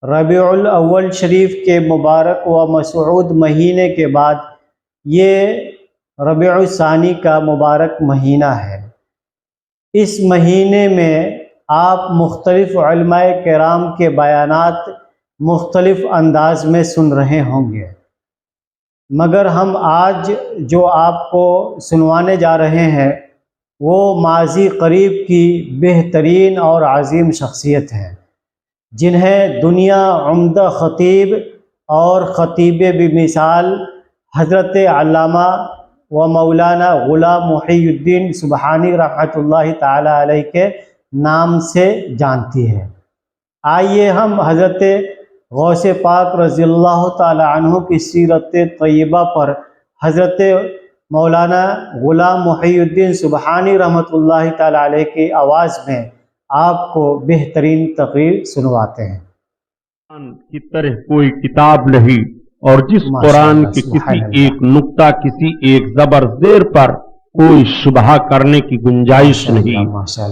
ربیع الاول شریف کے مبارک و مسعود مہینے کے بعد یہ ربیع الثانی کا مبارک مہینہ ہے۔ اس مہینے میں آپ مختلف علماء کرام کے بیانات مختلف انداز میں سن رہے ہوں گے، مگر ہم آج جو آپ کو سنوانے جا رہے ہیں وہ ماضی قریب کی بہترین اور عظیم شخصیت ہے، جنہیں دنیا عمدہ خطیب اور خطیب بمثال حضرت علامہ و مولانا غلام محی الدین سبحانی رحمۃ اللہ تعالی علیہ کے نام سے جانتی ہے۔ آئیے ہم حضرت غوث پاک رضی اللہ تعالی عنہ کی سیرت طیبہ پر حضرت مولانا غلام محی الدین سبحانی رحمۃ اللہ تعالی علیہ کی آواز میں آپ کو بہترین تقریر سنواتے ہیں۔ قرآن کی طرح کوئی کتاب نہیں، اور جس قرآن کے کسی ایک نقطہ، کسی ایک زبر زیر پر کوئی شبہ کرنے کی گنجائش نہیں۔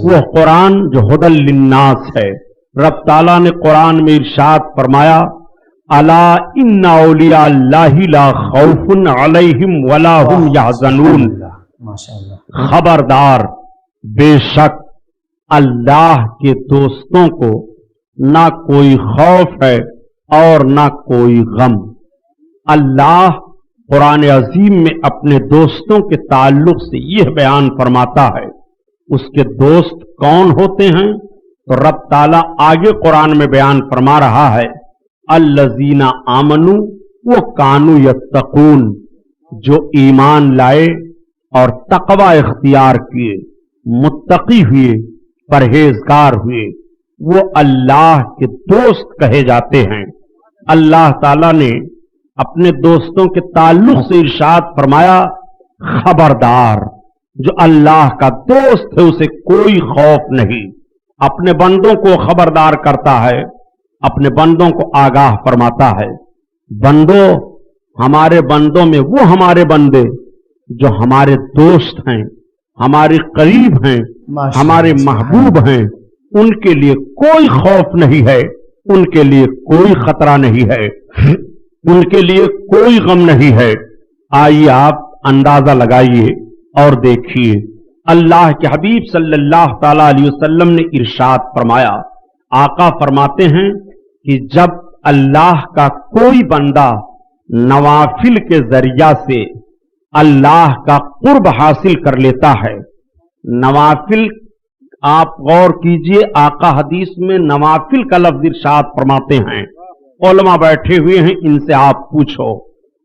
وہ قرآن جو ہدی للناس ہے۔ رب تعالیٰ نے قرآن میں ارشاد فرمایا، الا ان اولیاء اللہ لا خوف علیہم ولا هم یحزنون، خبردار، بے شک اللہ کے دوستوں کو نہ کوئی خوف ہے اور نہ کوئی غم۔ اللہ قرآن عظیم میں اپنے دوستوں کے تعلق سے یہ بیان فرماتا ہے۔ اس کے دوست کون ہوتے ہیں؟ تو رب تعالیٰ آگے قرآن میں بیان فرما رہا ہے، الذین آمنوا وکانوا یتقون، جو ایمان لائے اور تقوی اختیار کیے، متقی ہوئے، پرہیزگار ہوئے، وہ اللہ کے دوست کہے جاتے ہیں۔ اللہ تعالیٰ نے اپنے دوستوں کے تعلق سے ارشاد فرمایا، خبردار، جو اللہ کا دوست ہے اسے کوئی خوف نہیں۔ اپنے بندوں کو خبردار کرتا ہے، اپنے بندوں کو آگاہ فرماتا ہے۔ بندوں، ہمارے بندوں میں وہ ہمارے بندے جو ہمارے دوست ہیں، ہمارے قریب ہیں، ہمارے محبوب ہیں، ان کے لیے کوئی خوف نہیں ہے، ان کے لیے کوئی خطرہ نہیں ہے، ان کے لیے کوئی غم نہیں ہے۔ آئیے آپ اندازہ لگائیے اور دیکھیے، اللہ کے حبیب صلی اللہ تعالی علیہ وسلم نے ارشاد فرمایا، آقا فرماتے ہیں کہ جب اللہ کا کوئی بندہ نوافل کے ذریعہ سے اللہ کا قرب حاصل کر لیتا ہے، نوافل، آپ غور کیجئے، آقا حدیث میں نوافل کا لفظ ارشاد فرماتے ہیں۔ علماء بیٹھے ہوئے ہیں، ان سے آپ پوچھو،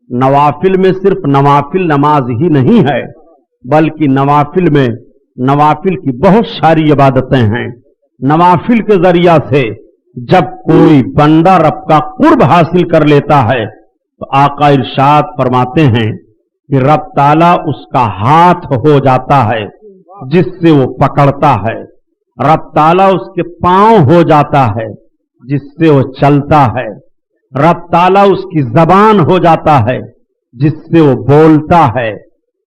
نوافل میں صرف نوافل نماز ہی نہیں ہے، بلکہ نوافل میں نوافل کی بہت ساری عبادتیں ہیں۔ نوافل کے ذریعہ سے جب کوئی بندہ رب کا قرب حاصل کر لیتا ہے تو آقا ارشاد فرماتے ہیں کہ رب تعالیٰ اس کا ہاتھ ہو جاتا ہے جس سے وہ پکڑتا ہے، رب تعالیٰ اس کے پاؤں ہو جاتا ہے جس سے وہ چلتا ہے، رب تعالیٰ اس کی زبان ہو جاتا ہے جس سے وہ بولتا ہے،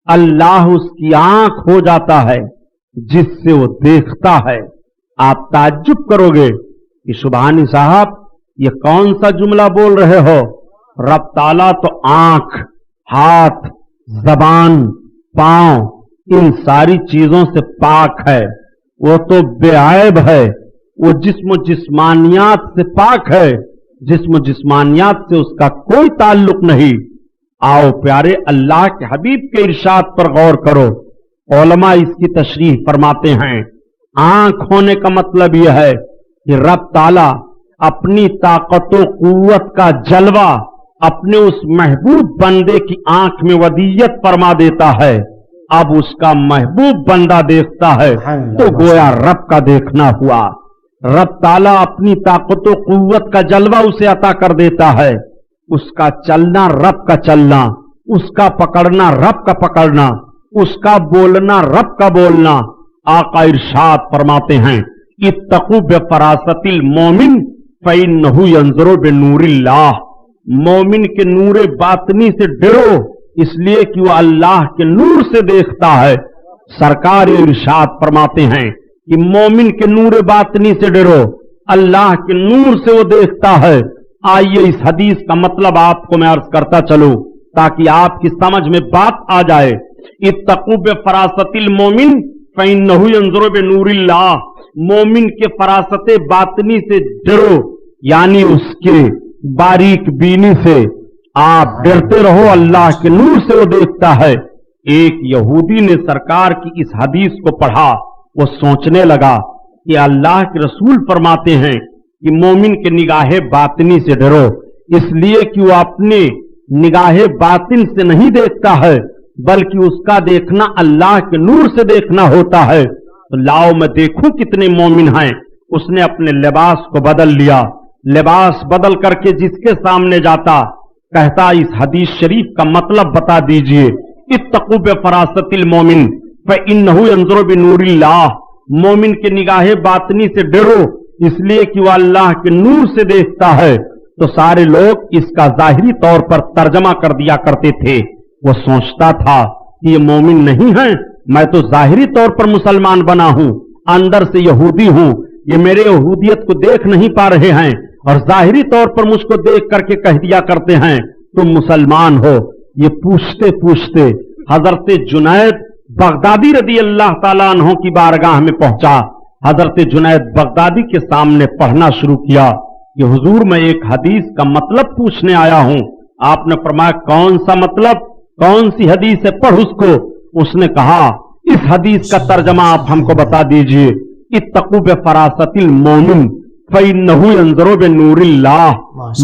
اللہ اس کی آنکھ ہو جاتا ہے جس سے وہ دیکھتا ہے۔ آپ تعجب کرو گے کہ سبحانی صاحب یہ کون سا جملہ بول رہے ہو؟ رب تعالیٰ تو آنکھ، ہاتھ، زبان، پاؤں، ان ساری چیزوں سے پاک ہے، وہ تو بے عیب ہے، وہ جسم و جسمانیات سے پاک ہے، جسم و جسمانیات سے اس کا کوئی تعلق نہیں۔ آؤ پیارے، اللہ کے حبیب کے ارشاد پر غور کرو۔ علماء اس کی تشریح فرماتے ہیں، آنکھ ہونے کا مطلب یہ ہے کہ رب تعالیٰ اپنی طاقت و قوت کا جلوہ اپنے اس محبوب بندے کی آنکھ میں ودیت فرما دیتا ہے۔ اب اس کا محبوب بندہ دیکھتا ہے تو گویا رب کا دیکھنا ہوا۔ رب تعالیٰ اپنی طاقت و قوت کا جلوہ اسے عطا کر دیتا ہے، اس کا چلنا رب کا چلنا، اس کا پکڑنا رب کا پکڑنا، اس کا بولنا رب کا بولنا۔ آقا ارشاد فرماتے ہیں، اتقوا بفراست المومن فإنہ ینظر بنور اللہ، مومن کے نور باطنی سے ڈرو، اس لیے کہ وہ اللہ کے نور سے دیکھتا ہے۔ سرکار ارشاد فرماتے ہیں کہ مومن کے نور باطنی سے ڈرو، अल्लाह के नूर से वो देखता है। आइए इस हदीस का मतलब आपको मैं अर्ज करता चलूं ताकि आपकी समझ में बात आ जाए। इत्तकू बिफरासतिल मोमिन फइन्नहु यंजुरु बिनूरिल्लाह, मोमिन के फरासत बातनी से डरो, यानी उसके बारीक बीनी से आप डरते रहो, अल्लाह के नूर से वो देखता है। एक यहूदी ने सरकार की इस हदीस को पढ़ा, वो सोचने लगा कि अल्लाह के रसूल फरमाते हैं कि मोमिन के निगाहे बातिनी से डरो, इसलिए कि वो अपने निगाहे बातिन से नहीं देखता है बल्कि उसका देखना अल्लाह के नूर से देखना होता है। तो लाओ मैं देखूं कितने मोमिन हैं। उसने अपने लिबास को बदल लिया, लिबास बदल करके जिसके सामने जाता कहता इस हदीस शरीफ का मतलब बता दीजिए। इत्तकू बिफरासतिल मोमिन फइन्नहु यंजुरु बिनूरिल्लाह, मोमिन के निगाहे बातनी से डरो इसलिए कि वह अल्लाह के नूर से देखता है। तो सारे लोग इसका जाहिरी तौर पर तर्जमा कर दिया करते थे। वो सोचता था कि ये मोमिन नहीं है, मैं तो जाहिरी तौर पर मुसलमान बना हूं, अंदर से यहूदी हूं, ये मेरे यहूदियत को देख नहीं पा रहे हैं और जाहिरी तौर पर मुझको देख करके कह दिया करते हैं तुम मुसलमान हो। ये पूछते पूछते हजरत जुनैद बगदादी रदी अल्लाह ताला अन्हो की बारगाह में पहुंचा। हजरत जुनैद बगदादी के सामने पढ़ना शुरू किया कि हुजूर मैं एक हदीस का मतलब पूछने आया हूं। आपने फरमाया कौन सा मतलब, कौन सी हदीस है, पढ़ उसको। उसने कहा इस हदीस का तर्जमा आप हमको बता दीजिए। इत्तकू बिफरासतिल मोमिन फइन्नहु यंजुरु बिनूरिल्लाह,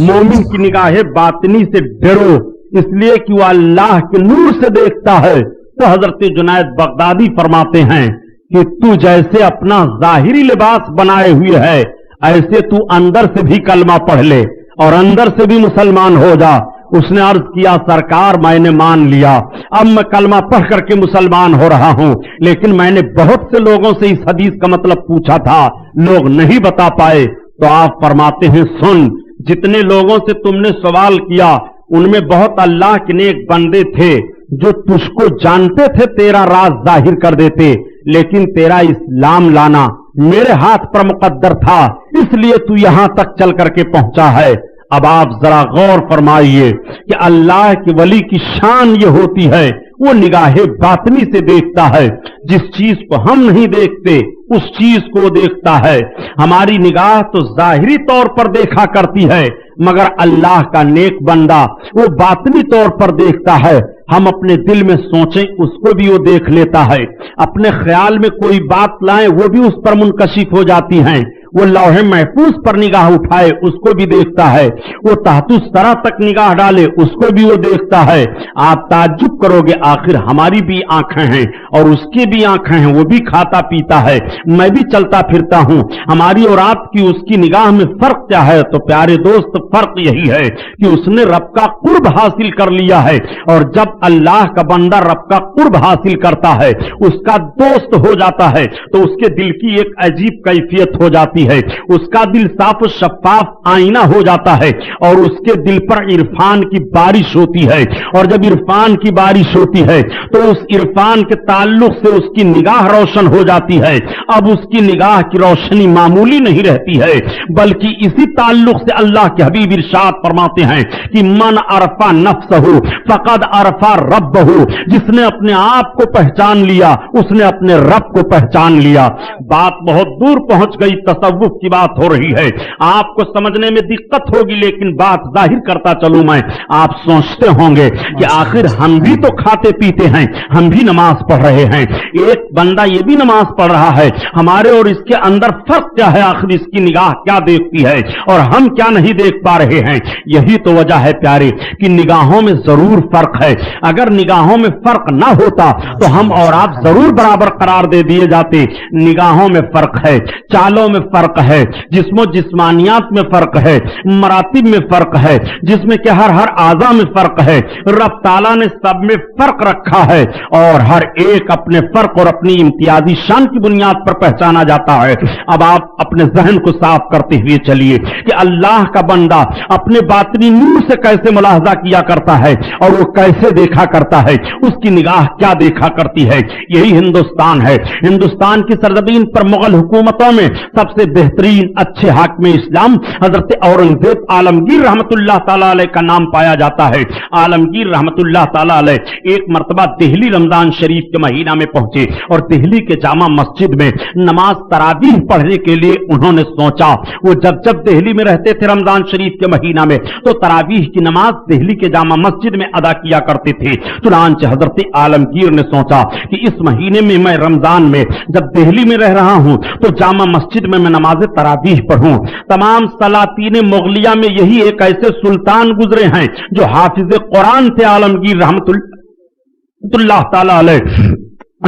मोमिन की निगाहे बातिनी से डरो इसलिए कि वह अल्लाह के नूर से देखता है। तो हजरत जुनैद बगदादी फरमाते हैं कि तू जैसे अपना जाहिरी लिबास बनाए हुए है ऐसे तू अंदर से भी कलमा पढ़ ले और अंदर से भी मुसलमान हो जा। उसने अर्ज किया सरकार मैंने मान लिया, अब मैं कलमा पढ़ करके मुसलमान हो रहा हूं, लेकिन मैंने बहुत से लोगों से इस हदीस का मतलब पूछा था, लोग नहीं बता पाए। तो आप फरमाते हैं सुन, जितने लोगों से तुमने सवाल किया उनमें बहुत अल्लाह के नेक बंदे थे जो तुझको जानते थे, तेरा राज जाहिर कर देते, लेकिन तेरा इस्लाम लाना मेरे हाथ पर मुकद्दर था, इसलिए तू यहां तक चल करके पहुंचा है। अब आप जरा गौर फरमाइए कि अल्लाह के वली की शान ये होती है, वो निगाहे बातनी से देखता है। जिस चीज को हम नहीं देखते उस चीज को वो देखता है। हमारी निगाह तो जाहिरी तौर पर देखा करती है, मगर अल्लाह का नेक बंदा वो बातनी तौर पर देखता है। हम अपने दिल में सोचें उसको भी वो देख लेता है, अपने ख्याल में कोई बात लाएं वो भी उस पर मुनकशिफ हो जाती हैं। वो लौहे महफूज पर निगाह उठाए उसको भी देखता है, वो तहतुस सरा तक निगाह डाले उसको भी वो देखता है। आप ताज्जुब करोगे आखिर हमारी भी आंखें हैं और उसकी भी आंखें हैं, वो भी खाता पीता है, मैं भी चलता फिरता हूं, हमारी और आपकी उसकी निगाह में फर्क क्या है? तो प्यारे दोस्त फर्क यही है कि उसने रब का कुर्ब हासिल कर लिया है, और जब अल्लाह का बंदा रब का कुर्ब हासिल करता है, उसका दोस्त हो जाता है, तो उसके दिल की एक अजीब कैफियत हो जाती है, उसका दिल साफ शफाफ आईना हो जाता है और उसके दिल पर इरफान की बारिश होती है। और जब इरफान की बारिश होती है तो उस इरफान के ताल्लुक से उसकी निगाह रोशन हो जाती है। अब उसकी निगाह की रोशनी मामूली नहीं रहती है, बल्कि इसी ताल्लुक से अल्लाह के हबीब इरशाद फरमाते हैं कि मन अरफा नफ्सहु फकद अरफा रब्बहु, जिसने अपने आप को पहचान लिया उसने अपने रब को पहचान लिया। बात बहुत दूर पहुंच गई, तसव्वुफ की बात हो रही है, आपको समझने में दिक्कत होगी, लेकिन बात जाहिर करता चलूं मैं। आप सोचते होंगे कि आखिर हम भी तो खाते पीते हैं, हम भी नमाज पढ़ रहे हैं, एक बंदा ये भी नमाज पढ़ रहा है, हमारे और इसके अंदर फर्क क्या है? आखिर इसकी निगाह क्या देखती है और हम क्या नहीं देख पा रहे हैं? यही तो वजह है प्यारे कि निगाहों में जरूर फर्क है। अगर निगाहों में फर्क ना होता तो हम और आप जरूर बराबर करार दे दिए जाते। निगाहों में फर्क है, चालों में फर्क है, जिस्मो जिस्मानियात में फर्क है, मरातिब में फर्क है, जिसमें कि हर आज़ा में फर्क है। रब ताला ने सब में फर्क रखा है और हर एक अपने फर्क और अपनी इम्तियाजी शान की बुनियाद पर पहचाना जाता है। अब आप अपने जहन को साफ करते हुए चलिए कि अल्लाह का बंदा अपने बातनी नूर से कैसे मुलाहजा किया करता है और वो कैसे देखा करता है, उसकी निगाह क्या देखा करती है। यही हिंदुस्तान है। हिंदुस्तान की सरजमीन पर मुगल हुकूमतों में सबसे सबसे बेहतरीन अच्छे हाकिम इस्लाम हजरत औरंगजेब आलमगीर रहमतुल्लाह ताला अलैह का नाम पाया जाता है। आलमगीर रहमतुल्लाह ताला अलैह एक मर्तबा दिल्ली रमजान शरीफ के महीना में पहुंचे और दिल्ली के जामा मस्जिद में नमाज तरावीह पढ़ने के लिए उन्होंने सोचा। वो जब जब दिल्ली में रहते थे रमजान शरीफ के महीना में तो तरावीह की नमाज दिल्ली के जामा मस्जिद में अदा किया करते थे। चुनांचे हजरत आलमगीर ने सोचा कि इस महीने में मैं रमजान में जब दिल्ली में रह रहा हूं तो जामा मस्जिद में मैं नमाज तरावीह पढ़ूं। तमाम सलातीन मुगलिया में यही एक ऐसे सुल्तान गुजरे हैं जो हाफिज कुरान थे आलमगीर रहमतुल्लाह ताला अलैह।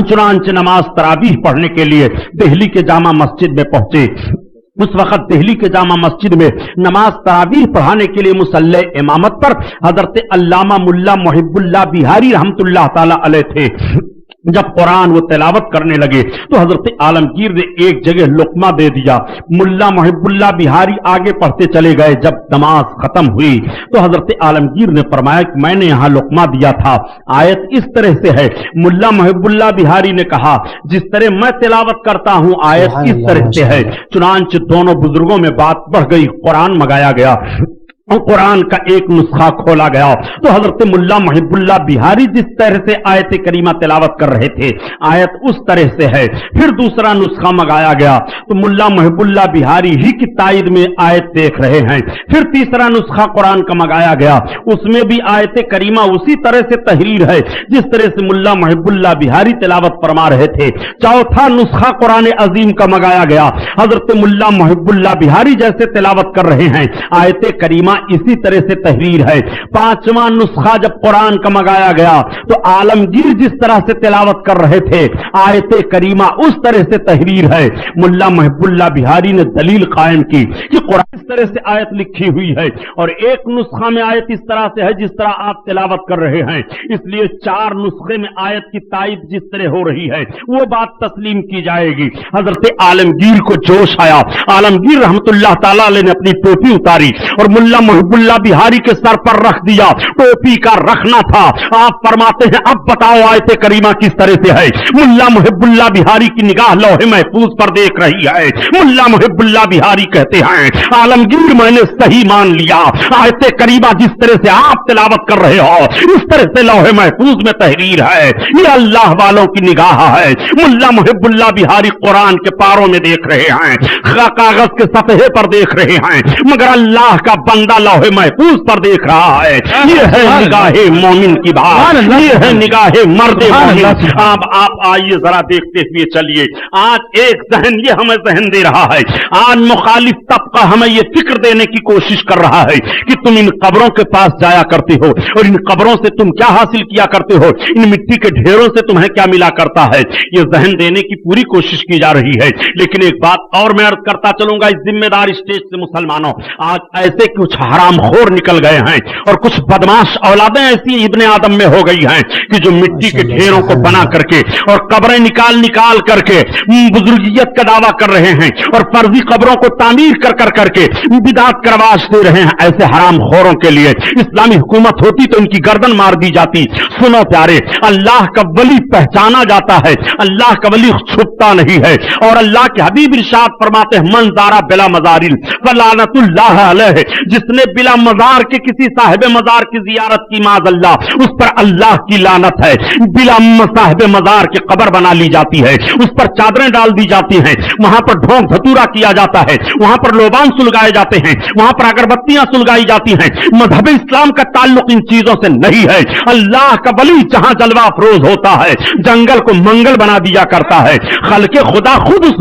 चुनांचे नमाज तरावीह पढ़ने के लिए दिल्ली के जामा मस्जिद में पहुंचे। उस वक्त दिल्ली के जामा मस्जिद में नमाज तरावीह पढ़ाने के लिए मुसल्ले इमामत पर हजरत अल्लामा मुल्ला मुहिब्बुल्लाह बिहारी रहमतुल्लाह ताला अलैह थे। जब कुरान वो तिलावत करने लगे तो हजरत आलमगीर ने एक जगह लुकमा दे दिया। मुल्ला मुहिब्बुल्लाह बिहारी आगे पढ़ते चले गए। जब नमाज खत्म हुई तो हजरत आलमगीर ने फरमाया कि मैंने यहां लुकमा दिया था, आयत इस तरह से है। मुल्ला मुहिब्बुल्लाह बिहारी ने कहा जिस तरह मैं तिलावत करता हूं आयत इस तरह से है। चुनांचे दोनों बुजुर्गों में बात बढ़ गई, कुरान मंगाया गया और कुरान का एक नुस्खा खोला गया तो हजरत मुल्ला मुहिब्बुल्लाह बिहारी जिस तरह से आयत करीमा तिलावत कर रहे थे आयत उस तरह से है। फिर दूसरा नुस्खा मंगाया गया तो मुल्ला मुहिब्बुल्लाह बिहारी ही की तायद में आयत देख रहे हैं। फिर तीसरा नुस्खा कुरान का मंगाया गया, उसमें भी आयत करीमा उसी तरह से तहरीर है जिस तरह से मुल्ला मुहिब्बुल्लाह बिहारी तिलावत फरमा रहे थे। चौथा नुस्खा कुरान अजीम का मंगाया गया, हजरत मुल्ला मुहिब्बुल्लाह बिहारी जैसे तिलावत कर रहे हैं, आयत करीमा इसी तरह से तहरीर है। पांचवा नुस्खा जब कुरान का मंगाया गया तो आलमगीर जिस तरह से तिलावत कर रहे थे आयत करीमा उस तरह से तहरीर है। मुल्ला मुहिब्बुल्लाह बिहारी ने दलील कायम की कि कुरान इस तरह से आयत लिखी हुई है और एक नुस्खा में आयत इस तरह से है जिस तरह आप तिलावत कर रहे हैं, इसलिए चार नुस्खे में आयत की तायद जिस तरह हो रही है वो बात तस्लीम की जाएगी। हजरत आलमगीर को जोश आया। आलमगीर रहमतुल्लाह ताला अलैह ने अपनी टोपी उतारी और मुल्ला मुहिब्बुल्लाह बिहारी के सर पर रख दिया। टोपी का रखना था। आप फरमाते हैं अब बताओ आयत करीमा किस तरह से है। मुल्ला मुहिब्बुल्लाह बिहारी की निगाह लौहे महफूज पर देख रही है। मुल्ला मुहिब्बुल्लाह बिहारी कहते हैं आलमगीर मैंने सही मान लिया, आयत करीमा जिस तरह से आप तिलावत कर रहे हो इस तरह से लौहे महफूज में तहरीर है, ये अल्लाह वालों की निगाह है। मुल्ला मुहिब्बुल्लाह बिहारी कुरान के पारों में देख रहे हैं, कागज के सतहे पर देख रहे हैं, मगर अल्लाह का बंदा लौहे महफूज पर देख रहा है। ये है निगाहे मोमिन की बात, ये है निगाहे मर्दे मोमिन। अब आप आइए जरा देखते हुए चलिए। आज एक जहन ये हमें जहन दे रहा है, आज मुखालिफ तबका हमें ये फिक्र देने की कोशिश कर रहा है कि तुम इन कब्रों के पास जाया करते हो और इन कब्रों से तुम क्या हासिल किया करते हो, इन मिट्टी के ढेरों से तुम्हें क्या मिला करता है। ये जहन देने की पूरी कोशिश की जा रही है। लेकिन एक बात और मैं अर्ज करता चलूंगा इस जिम्मेदार स्टेज से, मुसलमानों आज ऐसे कुछ हरामखोर निकल गए हैं और कुछ बदमाश औलादें ऐसी इब्ने आदम में हो गई हैं कि जो मिट्टी के ढेरों को बना करके और कब्रें निकाल निकाल करके बुजुर्गियत का दावा कर रहे हैं और फर्जी कब्रों को तामीर कर कर करके बिदात करवाश दे रहे हैं। ऐसे हरामखोरों के लिए इस्लामी हुकूमत होती तो इनकी गर्दन मार दी जाती। सुनो प्यारे, अल्लाह का वली पहचाना जाता है, अल्लाह का वली छुपता नहीं है। और अल्लाह के हबीब इरशाद फरमाते हैं मन ज़ारा बिला मज़ारिल फलानतुल्लाह अलैह, जिसने बिला मज़ार के किसी साहिब मज़ार की जियारत की माज़अल्लाह उस पर अल्लाह की लानत है। बिला साहिब मज़ार की कब्र बना ली जाती है, उस पर चादरें डाल दी जाती हैं, वहां पर ढोंग धतूरा किया जाता है, वहां पर लोबान सुलगाए जाते हैं, वहां पर अगरबत्तियां सुलगाई जाती हैं। मजहब इस्लाम का ताल्लुक इन चीजों से नहीं है। अल्लाह का वली जहां जलवा अफरोज होता है जंगल को मंगल बना दिया करता है। खल्के खुदा खुद उस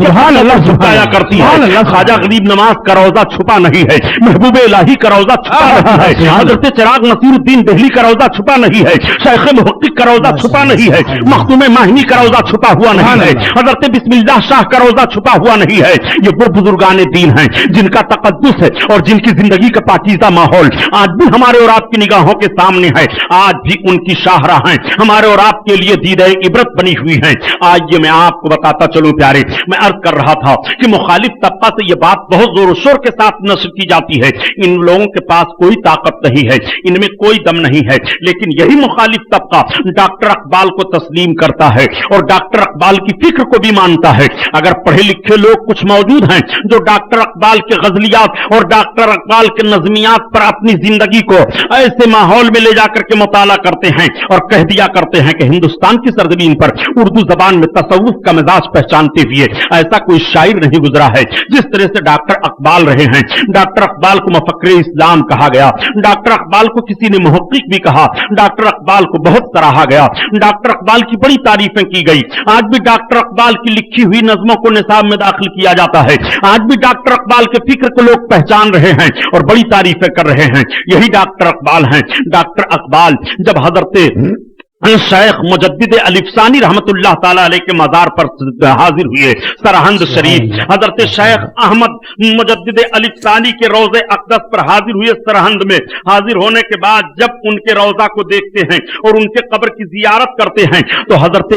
झुकाया करती है। ख्वाजा गरीब नवाज का रौजा छुपा नहीं है, महबूब इलाही का रौजा छुपा नहीं है, हजरत चिराग नसीरुद्दीन दिल्ली का रौजा छुपा नहीं है, शेख मुहक्किक का रौजा छुपा नहीं है, मखदूम माहिनी का रौजा छुपा हुआ नहीं है, हजरत बिस्मिल्लाह शाह का रौजा छुपा हुआ नहीं है। ये वो बुजुर्गान दीन हैं जिनका तकद्दुस है और जिनकी जिंदगी का पाकीज़ा माहौल आज भी हमारे और आपकी निगाहों के सामने है। आज भी उनकी शाहराहें हमारे और आपके लिए दीदाए इबरत बनी हुई हैं। आज ये मैं आपको बताता चलूं प्यारे, मैं अर्ज कर रहा था कि मुखालिफ तबका से ये बात बहुत जोर शोर के साथ नश्र की जाती है। इन लोगों के पास कोई ताकत नहीं है, इनमें कोई दम नहीं है, लेकिन यही मुखालिफ तबका डॉक्टर इकबाल को तस्लीम करता है और डॉक्टर इकबाल की फिक्र को भी मानता है। अगर पढ़े लिखे लोग कुछ मौजूद हैं जो डॉक्टर इकबाल के गजलियात और डॉक्टर इकबाल के नज़मियात पर अपनी जिंदगी को ऐसे माहौल में ले जाकर के मुताला करते हैं और कह दिया करते हैं कि हिंदुस्तान की सरजमीन पर उर्दू जबान में तसव्वुफ का मिजाज पहचानते हुए ऐसा कोई शायर नहीं गुजरा है जिस तरह से डॉक्टर इकबाल रहे हैं। डॉक्टर इकबाल को मुफक्किर इस्लाम कहा गया, डॉक्टर इकबाल को किसी ने मुहक्किक भी कहा, डॉक्टर इकबाल को बहुत सराहा गया, डॉक्टर इकबाल की बड़ी तारीफें की गई। आज भी डॉक्टर इकबाल की लिखी हुई नज़मों को निसाब में दाखिल किया जाता है। आज भी डॉक्टर इकबाल के फिक्र को लोग पहचान रहे हैं और बड़ी तारीफें कर रहे हैं। यही डॉक्टर इकबाल हैं। डॉक्टर इकबाल जब हजरत शेख मुजद्दिद अलिफसानी रहमतुल्लाह ताला अलैह के मज़ार पर हाजिर हुए सरहंद शरीफ, हजरत शेख अहमद मुजद्दिद अलिफसानी के रोज़े अक़दस पर हाजिर हुए। सरहंद में हाजिर होने के बाद जब उनके रोज़ा को देखते हैं और उनके कब्र की जियारत करते हैं तो हजरत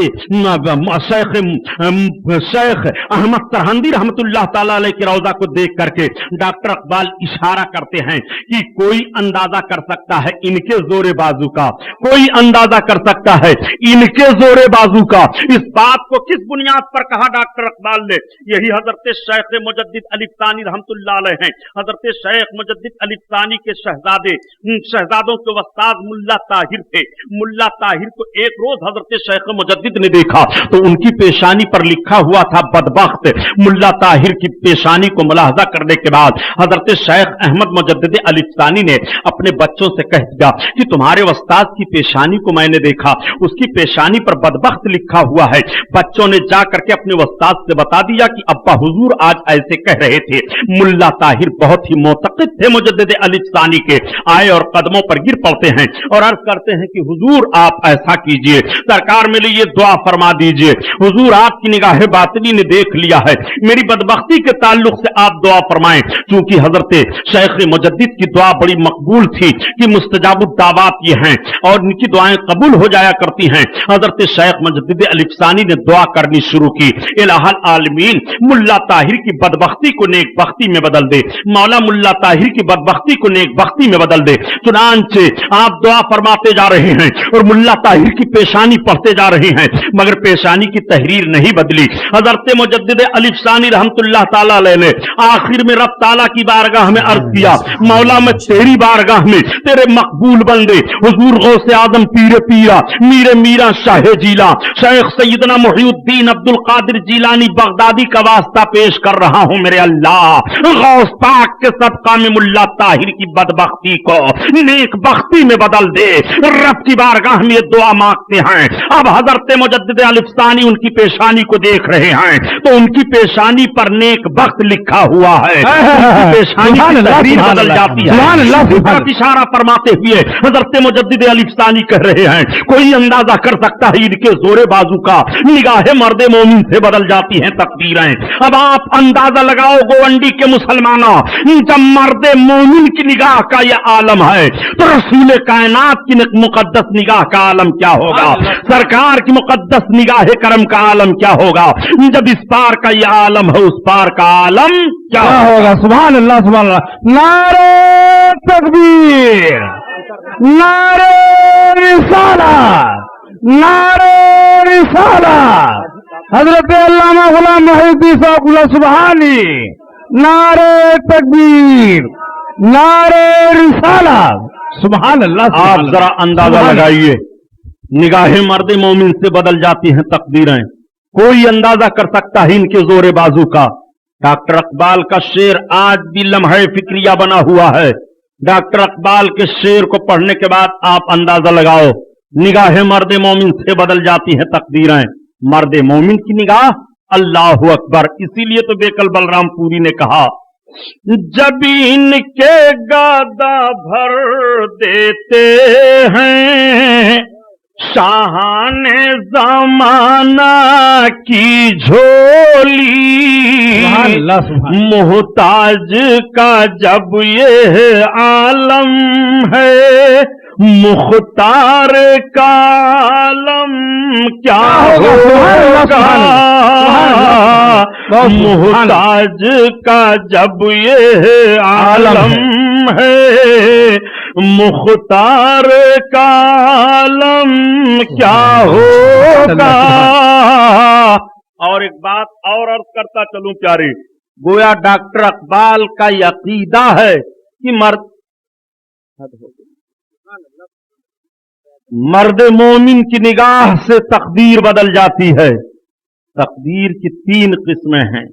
शेख अहमद सरहंदी रहमतुल्लाह ताला अलैह के रोज़ा को देख करके डॉक्टर इकबाल इशारा करते हैं कि कोई अंदाजा कर सकता है इनके जोरे बाजू का, कोई अंदाजा कर सकता है इनके जोरे बाजू का। इस बात को किस बुनियाद पर कहा डॉक्टर इकबाल ने? यही हजरत शेख मुजद्दिद अलिफसानी रहमतुल्लाह अलैह हैं। हजरत शेख मुजद्दिद अलिफसानी के शहजादों के उस्ताद मुल्ला ताहिर थे। मुल्ला ताहिर को एक रोज हजरत शेख मुजद्दिद ने देखा तो उनकी पेशानी पर लिखा हुआ था बदबख्त। मुल्ला ताहिर की पेशानी को मुलाहजा करने के बाद हजरत शेख अहमद मुजद्दिद अलिफसानी ने अपने बच्चों से कह दिया कि तुम्हारे उस्ताद की पेशानी को मैंने देखा, उसकी पेशानी पर बदबख्त लिखा हुआ है। बच्चों ने जाकर के अपने उस्ताद से बता दिया कि अब्बा हुजूर आज ऐसे कह रहे थे। मुल्ला ताहिर बहुत ही मोतक़िद थे मुजद्दिद अलिफसानी के, आए और कदमों पर गिर पड़ते हैं और अर्ज करते हैं कि हुजूर आप ऐसा कीजिए, सरकार मेरे लिए दुआ फरमा दीजिए, हुजूर आपकी निगाह बातिनी ने देख लिया है, मेरी बदबख्ती के ताल्लुक से आप दुआ फरमाएं। चूंकि हजरत शेख मुजद्दिद की दुआ बड़ी मकबूल थी कि मुस्तजाबुद दावात ये हैं और इनकी दुआएं कबूल हो जाया करती हैं। हजरत शेख मुजद्दिद अलिफसानी ने दुआ करनी शुरू की, इलाहल आलमीन मुल्ला ताहिर की बदबख्ती को नेक बख्ती में बदल दे, मौला मुल्ला ताहिर की बदबख्ती को नेक बख्ती में बदल दे। चुनांचे आप दुआ फरमाते जा रहे हैं और मुल्ला ताहिर की पेशानी पढ़ते जा रहे हैं मगर पेशानी की तहरीर नहीं बदली। हजरत मुजद्दिद अलिफसानी रहमतुल्लाह ताला अलैह ने आखिर में रब ताला की बारगाह में अर्ज किया, मौला मैं तेरी बारगाह में तेरे मकबूल बंदे हुजूर गौसे आदम पीरे पीरा मीरे मीरा शाहे जीला शेख सैयदना मुहीउद्दीन अब्दुल कादिर जीलानी बगदादी का वास्ता पेश कर रहा हूं मेरे अल्लाह, गौस पाक के सदका में मुल्ला ताहिर की बदबख्ती को नेक बख्ती में बदल दे। रब की बारगाह में दुआ मांगते हैं। अब हजरत मुजद्दिद अलिफसानी उनकी पेशानी को देख रहे हैं तो उनकी पेशानी पर नेक बख्त लिखा हुआ है, पेशानी की तहरीर बदल जाती है। इशारा फरमाते हुए हजरत मुजद्दिद अलिफसानी कह रहे हैं कोई अंदाजा कर सकता है इनके जोरे बाजू का, निगाहे मर्दे मोमिन से बदल जाती हैं तकदीरें। अब आप अंदाजा लगाओ गोवंडी के मुसलमानों, जब मर्दे मोमिन की निगाह का यह आलम है तो रसूल कायनात की मुकद्दस निगाह का आलम क्या होगा, सरकार की मुकद्दस निगाह करम का आलम क्या होगा। जब इस पार का यह आलम है उस पार का आलम क्या होगा। सुभान अल्लाह सुभान अल्लाह। नारे तकबीर, नारे रिसालत, नारे रिसालत, हजरत अल्लामा गुलाम मुहीउद्दीन साहब सुभानी, नारे तकबीर, नारे रिसालत, सुभान अल्लाह। आप जरा अंदाजा लगाइए, निगाहें मर्द मोमिन से बदल जाती हैं तकदीरें, कोई अंदाजा कर सकता है इनके जोरे बाजू का। डॉक्टर इकबाल का शेर आज भी लम्हे फिक्रिया बना हुआ है। डॉक्टर इकबाल के शेर को पढ़ने के बाद आप अंदाजा लगाओ, निगाहें मर्द मोमिन से बदल जाती हैं तकदीरें। मर्द मोमिन की निगाह, अल्लाहु अकबर। इसीलिए तो बेकल बलरामपुरी ने कहा जब इनके गादा भर देते हैं शाहाने ज़माना की झोली, मुहताज का जब ये आलम है मुख्तार का आलम क्या होगा। मुहताज का जब ये आलम है, मुख्तार का आलम क्या होगा। और एक बात और अर्ज करता चलूं प्यारे, गोया डॉक्टर इकबाल का यकीदा है कि मर्द मोमिन की निगाह से तकदीर बदल जाती है। तकदीर की 3 किस्में हैं।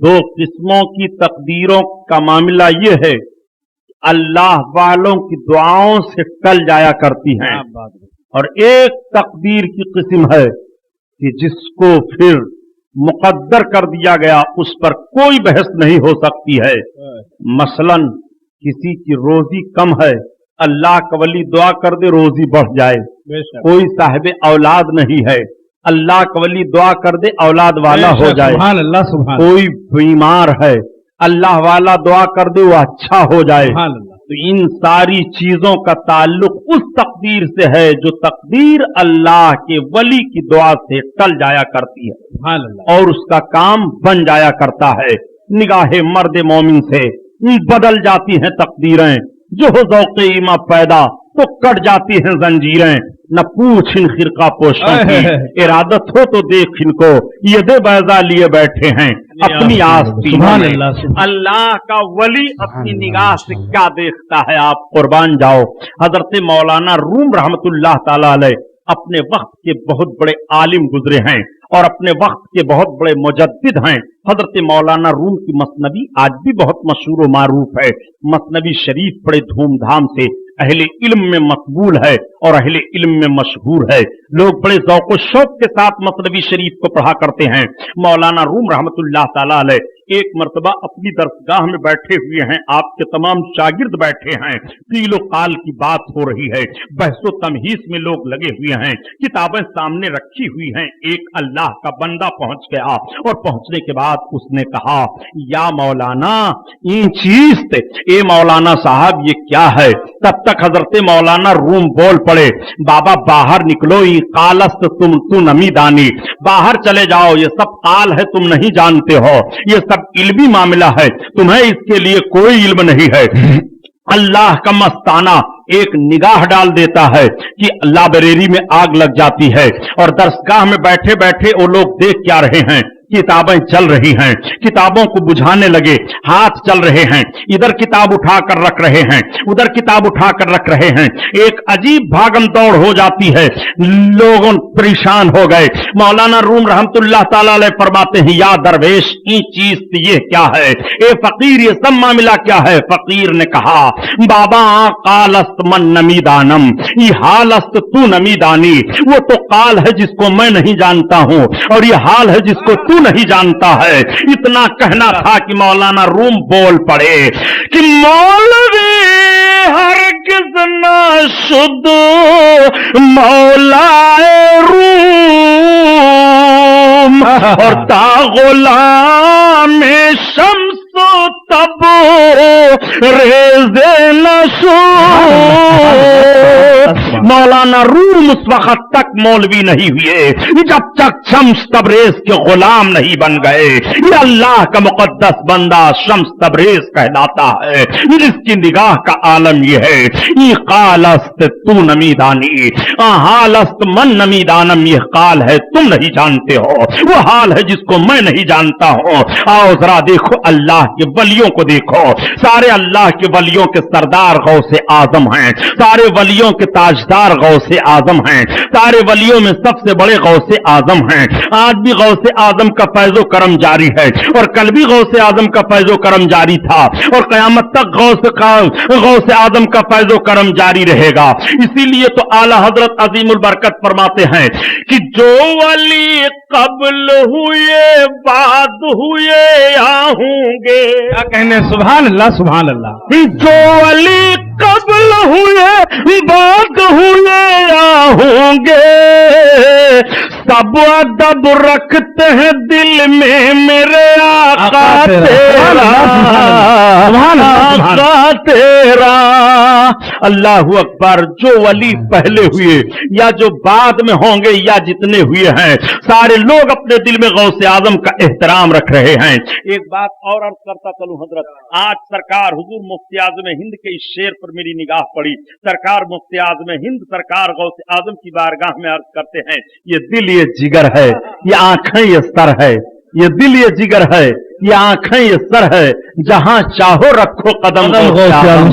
2 किस्मों की तकदीरों का मामला ये है कि अल्लाह वालों की दुआओं से टल जाया करती हैं, और एक तकदीर की किस्म है कि जिसको फिर मुकद्दर कर दिया गया, उस पर कोई बहस नहीं हो सकती है। मसलन किसी की रोजी कम है, अल्लाह का वली दुआ कर दे रोजी बढ़ जाए। कोई साहिब औलाद नहीं है, अल्लाह का वली दुआ कर दे औलाद वाला हो जाए। सुभान अल्लाह, सुभान। कोई बीमार है, अल्लाह वाला दुआ कर दे वो अच्छा हो जाए। तो इन सारी चीजों का ताल्लुक उस तकदीर से है जो तकदीर अल्लाह के वली की दुआ से टल जाया करती है और उसका काम बन जाया करता है। निगाहे मर्द मोमिन से बदल जाती हैं तकदीरें, जो हो ज़ौक़े ईमा पैदा तो कट जाती हैं जंजीरें। न पूछ इन खिरका पोशों की, इरादत हो तो देख इनको, ये दे बैजा लिए बैठे हैं अपनी आस्तीनों में। अल्लाह का वली अपनी निगाह से क्या देखता है, आप कुर्बान जाओ। हजरत मौलाना रूम रहमतुल्लाह ताला अलैह अपने वक्त के बहुत बड़े आलिम गुजरे हैं और अपने वक्त के बहुत बड़े मुजद्दिद हैं। हजरत मौलाना रूम की मसनवी आज भी बहुत मशहूर व मारूफ है। मसनवी शरीफ बड़े धूमधाम से अहले इल्म में मकबूल है और अहले इल्म में मशहूर है। लोग बड़े ज़ौक़ व शौक़ के साथ मसनवी शरीफ को पढ़ा करते हैं। मौलाना रूम रहमतुल्लाह ताला अलैह एक मर्तबा अपनी दरसगाह में बैठे हुए हैं, आपके तमाम शागिर्द बैठे हैं, कीलो काल की बात हो रही है, बहसो तमहीस में लोग लगे हुए हैं, किताबें सामने रखी हुई हैं। एक अल्लाह का बंदा पहुंच गया और पहुंचने के बाद उसने कहा, या मौलाना ये चीज थे, ए मौलाना साहब ये क्या है। तब तक हजरत मौलाना रूम बोल पड़े, बाबा बाहर निकलो, ये कालस्त तू नमी दानी, बाहर चले जाओ, ये सब काल है, तुम नहीं जानते हो, ये सब इल्मी मामला है, तुम्हें इसके लिए कोई इल्म नहीं है। अल्लाह का मस्ताना एक निगाह डाल देता है कि लाइब्रेरी में आग लग जाती है और दरसगाह में बैठे बैठे वो लोग देख क्या रहे हैं, किताबें चल रही हैं, किताबों को बुझाने लगे, हाथ चल रहे हैं, इधर किताब उठाकर रख रहे हैं, उधर किताब उठाकर रख रहे हैं, एक अजीब भागम दौड़ हो जाती है, लोगों परेशान हो गए। मौलाना रूम रहमतुल्लाह ताला अलैह फरमाते हैं, या दरवेश ये चीज ये क्या है, ए फकीर ये सब मामला क्या है। फकीर ने कहा, बाबा कालस्त मन नमी दानम, ये हालस्त तू नमी दानी, वो तो काल है जिसको मैं नहीं जानता हूं और ये हाल है जिसको तू नहीं जानता है। इतना कहना था कि मौलाना रूम बोल पड़े कि मौलवी हरगिज़ न शुद्ध मौलाए रूम और ता गुलाम शम्स तब रेज़े नशो। मौलाना रूम उस वक्त तक मौलवी नहीं हुए जब तक शम्स तबरेज के गुलाम नहीं बन गए। ये अल्लाह का मुकद्दस बंदा शम्स तबरेज कहलाता है, जिसकी निगाह का आलम ये है, ये कालस्त तू नमीदानी, हालस्त मन नमीदानम, ये काल है तुम नहीं जानते हो, वो हाल है जिसको मैं नहीं जानता हूं। आओ जरा देखो अल्लाह के वलियों को देखो, सारे अल्लाह के वलियों के सरदार गौसे आजम हैं, सारे वलियों के ताजदार गौसे आजम हैं, सारे वलियों में सबसे बड़े गौसे आजम हैं। आज भी गौसे आजम का फैजो करम जारी है और कल भी गौसे आजम का फैजो करम जारी था और कयामत तक गौसे आजम का फैजो करम जारी रहेगा। इसीलिए तो आला हजरत अजीमुल बरकत फरमाते हैं कि जो वली कब्ल हुए बाद हुए या होंगे, क्या कहने, सुभान अल्लाह, सुभान अल्लाह। जो वली कब्ल हुए बाद हुए या होंगे, सब अदब रखते हैं दिल में मेरे आका तेरा, आका तेरा। अल्लाह अकबर। जो वली पहले हुए या जो बाद में होंगे या जितने हुए हैं, सारे लोग अपने दिल में गौसे आजम का एहतराम रख रहे हैं। एक बात और अर्ज करता चलूं हजरत, आज सरकार हुजूर मुफ्ती आजम हिंद के इस शेर पर मेरी निगाह पड़ी। सरकार मुफ्ती आजम हिंद सरकार गौसे आजम की बारगाह में अर्ज करते हैं, ये दिल ये जिगर है, ये आंखें ये सर है, ये दिल ये जिगर है, ये आंखें ये सर है, जहां चाहो रखो कदम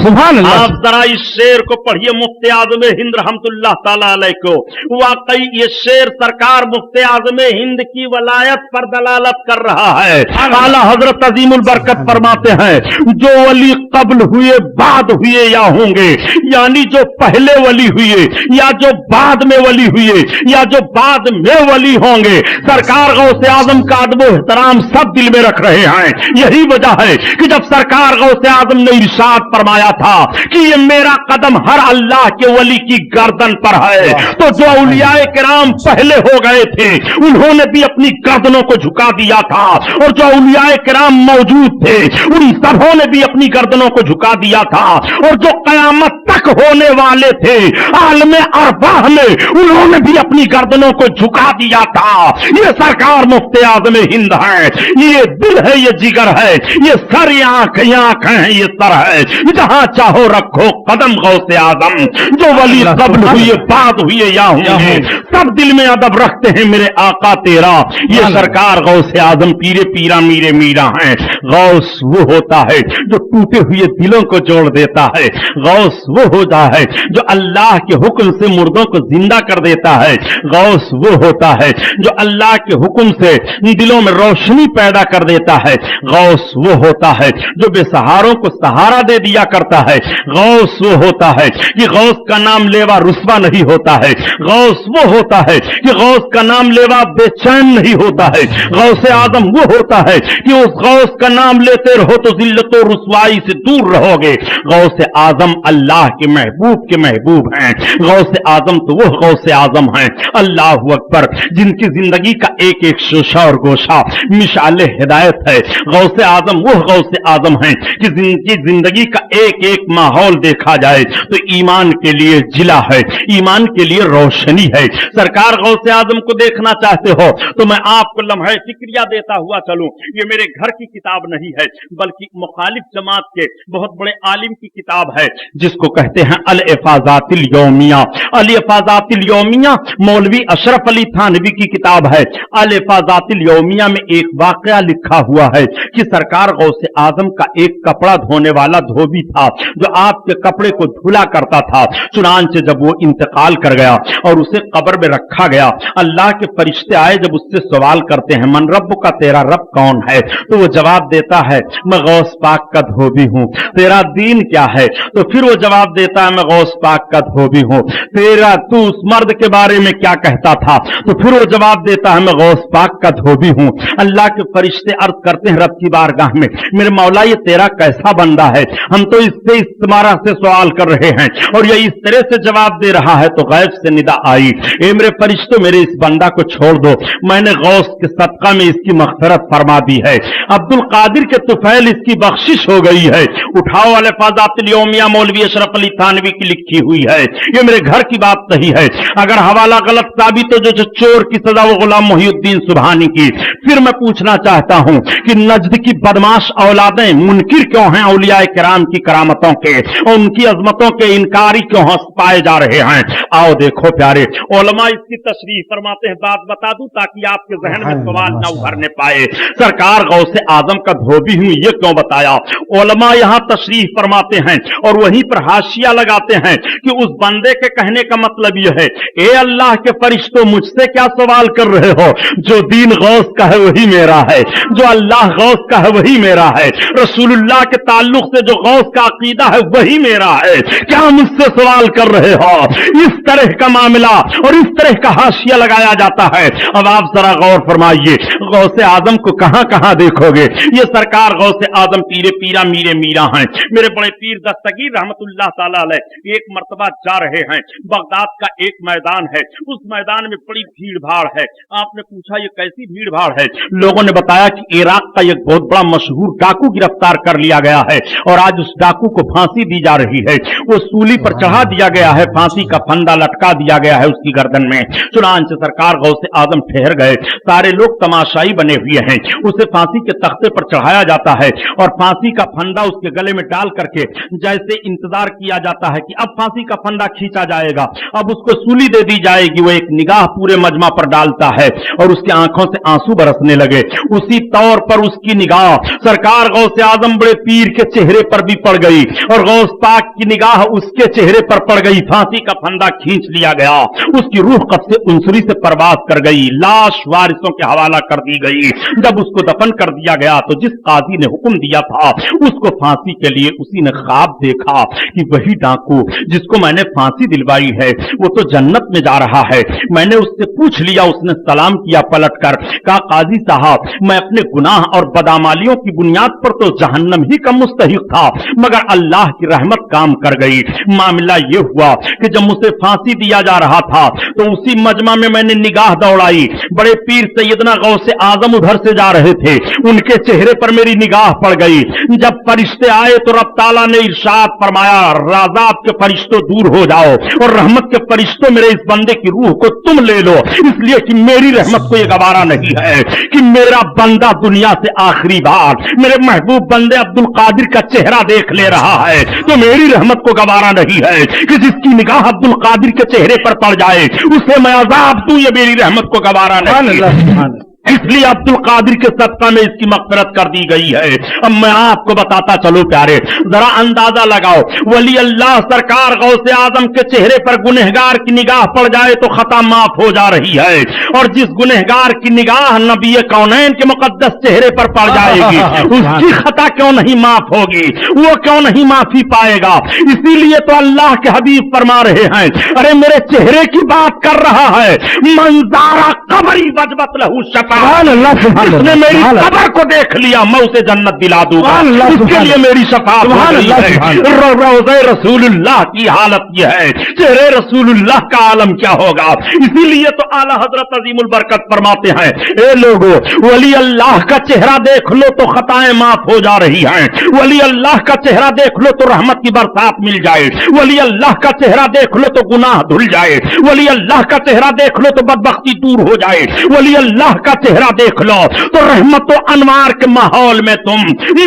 सुभान अल्लाह। आप जरा इस शेर को पढ़िए मुफ्ती आजम हिंद रहमतुल्लाह ताला अलैह को। वाकई ये शेर सरकार मुफ्ती आजम हिंद की वलायत पर दलालत कर रहा है। आला हजरत अजीमुल बरकत फरमाते हैं, जो वली कब्ल हुए बाद हुए या होंगे, यानी जो पहले वली हुए या जो बाद में वली हुए या जो बाद में वली होंगे, सरकार गौसे आजम का अदब एहतराम सब दिल में रख रहे हैं। यही वजह है कि जब सरकार गौसे आजम ने इरशाद फरमाया था कि ये मेरा कदम हर अल्लाह के वली की गर्दन पर है, तो जो औलियाए किराम पहले हो गए थे उन्होंने भी अपनी गर्दनों को झुका दिया था, और जो औलियाए किराम मौजूद थे उन सबों ने भी अपनी गर्दनों को झुका दिया था, और जो कयामत तक होने वाले थे आलमे अरबाह में उन्होंने भी अपनी गर्दनों को झुका दिया था। ये सरकार मुफ्ती आजम हिंद है, ये दिल है, ये जिगर है, ये सर, ये आंखें हैं, ये सर है, जहां चाहो रखो कदम गौसे आजम। जो वली कब्ल हुए बाद हुए या होंगे, सब दिल में अदब रखते हैं मेरे आका तेरा। ये सरकार गौसे आजम पीरे पीरा मीरे मीरा हैं। गौस वो होता है जो टूटे हुए दिलों को जोड़ देता है। गौस वो होता है जो अल्लाह के हुक्म से मुर्दों को जिंदा कर देता है। गौस वो होता है जो अल्लाह के हुक्म से दिलों में रोशनी पैदा कर देता है। गौस वो होता है जो बेसहारों को सहारा दे दिया करता है। गौस वो होता है कि गौस का नाम लेवा रुस्वा नहीं होता है। गौस वो होता है कि गौस का नाम लेवा बेचैन नहीं होता है। गौसे आजम वो होता है कि उस गौस का नाम लेते रहो तो जिल्लत और रुस्वाई से दूर रहोगे। गौसे आजम अल्लाह के महबूब हैं। गौसे आजम तो वो गौसे आजम हैं, अल्लाह अकबर, जिनकी जिंदगी का एक एक शोशा और गोशा मिशाले हिदायत है। गौसे आजम वो गौसे आजम हैं कि जिनकी जिंदगी का एक एक माहौल देखा जाए तो ईमान के लिए जिला है, ईमान के लिए रोशनी है। सरकार गौसे आजम को देखना चाहते हो तो मैं आपको लम्हे फिक्रिया देता हुआ चलूं। ये मेरे घर की किताब नहीं है बल्कि मुखालिफ जमात के बहुत बड़े आलिम की किताब है, जिसको कहते हैं अल इफाजातिल यौमिया। अल इफाजातिल यौमिया मौलवी अशरफ अली थानवी की किताब है। अल इफाजातिल यौमिया में एक वाकया लिखा हुआ है कि सरकार गौसे आजम का एक कपड़ा धोने वाला धोबी था जो आपके कपड़े को धुला करता था। चुनांचे जब वो इंतकाल कर गया और उसे कब्र में रखा गया, अल्लाह के फरिश्ते आए, जब उससे सवाल करते हैं मन रब का, तेरा रब कौन है, तो वो जवाब देता है मैं गौस पाक का धोबी हूं। तेरा दीन क्या है, तो फिर वो जवाब देता है मैं गौस पाक का धोबी हूं। तेरा तू उस मर्द के बारे में क्या कहता था, तो फिर वो जवाब देता है मैं गौस पाक का धोबी हूं। अल्लाह के फरिश्ते अर्ज करते हैं रब की बारगाह में, मेरे मौला ये तेरा कैसा बंदा है, हम तो इससे इस्तिमारा से सवाल कर रहे हैं और ये इस तरह से जवाब दे रहा है। तो गैब से निदा आई, ए मेरे फरिश्तों मेरे इस बंदा को छोड़ दो, मैंने गौस के सदका में इसकी मग़फ़िरत फरमा दी है। अब्दुल कादिर के तुफैल इसकी बख्शिश हो गई है। उठाओ वाले फाज़ातिल यौमिया मौलवी अशरफ अली थानवी की लिखी हुई है। ये मेरे घर की बात सही है, अगर हवाला गलत साबित हो जो चोर की सजा वो गुलाम मोहिउद्दीन सुबहानी की। फिर मैं पूछना चाहता हूं कि नजद की बदमाश औलादें मुनकिर क्यों हैं औलियाए किराम की करामतों के और उनकी अजमतों के इनकारी क्यों पाए जा रहे हैं। आओ देखो प्यारे उलमा इसकी तशरीह फरमाते हैं, बात बता दूं ताकि आपके जहन में सवाल न उभरने पाए। सरकार गौसे आजम का धोबी हूं ये क्यों बताया, उलमा यहां तशरीह फरमाते हैं और वहीं पर हाशिया लगाते हैं कि उस बंदे के कहने का मतलब यह है, ए अल्लाह के फरिश्तों मुझसे क्या सवाल कर रहे हो, जो दीन गौस का है वही मेरा है, जो अल्लाह गौस का है वही मेरा है, रसूलुल्लाह के ताल्लुक से जो गौस का अकीदा है वही मेरा है। क्या मुझसे सवाल कर रहे हो? इस तरह का मामला और इस तरह का हाशिया लगाया जाता है। अब आप जरा गौर फरमाइए, गौसे आजम को कहां कहां देखोगे? ये सरकार गौसे आजम पीरे पीरा मीरे मीरा हैं। मेरे बड़े पीर दस्तगीर रहमतुल्लाह ताला अलैह एक मर्तबा जा रहे हैं, बगदाद का एक मैदान है, उस मैदान में बड़ी भीड़ भाड़ है। आपने पूछा ये कैसी भीड़ भाड़ है? लोगों ने बताया कि इराक का एक बहुत बड़ा मशहूर डाकू गिरफ्तार कर लिया गया है और आज उस डाकू को फांसी दी जा रही है। वो सूली पर चढ़ा दिया गया है, फांसी का फंदा लटका दिया गया है उसकी गर्दन में। चुनांचे सरकार गौसे आजम ठहर गए, सारे लोग तमाशाई बने हुए हैं। उसे फांसी के तख्ते पर चढ़ाया जाता है और फांसी का फंदा उसके गले में डाल करके जैसे इंतजार किया जाता है कि अब फांसी का फंदा खींचा जाएगा, अब उसको सूली दे दी जाएगी। वो एक निगाह पूरे मजमा पर डालता है और उसकी आंखों से आंसू बरसने लगे। उसी तौर पर उसकी निगाह सरकार गौसे आजम बड़े पीर के चेहरे पर भी पड़ गई और गौस पाक की निगाह उसके चेहरे पर पड़ गई। फांसी का फंदा खींच लिया गया, उसकी रूह कब्ज़े उनसरी से परवाज कर गई, लाश वारिसों के हवाला कर दी गई। जब उसको दफन कर दिया गया तो जिस काजी ने हुक्म दिया था उसको फांसी के लिए, उसी ने ख्वाब देखा कि वही डाकू जिसको मैंने फांसी दिलवाई है वो तो जन्नत में जा रहा है। मैंने उससे पूछ लिया, उसने सलाम किया पलट कर, कहा काजी साहब मैं अपने गुनाह और बदामालियों की बुनियाद पर तो जहन्नम ही का मुस्तहिक था, मगर अल्लाह की रहमत काम कर गई। मामला ये हुआ कि जब मुझे फांसी दिया जा रहा था तो उसी मजमा में मैंने निगाह दौड़ाई, बड़े पीर सैयदना गौसे आजम उधर से जा रहे थे, उनके चेहरे पर मेरी निगाह पड़ गई। जब फरिश्ते आए तो रब ताला ने इरशाद फरमाया, राज़ाब के फरिश्तों दूर हो जाओ और रहमत के फरिश्तों मेरे इस बंदे की रूह को तुम ले लो, इसलिए कि मेरी रहमत को यह गवारा नहीं है कि मेरा बंदा दुनिया से आखिरी बार मेरे महबूब बंदे अब्दुल कादिर का चेहरा देख ले रहा है। तो मेरी रहमत को गवारा नहीं है कि जिसकी निगाह अब्दुल कादिर के चेहरे पर पड़ जाए उसे मैं अजाब दूं, ये मेरी रहमत को गवारा नहीं है। इसलिए अब्दुल कादिर के सदका में इसकी मग़फ़िरत कर दी गई है। अब मैं आपको बताता चलूं प्यारे, जरा अंदाजा लगाओ, वली अल्लाह सरकार गौसे आजम के चेहरे पर गुनहगार की निगाह पड़ जाए तो खता माफ हो जा रही है, और जिस गुनहगार की निगाह नबी कौनैन के मुकद्दस चेहरे पर पड़ जाएगी उसकी खता क्यों नहीं माफ होगी, वो क्यों नहीं माफी पाएगा। इसीलिए तो अल्लाह के हबीब फरमा रहे हैं, अरे मेरे चेहरे की बात कर रहा है, मंजारा कबरी वजबत लहू शफा, उसने मेरी कब्र को देख लिया मैं उसे जन्नत दिला दूंगा, इसके लिए मेरी शफाअत हो रही है। रोज़े रसूलुल्लाह की हालत यह है, चेहरे रसूलुल्लाह का आलम क्या होगा। इसीलिए तो आला हजरत अजीमुल बरकत फरमाते हैं, ए लोगो वली अल्लाह का चेहरा देख लो तो खताएं माफ हो जा रही हैं, वली अल्लाह का चेहरा देख लो तो रहमत की बरसात मिल जाए, वली अल्लाह का चेहरा देख लो तो गुनाह धुल जाए, वली अल्लाह का चेहरा देख लो तो बदबख्ती दूर हो जाए, वली अल्लाह का चेहरा देख लो तो रहमत व अनवार के माहौल में तुम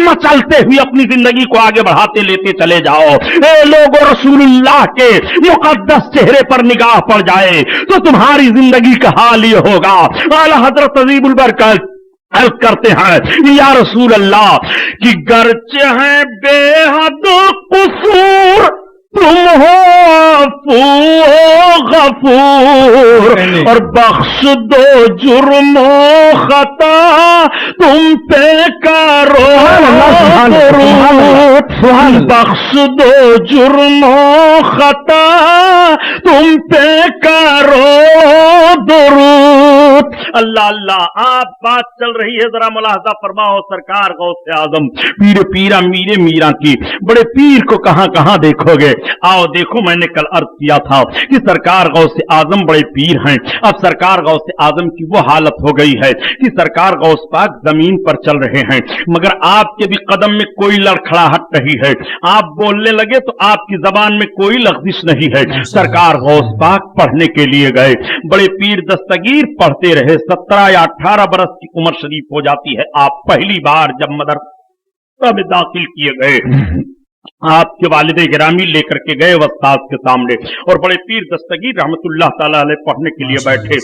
मचलते हुए अपनी जिंदगी को आगे बढ़ाते लेते चले जाओ। ए लोगों रसूलुल्लाह के मुकद्दस चेहरे पर निगाह पड़ जाए तो तुम्हारी जिंदगी का हाल ये होगा। आला हजरत अजीमुल बरकत अर्ज करते हैं, या रसूल अल्लाह कि गर्चे हैं बेहद कुसूर तुम हो गफूर और बख्श दो जुर्मो खता तुम पे करो दरूद, बख्श दो जुर्मो खता तुम पे करो दरूद। अल्लाह अल्लाह, आप बात चल रही है, जरा मुलाहजा फरमाओ सरकार गौसे आजम पीर पीरा मीरे मीरा की, बड़े पीर को कहां कहां देखोगे। आओ देखो, मैंने कल अर्ज किया था कि सरकार गौसे आजम बड़े पीर हैं। अब सरकार गौसे आजम की वो हालत हो गई है कि सरकार गौस पाक जमीन पर चल रहे हैं मगर आपके भी कदम में कोई लड़खड़ाहट नहीं है, आप बोलने लगे तो आपकी जबान में कोई लग़्ज़िश नहीं है। सरकार गौस पाक पढ़ने के लिए गए, बड़े पीर दस्तगीर पढ़ते रहे, 17 या 18 बरस की उम्र शरीफ हो जाती है। आप पहली बार जब मदरसा में दाखिल किए गए, آپ کے والد گرامی لے کر کے گئے استاد کے سامنے اور بڑے پیر دستگیر رحمتہ اللہ علیہ پڑھنے کے لیے بیٹھے.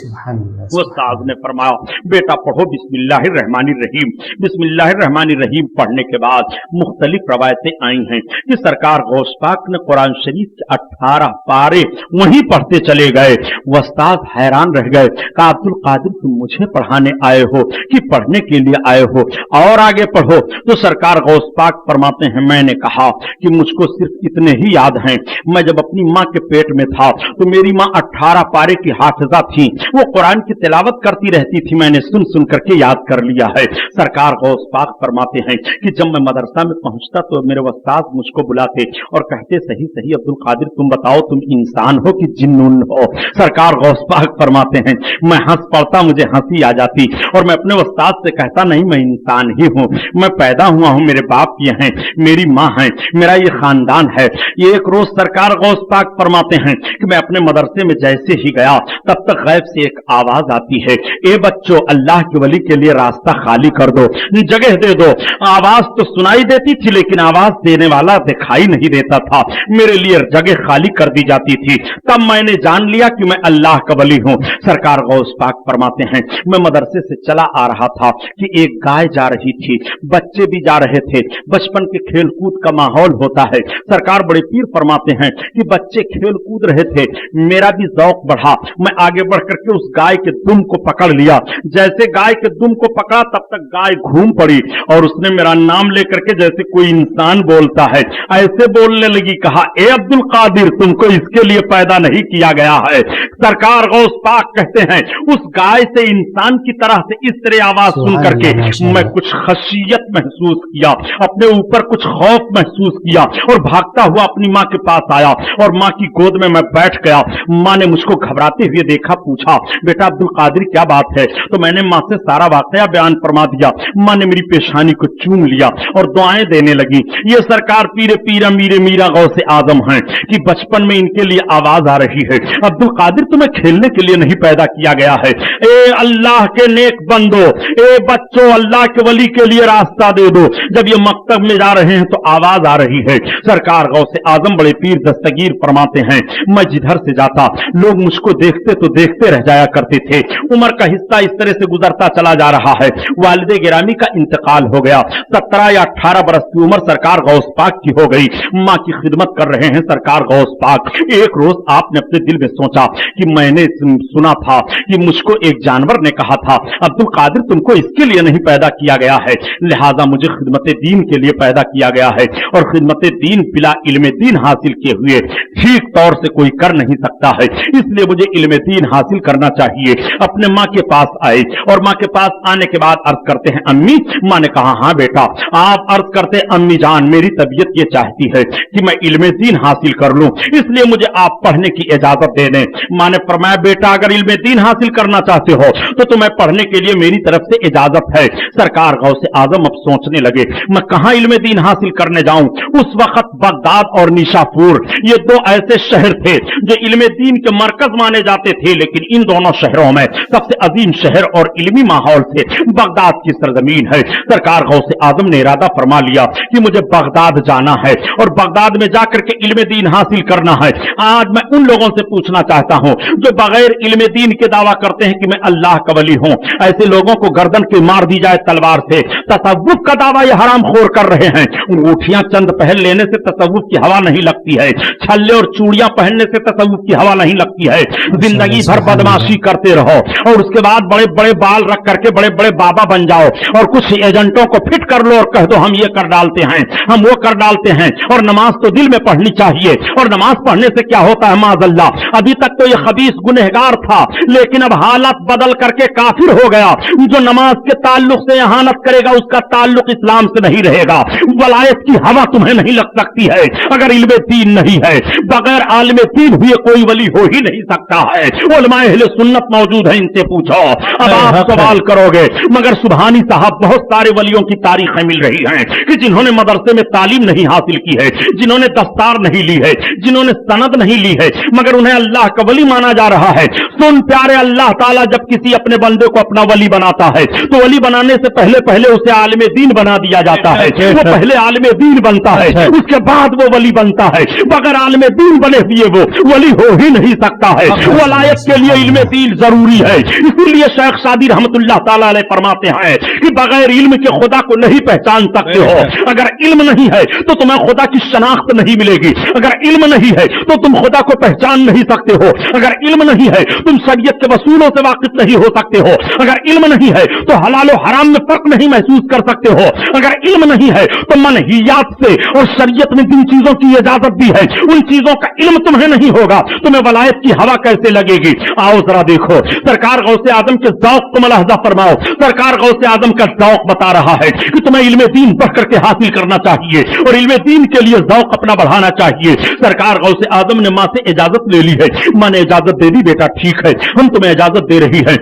وہ استاد نے فرمایا بیٹا پڑھو بسم اللہ الرحمن الرحیم. بسم اللہ الرحمن الرحیم پڑھنے کے بعد مختلف روایتیں آئی ہیں کہ سرکار غوث پاک نے قرآن شریف کے 18 پارے وہیں پڑھتے چلے گئے. وہ استاد حیران رہ گئے. کہا عبد القادر تم مجھے پڑھانے آئے ہو کہ پڑھنے کے لیے آئے ہو؟ اور آگے پڑھو. تو سرکار غوث پاک فرماتے ہیں میں نے کہا کہ مجھ کو صرف اتنے ہی یاد ہیں. میں جب اپنی ماں کے پیٹ میں تھا تو میری ماں 18 پارے کی حافظہ تھی. وہ قرآن کی تلاوت کرتی رہتی تھی. میں نے سن سن کر کے یاد کر لیا ہے. سرکار غوث پاک فرماتے ہیں کہ جب میں مدرسہ میں پہنچتا تو میرے استاد مجھ کو بلاتے اور کہتے صحیح صحیح عبد القادر تم بتاؤ تم انسان ہو کہ جنون ہو؟ سرکار غوث پاک فرماتے ہیں میں ہنس پڑتا, مجھے ہنسی آ جاتی اور میں اپنے استاد سے کہتا نہیں میں انسان ہی ہوں. میں پیدا ہوا ہوں, میرے باپ یہ ہیں, میری ماں ہیں, میرا یہ خاندان ہے. یہ ایک روز سرکار غوث پاک فرماتے ہیں کہ میں اپنے مدرسے میں جیسے ہی گیا تب تک غیب سے ایک آواز آتی ہے اے بچوں اللہ کے ولی کے لیے راستہ خالی کر دو, جگہ دے دو. آواز تو سنائی دیتی تھی لیکن آواز دینے والا دکھائی نہیں دیتا تھا. میرے لیے جگہ خالی کر دی جاتی تھی. تب میں نے جان لیا کہ میں اللہ کا ولی ہوں. سرکار غوث پاک فرماتے ہیں میں مدرسے سے چلا آ رہا تھا کہ ایک گائے جا رہی تھی, بچے بھی جا رہے تھے. بچپن کے کھیل کود کا ماحول ہوتا ہے. سرکار بڑے پیر فرماتے ہیں کہ بچے کھیل کود رہے تھے, میرا بھی ذوق بڑھا. میں آگے بڑھ کر کے اس گائے کے دم کو پکڑ لیا. جیسے گائے کے دم کو پکڑا تب تک گائے گھوم پڑی اور اس نے میرا نام لے کر کے جیسے کوئی انسان بولتا ہے ایسے بولنے لگی. کہا اے عبد القادر تم کو اس کے لیے پیدا نہیں کیا گیا ہے. سرکار غوث پاک کہتے ہیں اس گائے سے انسان کی طرح سے اس طرح آواز سن کر کے میں کچھ خشیت محسوس کیا, اپنے اوپر کچھ خوف محسوس کیا اور بھاگتا ہوا اپنی ماں کے پاس آیا اور ماں کی گود میں بیٹھ گیا. ماں نے مجھ کو گھبراتے ہوئے دیکھا, پوچھا بیٹا عبد القادر کیا بات ہے؟ تو میں نے ماں سے سارا واقعہ بیان فرما دیا. ماں نے میری پیشانی کو چوم لیا اور دعائیں دینے لگی. یہ سرکار پیر امیر میرا غوث اعظم ہیں کہ بچپن میں ان کے لیے آواز آ رہی ہے عبد القادر تمہیں کھیلنے کے لیے نہیں پیدا کیا گیا ہے. اے اللہ کے نیک بندو, اے بچوں اللہ کے ولی کے لیے راستہ دے دو. جب یہ مکتب میں جا رہے ہیں تو آواز آ رہی ہے. سرکار غوث اعظم بڑے پیر دستگیر فرماتے ہیں میں جدھر سے جاتا لوگ مجھ کو دیکھتے تو دیکھتے رہ جایا کرتے تھے. عمر کا حصہ اس طرح سے گزرتا چلا جا رہا ہے. والد گرامی کا انتقال ہو گیا. 17 یا 18 برس کی عمر سرکار غوث پاک کی ہو گئی. ماں کی خدمت کر رہے ہیں سرکار غوث پاک. ایک روز آپ نے اپنے دل میں سوچا کہ میں نے سنا تھا کہ مجھ کو ایک جانور نے کہا تھا عبد القادر تم کو اس کے لیے نہیں پیدا کیا گیا ہے, لہذا مجھے خدمت دین کے لیے پیدا کیا گیا ہے. اور خدمت دین بلا علم دین حاصل کیے ہوئے ٹھیک طور سے کوئی کر نہیں سکتا ہے, اس لیے مجھے علم دین حاصل کرنا چاہیے. اپنے ماں کے پاس آئے اور ماں کے پاس آنے کے بعد عرض کرتے ہیں امی. ماں نے کہا ہاں بیٹا. آپ عرض کرتے امی جان میری طبیعت یہ چاہتی ہے کہ میں علم دین حاصل کر لوں, اس لیے مجھے آپ پڑھنے کی اجازت دے دیں. ماں نے فرمایا بیٹا اگر علم دین حاصل کرنا چاہتے ہو تو تمہیں پڑھنے کے لیے میری طرف سے اجازت ہے. سرکار غوث اعظم اب سوچنے لگے میں کہاں علم دین حاصل کرنے جاؤں. اس وقت بغداد اور نیشاپور یہ دو ایسے شہر تھے جو علم دین کے مرکز مانے جاتے تھے, لیکن ان دونوں شہروں میں سب سے عظیم شہر اور علمی ماحول سے بغداد کی سرزمین ہے. سرکار غوث اعظم نے ارادہ فرما لیا کہ مجھے بغداد جانا ہے اور بغداد میں جا کر کے علم دین حاصل کرنا ہے. آج میں ان لوگوں سے پوچھنا چاہتا ہوں جو بغیر علم دین کے دعویٰ کرتے ہیں کہ میں اللہ کا ولی ہوں, ایسے لوگوں کو گردن کے مار دی جائے تلوار سے. تصوف کا دعویٰ یہ حرام خور کر رہے ہیں. انگوٹھیاں چند پہن لینے سے تصوف کی ہوا نہیں لگتی ہے, چھلے اور چوڑیاں پہننے سے تصوف کی ہوا نہیں لگتی ہے. زندگی بھر بدماشی کرتے رہو اور اس کے بعد بڑے بڑے بال رکھ کر کے بڑے بڑے بابا بن جاؤ اور کچھ ایجنٹوں کو فٹ کر لو اور کہہ دو ہم یہ کر ڈالتے ہیں ہم وہ کر ڈالتے ہیں. اور نماز تو دل میں پڑھنی چاہیے, اور نماز پڑھنے سے کیا ہوتا ہے معاذ اللہ. ابھی تک تو یہ خبیث گنہگار تھا لیکن اب حالت بدل کر کے کافر ہو گیا. جو نماز کے تعلق سے اہانت کرے گا اس کا تعلق اسلام سے نہیں رہے گا. ولایت کی ہوا تمہیں نہیں لگ سکتی ہے اگر علم دین نہیں ہے. بغیر عالم دین ہوئے کوئی ولی ہو ہی نہیں سکتا ہے. علماء اہل سنت موجود ہیں, ان سے پوچھو. اب آپ سوال کرو گے مگر سبحانی صاحب بہت سارے ولیوں کی تاریخیں مل رہی ہیں کہ جنہوں نے مدرسے میں تعلیم نہیں حاصل کی ہے, جنہوں نے دستار نہیں لی ہے, جنہوں نے سند نہیں لی ہے, مگر انہیں اللہ کا ولی مانا جا رہا ہے. سن پیارے, اللہ تعالیٰ جب کسی اپنے بندے کو اپنا ولی بناتا ہے تو ولی بنانے سے پہلے اسے عالم دین بنا دیا جاتا ہے. وہ پہلے عالم دین بنتا ہے اس کے بعد وہ ولی بنتا ہے. بغیر عالم دین بنے ہوئے وہ ولی ہو ہی نہیں سکتا ہے. ولایت کے لیے علم دین ضروری ہے. اسی لیے شیخ سعدی رحمت اللہ تعالی علیہ فرماتے ہیں کہ بغیر علم کے خدا کو نہیں پہچان سکتے ہو. اگر علم نہیں ہے تو تمہیں خدا کی شناخت نہیں ملے گی. اگر علم نہیں ہے تو تم خدا کو پہچان نہیں سکتے ہو. اگر علم نہیں ہے تم شریعت کے اصولوں سے واقف نہیں ہو سکتے ہو. اگر علم نہیں ہے تو حلال و حرام میں فرق نہیں محسوس کر سکتے ہو. اگر علم نہیں ہے تو منہیات سے، اور شریعت نے جن چیزوں کی اجازت دی ہے ان چیزوں کا علم تمہیں نہیں ہوگا، تمہیں ولایت کی ہوا کیسے لگے گی؟ آؤ ذرا دیکھو، سرکار غوث اعظم کے ذوق کو ملاحظہ فرماؤ. سرکار غوث اعظم کا ذوق بتا رہا ہے کہ تمہیں علم دین بڑھ کر کے حاصل کرنا چاہیے اور علم دین کے لیے ذوق اپنا بڑھانا چاہیے. سرکار غوث اعظم نے ماں سے اجازت لے لی ہے. ماں نے اجازت دے دی، بیٹا ٹھیک ہے ہم تمہیں اجازت دے رہی ہے،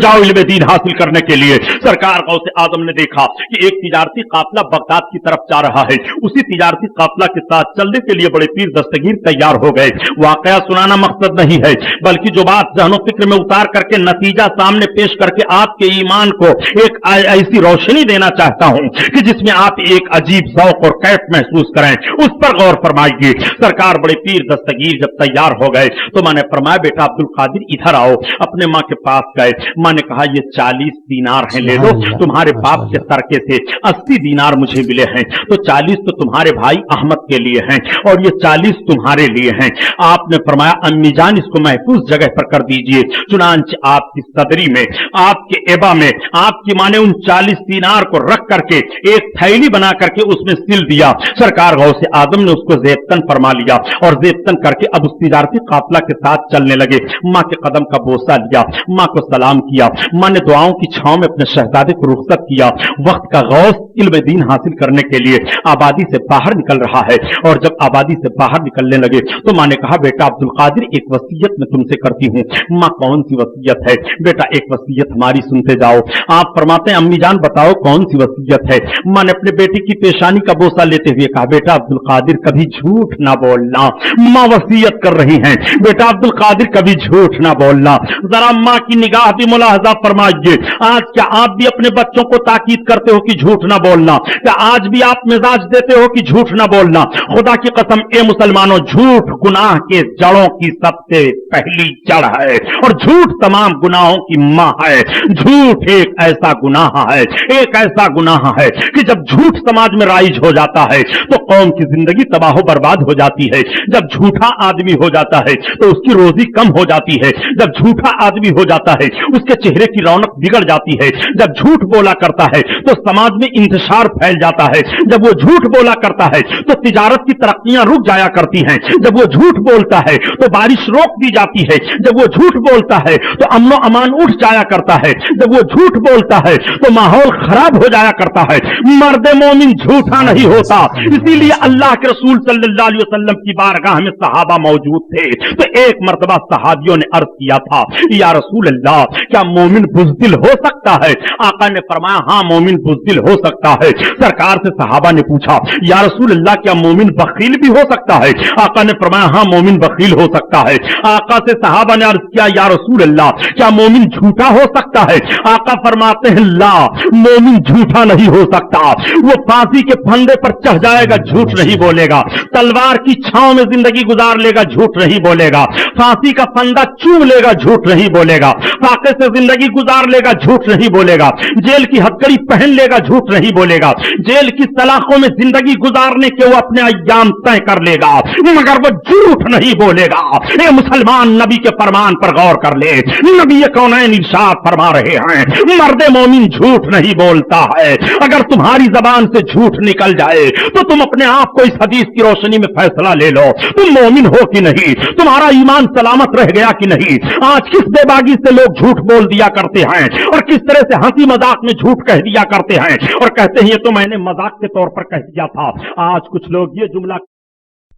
جاؤ علم دین حاصل کرنے کے لیے. سرکار غوث اعظم نے دیکھا کہ ایک تجارتی قافلہ بغداد کی طرف جا رہا ہے. اسی تجارتی قافلہ کے ساتھ چلنے کے لیے بڑے پیر دستگیر تیار ہو گئے. واقعہ سنانا مقصد نہیں ہے، بلکہ جو بات ذہن و فکر میں اتار کر کے نتیجہ سامنے پیش کر کے آپ کے ایمان کو ایک ایسی روشنی دینا چاہتا ہوں کہ جس میں آپ ایک عجیب ذوق اور کیف محسوس کریں، اس پر غور فرمائیے. سرکار بڑے پیر دستگیر جب تیار ہو گئے تو میں نے فرمایا بیٹا عبد القادر ادھر آؤ. اپنے ماں کے پاس گئے. ماں نے کہا یہ 40 دینار ہیں، لے لو. تمہارے باپ کے ترکے سے 80 دینار مجھے ملے ہیں، تو 40 تو تمہارے بھائی احمد کے لیے ہیں اور یہ 40 تمہارے لیے ہیں. آپ نے فرمایا امی جان اس کو محفوظ جگہ پر کر دیجئے. چنانچہ آپ کی صدری میں، آپ کے ایبا میں، آپ کی ماں نے ان 40 دینار کو رکھ کر کے ایک تھیلی بنا کر کے اس میں سل دیا. سرکار غوث اعظم نے اس کو زیبتن فرما لیا اور زیبتن کر کے اب اس تجارتی قافلہ کے ساتھ چلنے لگے. ماں کے قدم کا بوسہ لیا، ماں کو سلام کیا. ماں نے دعاؤں کی چھاؤں میں اپنے شہزادے کو رخصت کیا. وقت کا غوث علم دین حاصل کرنے کے لیے آبادی سے باہر نکل رہا ہے، اور جب آبادی سے باہر نکلنے لگے تو ماں نے کہا بیٹا عبد القادر ایک وصیت میں تم سے کرتی ہوں. ماں کون سی وصیت ہے؟ بیٹا ایک وصیت ہماری سنتے جاؤ. آپ فرماتے ہیں امی جان بتاؤ کون سی وصیت ہے؟ ماں نے اپنے بیٹی کی پیشانی کا بوسہ لیتے ہوئے کہا بیٹا عبد القادر کبھی جھوٹ نہ بولنا. ماں وصیت کر رہی ہیں بیٹا عبد القادر کبھی جھوٹ نہ بولنا. ذرا ماں کی نگاہ بھی ملاحظہ فرمائیے. آج کیا آپ بھی اپنے بچوں کو تاکید کرتے ہو کہ جھوٹ نہ بولنا؟ کیا آج بھی آپ مزاج دیتے ہو کہ جھوٹ نہ بولنا؟ خدا کی قسم اے مسلمانوں، جھوٹ گناہ کے جڑوں کی سب سے پہلی جڑ ہے اور جھوٹ تمام گناہوں کی ماں ہے. جھوٹ ایک ایسا گناہ ہے، ایک ایسا گناہ ہے کہ جب جھوٹ سماج میں رائج ہو جاتا ہے تو قوم کی زندگی تباہ و برباد ہو جاتی ہے. جب جھوٹا آدمی ہو جاتا ہے تو اس کی روزی کم ہو جاتی ہے. جب جھوٹا آدمی ہو جاتا ہے اس کے چہرے کی رونق بگڑ جاتی ہے. جب جھوٹ بولا کرتا ہے تو سماج میں انتشار پھیل جاتا ہے. جب وہ جھوٹ بولا کرتا ہے تو تجارت کی ترقیاں رک جایا کرتی ہیں. جب وہ جھوٹ بولتا ہے تو بارش روک دی جاتی ہے. جب وہ جھوٹ بولتا ہے تو امن و امان اٹھ جایا کرتا ہے. جب وہ جھوٹ بولتا ہے تو ماحول خراب ہو جایا کرتا ہے. مرد مومن جھوٹا نہیں ہوتا. اسی لیے اللہ کے رسول صلی اللہ علیہ وسلم کی بارگاہ میں صحابہ موجود تھے تو ایک مرتبہ صحابیوں نے عرض کیا تھا یا رسول اللہ کیا مومن بزدل ہو سکتا ہے؟ آقا نے فرمایا ہاں مومن بزدل ہو سکتا ہے. سرکار سے صحابہ نے پوچھا یا رسول اللہ کیا مومن بخیل بھی ہو سکتا ہے؟ آقا نے فرمایا ہاں مومن بخیل ہو سکتا ہے. آقا سے صحابہ نے عرض کیا یا رسول اللہ کیا مومن جھوٹا ہو سکتا ہے؟ آقا فرماتے ہیں لا، مومن جھوٹا نہیں ہو سکتا. وہ پھانسی کے پھندے پر چڑھ جائے گا جھوٹ نہیں بولے گا. تلوار کی چھاؤں میں زندگی گزار لے گا جھوٹ نہیں بولے گا. پھانسی کا پھندا چوم لے گا جھوٹ نہیں بولے گا. فاقے سے زندگی گزار لے گا جھوٹ نہیں بولے گا. جیل کی ہتکڑی پہن لے گا جھوٹ نہیں بولے گا. جیل کی سلاخوں میں زندگی گزارنے کے وہ اپنے ایام طے کر لے گا مگر وہ جھوٹ نہیں بولے گا. اے مسلمان نبی کے فرمان پر غور کر لے. نبی کونین ارشاد فرما رہے ہیں مرد مومن جھوٹ نہیں بولتا ہے. اگر تمہاری زبان سے جھوٹ نکل جائے تو تم اپنے آپ کو اس حدیث کی روشنی میں فیصلہ لے لو تم مومن ہو کہ نہیں، تمہارا ایمان سلامت رہ گیا کہ نہیں. آج کس بے باغی سے لوگ جھوٹ بول دیا کرتے ہیں اور کس طرح سے ہنسی مذاق میں جھوٹ کہہ دیا کرتے ہیں اور کہتے ہیں یہ تو میں نے مذاق کے طور پر کہہ دیا تھا. آج کچھ لوگ یہ جملہ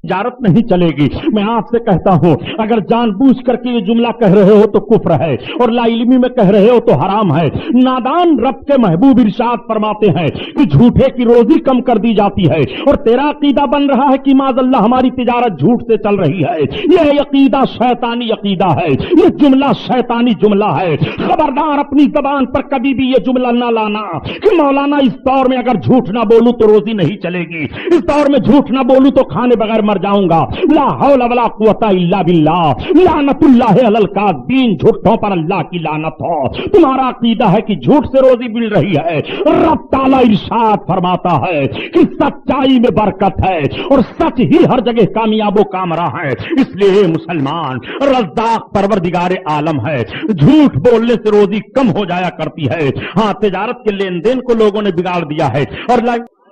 تجارت نہیں چلے گی۔ میں آپ سے کہتا ہوں اگر جان بوجھ کر کے یہ جملہ کہہ رہے ہو تو کفر ہے، اور لا علمی میں کہہ رہے ہو تو حرام ہے۔ نادان رب کے محبوب ارشاد فرماتے ہیں کہ جھوٹے کی روزی کم کر دی جاتی ہے، اور تیرا عقیدہ بن رہا ہے کہ معاذ اللہ ہماری تجارت جھوٹ سے چل رہی ہے۔ یہ عقیدہ شیطانی عقیدہ ہے، یہ جملہ شیطانی جملہ ہے۔ خبردار اپنی زبان پر کبھی بھی یہ جملہ نہ لانا کہ مولانا اس دور میں اگر جھوٹ نہ بولوں تو روزی نہیں چلے گی، اس دور میں جھوٹ نہ بولوں تو کھانے بغیر مر جاؤں گا۔ لا حول ولا قوت الا باللہ، لعنت اللہ علی الکاذبین، جھوٹوں پر اللہ کی لعنت ہو۔ تمہارا عقیدہ ہے کہ جھوٹ سے روزی مل رہی ہے، رب تعالی ارشاد فرماتا ہے کہ سچائی میں برکت ہے اور سچ ہی ہر جگہ کامیاب و کامرا ہے۔ اس لیے مسلمان رزاق پروردگار عالم ہے، جھوٹ بولنے سے روزی کم ہو جایا کرتی ہے۔ ہاں تجارت کے لین دین کو لوگوں نے بگاڑ دیا ہے۔ اور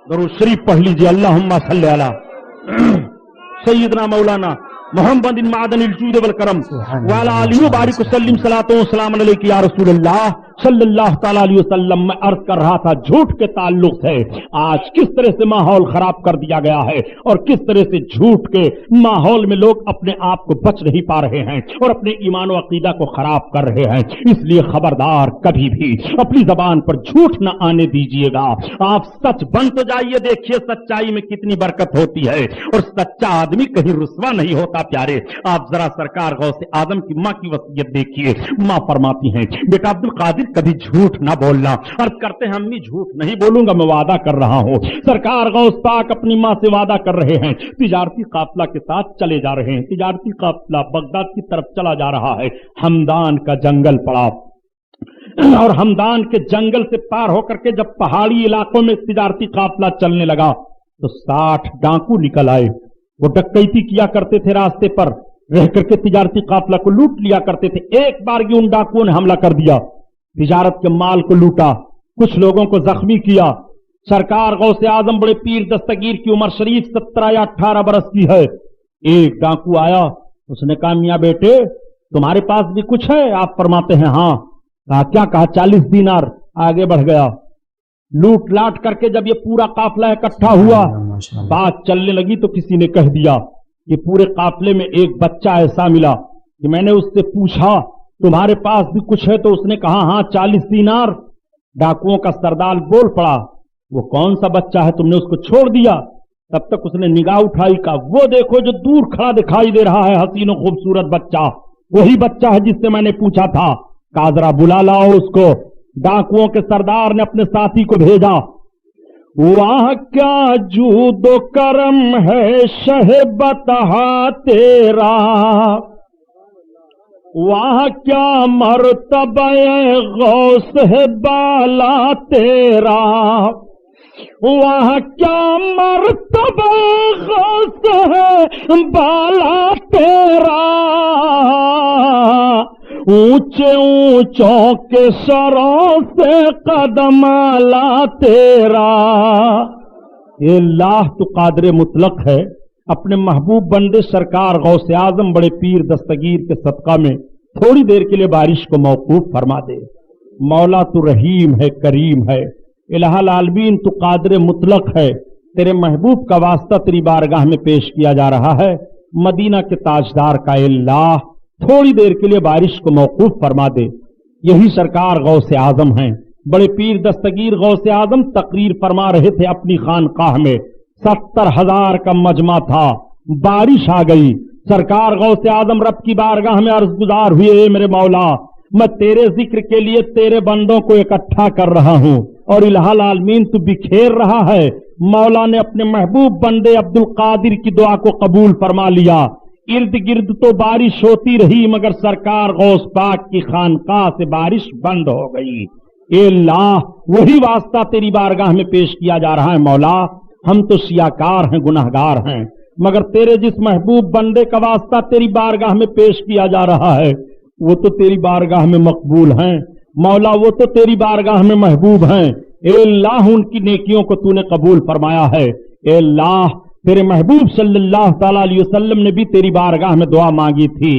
درود شریف پڑھ لیجیے، اللہم صلی علی سیدنا مولانا محمد معدن الجود والکرم وعلی آلہ وبارک وسلم، صلاۃ و سلام علیک یا رسول اللہ صلی اللہ تعالی علیہ وسلم۔ میں عرض کر رہا تھا جھوٹ کے تعلق سے آج کس طرح سے ماحول خراب کر دیا گیا ہے، اور کس طرح سے جھوٹ کے ماحول میں لوگ اپنے آپ کو بچ نہیں پا رہے ہیں اور اپنے ایمان و عقیدہ کو خراب کر رہے ہیں۔ اس لیے خبردار کبھی بھی اپنی زبان پر جھوٹ نہ آنے دیجیے گا۔ آپ سچ بن تو جائیے، دیکھیے سچائی میں کتنی برکت ہوتی ہے، اور سچا آدمی کہیں رسوا نہیں ہوتا۔ پیارے آپ ذرا سرکار غوث اعظم کی ماں کی وصیت دیکھیے، ماں فرماتی ہیں بیٹا عبد القادر کبھی جھوٹ نہ بولنا۔ عرض کرتے ہیں امی جھوٹ نہیں بولوں گا، میں وعدہ کر رہا ہوں۔ سرکار غوث پاک اپنی ماں سے وعدہ کر رہے ہیں، تجارتی قافلہ کے ساتھ چلے جا رہے ہیں، تجارتی قافلہ بغداد کی طرف چلا جا رہا ہے۔ ہمدان کا جنگل پڑا، اور ہمدان کے جنگل سے پار ہو کر کے جب پہاڑی علاقوں میں تجارتی قافلہ چلنے لگا تو 60 ڈاکو نکل آئے۔ وہ ڈکیتی کیا کرتے تھے، راستے پر رہ کر کے تجارتی قافلہ کو لوٹ لیا کرتے تھے۔ ایک بار کی ان ڈاکوؤں نے حملہ کر دیا، تجارت کے مال کو لوٹا، کچھ لوگوں کو زخمی کیا۔ سرکار غوث اعظم بڑے پیر دستگیر کی عمر شریف 17 یا 18 برس کی ہے۔ ایک ڈاکو آیا، اس نے کہا میاں بیٹے تمہارے پاس بھی کچھ ہے؟ آپ فرماتے ہیں ہاں۔ کہا کیا؟ کہا 40 دینار۔ آگے بڑھ گیا، لوٹ لاٹ کر کے جب یہ پورا قافلہ اکٹھا ہوا، بات چلنے لگی تو کسی نے کہہ دیا کہ پورے قافلے میں ایک بچہ ایسا ملا کہ میں نے اس سے پوچھا تمہارے پاس بھی کچھ ہے؟ تو اس نے کہا ہاں 40 دینار۔ ڈاکوؤں کا سردار بول پڑا وہ کون سا بچہ ہے، تم نے اس کو چھوڑ دیا؟ تب تک اس نے نگاہ اٹھائی، کہا وہ دیکھو جو دور کھڑا دکھائی دے رہا ہے حسین و خوبصورت بچہ، وہی بچہ ہے جس سے میں نے پوچھا تھا۔ کہا ذرا بلا لاؤ اس کو۔ ڈاکوؤں کے سردار نے اپنے ساتھی کو بھیجا۔ وہاں کیا جود و کرم ہے شہ بطحا تیرا، وہاں کیا مرتبہ غوث ہے بالا تیرا، وہاں کیا مرتبہ غوث ہے بالا تیرا، اونچے اونچوں کے سروں سے قدم لا تیرا۔ اے اللہ تو قادر مطلق ہے، اپنے محبوب بندے سرکار غوث اعظم بڑے پیر دستگیر کے صدقہ میں تھوڑی دیر کے لیے بارش کو موقوف فرما دے۔ مولا تو رحیم ہے، کریم ہے، الہ العالمین تو قادر مطلق ہے۔ تیرے محبوب کا واسطہ تیری بارگاہ میں پیش کیا جا رہا ہے، مدینہ کے تاجدار کا اے اللہ تھوڑی دیر کے لیے بارش کو موقوف فرما دے۔ یہی سرکار غوث اعظم ہیں، بڑے پیر دستگیر غوث اعظم تقریر فرما رہے تھے اپنی خانقاہ میں، 70,000 کا مجمع تھا، بارش آ گئی۔ سرکار غوث اعظم رب کی بارگاہ میں عرض گزار ہوئے، اے میرے مولا میں تیرے ذکر کے لیے تیرے بندوں کو اکٹھا کر رہا ہوں اور الہ العالمین تو بکھیر رہا ہے۔ مولا نے اپنے محبوب بندے عبد القادر کی دعا کو قبول فرما لیا۔ ارد گرد تو بارش ہوتی رہی مگر سرکار غوث پاک کی خانقاہ سے بارش بند ہو گئی۔ اے اللہ وہی واسطہ تیری بارگاہ میں پیش کیا جا رہا ہے۔ مولا ہم تو سیاکار ہیں، گناہگار ہیں، مگر تیرے جس محبوب بندے کا واسطہ تیری بارگاہ میں پیش کیا جا رہا ہے وہ تو تیری بارگاہ میں مقبول ہیں۔ مولا وہ تو تیری بارگاہ میں محبوب ہیں۔ اے اللہ ان کی نیکیوں کو تو نے قبول فرمایا ہے۔ اے اللہ تیرے محبوب صلی اللہ تعالی علیہ وسلم نے بھی تیری بارگاہ میں دعا مانگی تھی،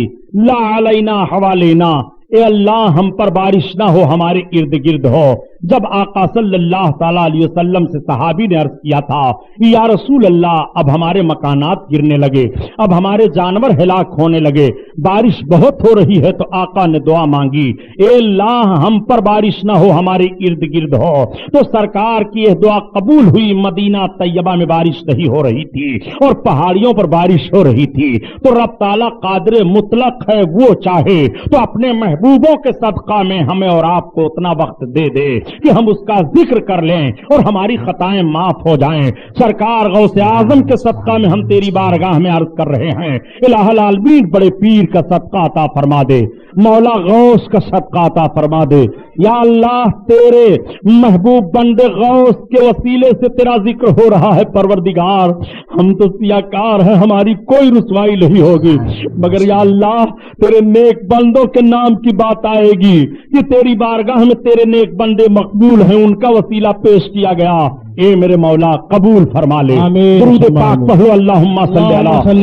لا علینا حوالینا، اے اللہ ہم پر بارش نہ ہو ہمارے ارد گرد ہو. جب آقا صلی اللہ تعالی علیہ وسلم سے صحابی نے عرض کیا تھا یا رسول اللہ اب ہمارے مکانات گرنے لگے, اب ہمارے جانور ہلاک ہونے لگے, بارش بہت ہو رہی ہے, تو آقا نے دعا مانگی اے اللہ ہم پر بارش نہ ہو ہمارے ارد گرد ہو. تو سرکار کی یہ دعا قبول ہوئی. مدینہ طیبہ میں بارش نہیں ہو رہی تھی اور پہاڑیوں پر بارش ہو رہی تھی. تو رب تعالیٰ قادر مطلق ہے, وہ چاہے تو اپنے محبوبوں کے صدقہ میں ہمیں اور آپ کو اتنا وقت دے دے کہ ہم اس کا ذکر کر لیں اور ہماری خطائیں معاف ہو جائیں. سرکار غوث اعظم کے صدقہ میں ہم تیری بارگاہ میں عرض کر رہے ہیں, الہ العالمین بڑے پیر کا صدقہ عطا فرما دے, مولا غوث کا صدقہ عطا فرما دے. یا اللہ تیرے محبوب بندے غوث کے وسیلے سے تیرا ذکر ہو رہا ہے. پروردگار ہم تو سیاکار ہیں, ہماری کوئی رسوائی نہیں ہوگی, مگر یا اللہ تیرے نیک بندوں کے نام کی بات آئے گی کہ تیری بارگاہ میں تیرے نیک بندے مقبول ہیں, ان کا وسیلہ پیش کیا گیا. اے میرے مولا قبول فرما لے. درود پاک پڑھو اللہم صلی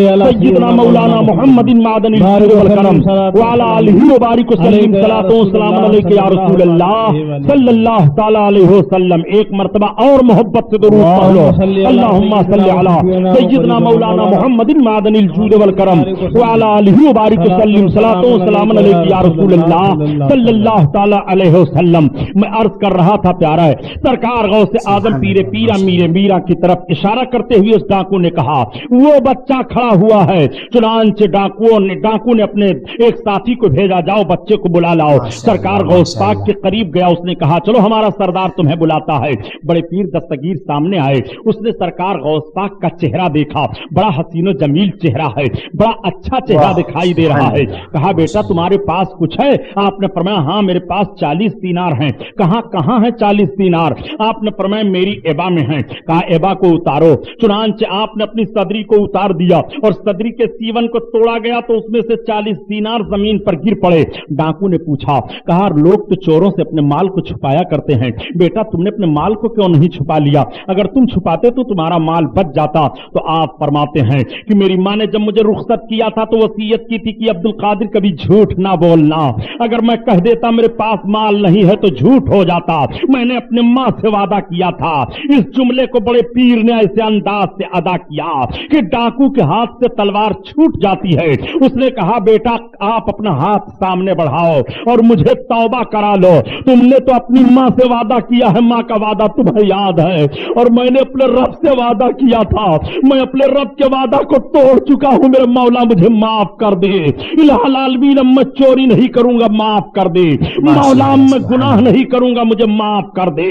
علی سیدنا مولانا محمد معدن الجود والکرم وعلی آلہ وبارک وسلم. صلاۃ و سلام علیک یا رسول اللہ صلی اللہ تعالی علیہ وسلم. ایک مرتبہ اور محبت سے درود پڑھ لو. اللہم صلی علی سیدنا مولانا محمد معدن الجود والکرم وعلی آلہ وبارک وسلم. صلاۃ و سلام علیک یا رسول اللہ صلی اللہ تعالی علیہ وسلم. میں عرض کر رہا تھا پیارا ہے, سرکار غوث اعظم پیرا میرے میرا کی طرف اشارہ کرتے ہوئے اس ڈاکو نے کہا وہ بچہ کھڑا ہوا ہے. چنانچہ ڈاکو نے اپنے ایک ساتھی کو بھیجا, جاؤ بچے کو بلا لاؤ. سرکار غوث پاک کے قریب گیا, اس نے کہا چلو ہمارا سردار تمہیں بلاتا ہے. بڑے پیر دستگیر سامنے آئے, اس نے سرکار غوث پاک کا چہرہ دیکھا, بڑا حسین و جمیل چہرہ ہے, بڑا اچھا چہرہ دکھائی دے رہا ہے. کہا بیٹا تمہارے پاس کچھ ہے؟ آپ نے فرمایا ہاں میرے پاس 40 دینار ہیں. کہاں ہے 40 دینار؟ آپ نے فرمایا میری ایبا میں ہیں. کہا ایبا کو اتارو. چنانچہ آپ نے اپنی صدری کو اتار دیا اور صدری کے سیون کو توڑا گیا تو اس میں سے 40 دینار زمین پر گر پڑے. ڈاکو نے پوچھا, کہا لوگ تو چوروں سے اپنے مال کو چھپایا کرتے ہیں, بیٹا تم نے اپنے مال کو کیوں نہیں چھپا لیا؟ اگر تم چھپاتے تو تمہارا مال بچ جاتا. تو آپ فرماتے ہیں کہ میری ماں نے جب مجھے رخصت کیا تھا تو وصیت کی تھی کہ عبد القادر کبھی جھوٹ نہ بولنا. اگر میں کہہ دیتا میرے پاس مال نہیں ہے تو جھوٹ ہو جاتا. میں نے اپنے ماں سے وعدہ کیا تھا. اس جملے کو بڑے پیر نے ایسے انداز سے ادا کیا کہ ڈاکو کے ہاتھ سے تلوار چھوٹ جاتی ہے. اس نے کہا بیٹا آپ اپنا ہاتھ سامنے بڑھاؤ اور مجھے توبہ کرا لو. تم نے تو اپنی ماں سے وعدہ کیا ہے, ماں کا وعدہ تمہیں یاد ہے, اور میں نے اپنے رب سے وعدہ کیا تھا. میں اپنے رب کے وعدہ کو توڑ چکا ہوں. میرے مولا مجھے معاف کر دے. الہ العالمین میں چوری نہیں کروں گا, معاف کر دے. مولا میں گناہ نہیں کروں گا, مجھے معاف کر دے.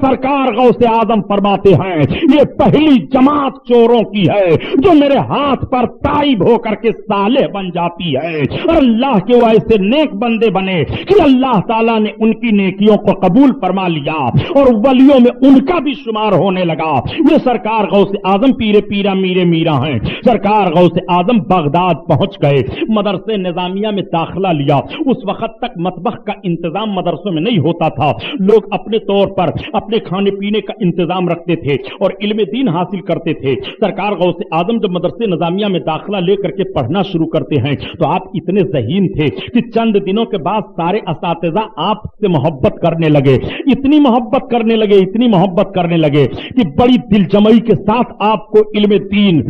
سرکار غوث اعظم فرماتے ہیں یہ پہلی جماعت چوروں کی ہے جو میرے ہاتھ پر تائب ہو کر کے صالح بن جاتی ہے, اور اللہ کے وہ ایسے نیک بندے بنے کہ اللہ تعالیٰ نے ان کی نیکیوں کو قبول فرما لیا اور ولیوں میں ان کا بھی شمار ہونے لگا. یہ سرکار غوث اعظم پیرا میرے میرا ہیں. سرکار غوث اعظم بغداد پہنچ گئے, مدرسے نظامیہ میں داخلہ لیا. اس وقت تک مطبخ کا انتظام مدرسوں میں نہیں ہوتا تھا. لوگ اپنے طور پر اپنے کھانے پینے کا انتظام رکھتے تھے اور علم دین حاصل کرتے تھے. سرکار غوث اعظم جب مدرسے نظامیہ میں داخلہ لے کر کے پڑھنا شروع کرتے ہیں تو آپ اتنے ذہین تھے کہ چند دنوں کے بعد سارے اساتذہ آپ سے محبت کرنے لگے. اتنی محبت کرنے لگے کہ بڑی دل جمعی کے ساتھ آپ کو علم دین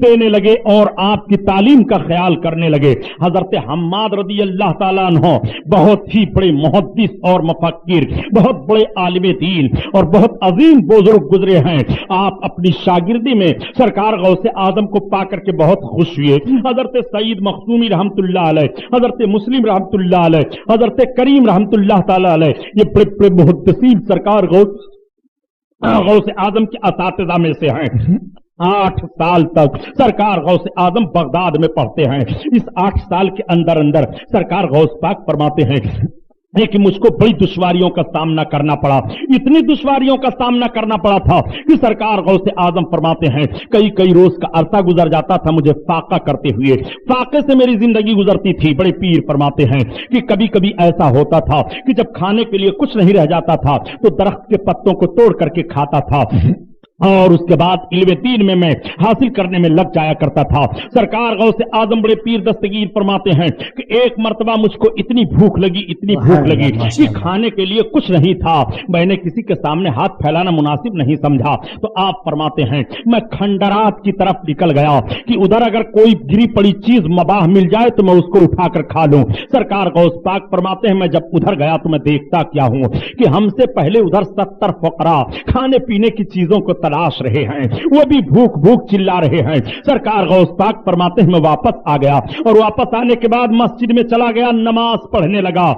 دینے لگے اور آپ کی تعلیم کا خیال کرنے لگے. حضرت حماد رضی اللہ تعالیٰ عنہ بہت ہی بڑے محدث اور مفکر, بہت بڑے عالم دین اور بہت عظیم بزرگ گزرے ہیں. آپ اپنی شاگردی میں سرکار غوث اعظم کو پا کر کے بہت خوش ہوئے. حضرت سعید مخدومی رحمت اللہ علیہ, حضرت مسلم رحمت اللہ علیہ, حضرت کریم رحمت اللہ تعالی علیہ, یہ بڑے بڑے محدثین سرکار غوث اعظم کے اساتذہ میں سے ہیں. 8 سال تک سرکار غوث اعظم بغداد میں پڑھتے ہیں. اس 8 سال کے اندر سرکار غوث پاک فرماتے ہیں کہ مجھ کو بڑی دشواریوں کا سامنا کرنا پڑا. اتنی دشواریوں کا سامنا کرنا پڑا تھا کہ سرکار غوث اعظم فرماتے ہیں کئی روز کا عرصہ گزر جاتا تھا مجھے فاقہ کرتے ہوئے. فاقے سے میری زندگی گزرتی تھی. بڑے پیر فرماتے ہیں کہ کبھی ایسا ہوتا تھا کہ جب کھانے کے لیے کچھ نہیں رہ جاتا تھا تو درخت کے پتوں کو توڑ کر کے کھاتا تھا. اور اس کے بعد علم دین میں حاصل کرنے میں لگ جایا کرتا تھا۔ سرکار غوث اعظم بڑے پیر دستگیر فرماتے ہیں کہ ایک مرتبہ مجھ کو اتنی بھوک لگی کہ کھانے کے لیے کچھ نہیں تھا، میں نے کسی کے سامنے ہاتھ پھیلانا مناسب نہیں سمجھا، تو آپ فرماتے ہیں میں کھنڈرات کی طرف نکل گیا کہ ادھر اگر کوئی گری پڑی چیز مباح مل جائے تو میں اس کو اٹھا کر کھا لوں۔ سرکار غوث پاک فرماتے ہیں میں جب ادھر گیا تو میں دیکھتا کیا ہوں کہ ہم سے پہلے ادھر 70 فقراء کھانے پینے کی چیزوں کو تلاش رہے ہیں، وہ بھی بھوک بھوک چلا رہے ہیں۔ سرکار غوث پاک فرماتے ہیں میں واپس آ گیا، اور واپس آنے کے بعد مسجد میں چلا گیا، نماز پڑھنے لگا۔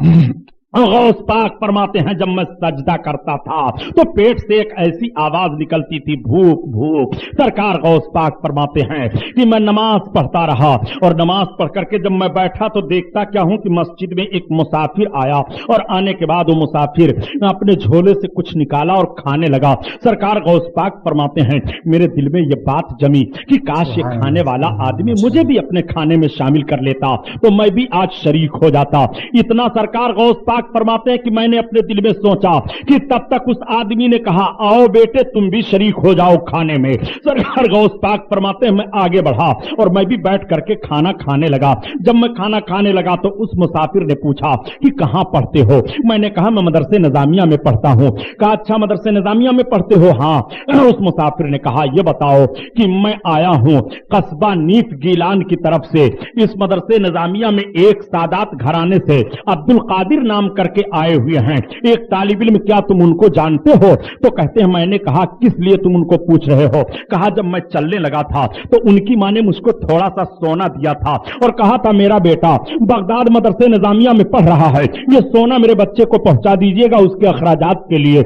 غوث پاک فرماتے ہیں جب میں سجدہ کرتا تھا تو پیٹ سے ایک ایسی آواز نکلتی تھی، بھوک بھوک۔ سرکار غوث پاک فرماتے ہیں کہ میں نماز پڑھتا رہا، اور نماز پڑھ کر کے جب میں بیٹھا تو دیکھتا کیا ہوں کہ مسجد میں ایک مسافر آیا، اور آنے کے بعد وہ مسافر اپنے جھولے سے کچھ نکالا اور کھانے لگا۔ سرکار غوث پاک فرماتے ہیں میرے دل میں یہ بات جمی کہ کاش یہ کھانے والا آدمی مجھے بھی اپنے کھانے میں شامل کر لیتا تو میں بھی آج شریک ہو جاتا۔ اتنا سرکار غوث پاک فرماتے ہیں کہ میں نے اپنے دل میں سوچا کہ تب تک اس آدمی نے کہا آؤ بیٹے تم بھی شریک ہو جاؤ کھانے میں۔ سرکار غوث پاک فرماتے ہیں میں آگے بڑھا اور میں بھی بیٹھ کر کے کھانا کھانے لگا۔ جب میں کھانا کھانے لگا تو اس مسافر نے پوچھا کہ کہاں پڑھتے ہو؟ میں نے کہا میں مدرسے نظامیہ میں پڑھتا ہوں۔ کہا اچھا مدرسے نظامیہ میں پڑھتے ہو؟ ہاں۔ اس مسافر نے کہا یہ بتاؤ کہ میں آیا ہوں قصبہ نیف گیلان کی طرف سے، اس مدرسے نظامیہ میں ایک سادات گھرانے سے عبد القادر نام کر کے آئے ہوئے ہیں، ایک طالب علم، کیا تم ان کو جانتے ہو؟ تو کہتے ہیں میں نے کہا کس لیے تم ان کو پوچھ رہے ہو؟ کہا جب میں چلنے لگا تھا تو ان کی ماں نے مجھ کو تھوڑا سا سونا دیا تھا اور کہا تھا میرا بیٹا بغداد مدرسے نظامیہ میں پڑھ رہا ہے، یہ سونا میرے بچے کو پہنچا دیجیے گا اس کے اخراجات کے لیے۔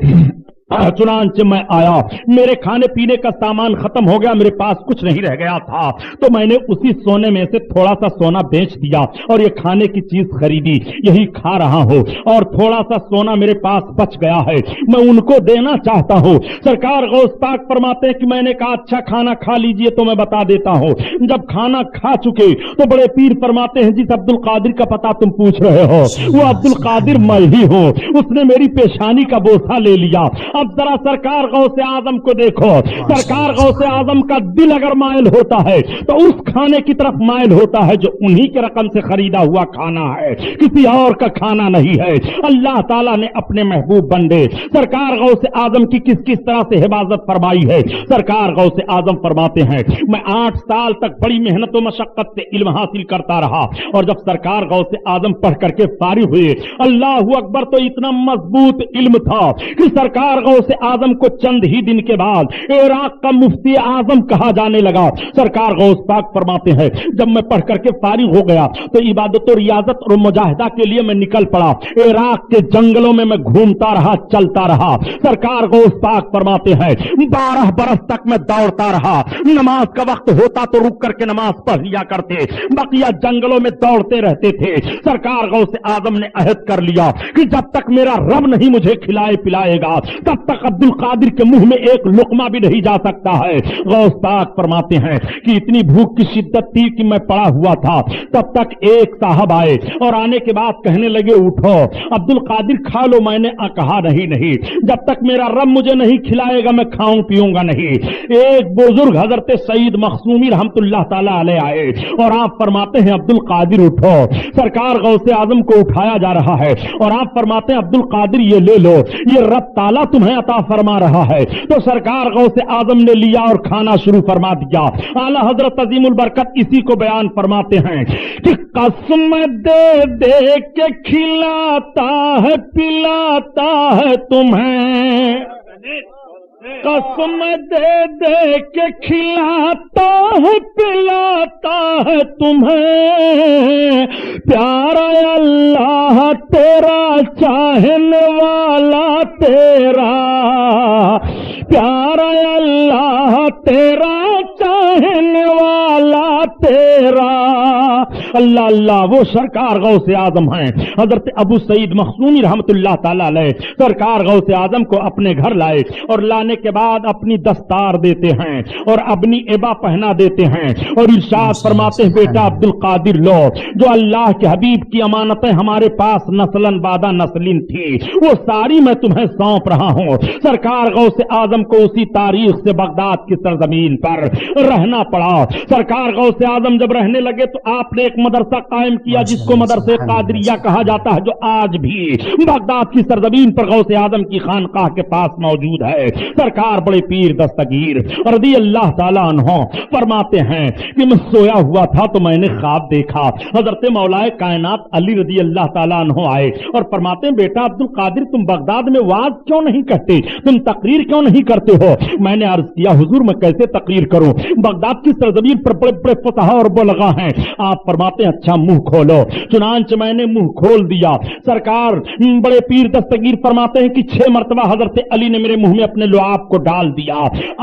چنانچہ میں آیا، میرے کھانے پینے کا سامان ختم ہو گیا، میرے پاس کچھ نہیں رہ گیا تھا، تو میں نے اسی سونے میں سے تھوڑا سا سونا بیچ دیا اور یہ کھانے کی چیز خریدی، یہی کھا رہا ہوں، اور تھوڑا سا سونا میرے پاس بچ گیا ہے، میں ان کو دینا چاہتا ہوں۔ سرکار غوث پاک فرماتے ہیں کہ میں نے کہا اچھا کھانا کھا لیجئے تو میں بتا دیتا ہوں۔ جب کھانا کھا چکے تو بڑے پیر فرماتے ہیں جس عبد القادر کا پتہ تم پوچھ رہے ہو وہ عبد القادر میں ہی ہوں، اس نے میری پیشانی کا بوسہ لے لیا۔ اب ذرا سرکار غوث اعظم کو دیکھو، سرکار غوث اعظم کا دل اگر مائل ہوتا ہے تو اس کھانے کی طرف مائل ہوتا ہے جو انہی کے رقم سے خریدا ہوا کھانا ہے، کسی اور کا کھانا نہیں ہے۔ اللہ تعالیٰ نے اپنے محبوب بندے سرکار غوث اعظم کی کس کس طرح سے حفاظت فرمائی ہے۔ سرکار غوث اعظم فرماتے ہیں میں 8 سال تک بڑی محنت و مشقت سے علم حاصل کرتا رہا، اور جب سرکار غوث اعظم پڑھ کر کے فارغ ہوئے، اللہ اکبر، تو اتنا مضبوط علم تھا کہ سرکار غوث اعظم کو چند ہی دن کے بعد عراق کا مفتی اعظم کہا جانے لگا۔ سرکار غوث پاک فرماتے ہیں جب میں پڑھ کر کے فارغ ہو گیا تو عبادت و ریاضت اور مجاہدہ کے لیے میں نکل پڑا، عراق کے جنگلوں میں گھومتا رہا، چلتا رہا۔ سرکار غوث پاک فرماتے ہیں 12 برس تک میں دوڑتا رہا، نماز کا وقت ہوتا تو رک کر کے نماز پڑھ لیا کرتے، بقیہ جنگلوں میں دوڑتے رہتے تھے۔ سرکار غوث اعظم نے عہد کر لیا کہ جب تک میرا رب نہیں مجھے کھلائے پلائے گا تب تک عبد القادر کے منہ میں ایک لقمہ بھی نہیں جا سکتا ہے۔ غوث پاک فرماتے ہیں کہ اتنی بھوک کی شدت تھی کہ میں پڑا ہوا تھا، تب تک ایک صاحب آئے اور آنے کے بعد کہنے لگے اٹھو عبد القادر کھا لو۔ میں نے کہا نہیں، جب تک میرا رب مجھے نہیں کھلائے گا میں کھاؤں پیوں گا نہیں۔ ایک بزرگ حضرت سعید مخزومی رحمت اللہ تعالی علیہ آئے اور آپ فرماتے ہیں عبد القادر اٹھو۔ سرکار غوث اعظم کو اٹھایا جا رہا ہے اور آپ فرماتے ہیں عبد القادر یہ لے لو، یہ رب تعالیٰ تمہیں عطا فرما رہا ہے۔ تو سرکار غوث اعظم نے لیا اور کھانا شروع فرما دیا۔ اعلیٰ حضرت عظیم البرکت اسی کو بیان فرماتے ہیں کہ قسم دے دے کے کھلاتا ہے پلاتا ہے تمہیں، قسم دے دے کے کھلاتا ہے پلاتا ہے تمہیں، پیارا اللہ تیرا چاہنے والا تیرا، پیارا اللہ تیرا چاہنے والا تیرا. اللہ اللہ، وہ سرکار غوث اعظم ہیں حضرت ابو سعید مخزومی رحمت اللہ تعالی علیہ. سرکار غوث اعظم کو اپنے گھر لائے اور لانے کے بعد اپنی دستار دیتے ہیں اور اپنی عبا پہنا دیتے ہیں اور ارشاد فرماتے ہیں بیٹا عبد القادر لو، جو اللہ کے حبیب کی امانتیں ہمارے پاس نسلن بعد نسلن تھی وہ ساری میں تمہیں سونپ رہا ہوں. سرکار غوث اعظم کو اسی تاریخ سے بغداد کی سرزمین پر رہنا پڑا. سرکار غوث اعظم جب رہنے لگے تو آپ نے ایک مدرسہ قائم کیا جس کو مدرسہ قادریہ کہا جاتا ہے، جو آج بھی بغداد کی سرزمین پر غوث اعظم کی خانقاہ کے پاس موجود ہے. سرکار بڑے پیر دستگیر رضی اللہ تعالیٰ عنہ فرماتے ہیں کہ میں سویا ہوا تھا تو میں نے خواب دیکھا. حضرت مولائے کائنات علی رضی اللہ تعالیٰ عنہ آئے اور فرماتے ہیں بیٹا عبد القادر تم بغداد میں واز کیوں نہیں کرتے، تم تقریر کیوں نہیں کرتے ہو؟ میں نے عرض کیا حضور میں کیسے تقریر کروں، بغداد کی سرزمین پر بڑے بڑے فقہا اور بلغا ہیں. آپ فرماتے ہیں اچھا منہ کھولو. چنانچہ میں نے منہ کھول دیا. سرکار بڑے پیر دستگیر فرماتے ہیں کہ 6 مرتبہ حضرت علی نے میرے منہ میں اپنے لعاب کو ڈال دیا.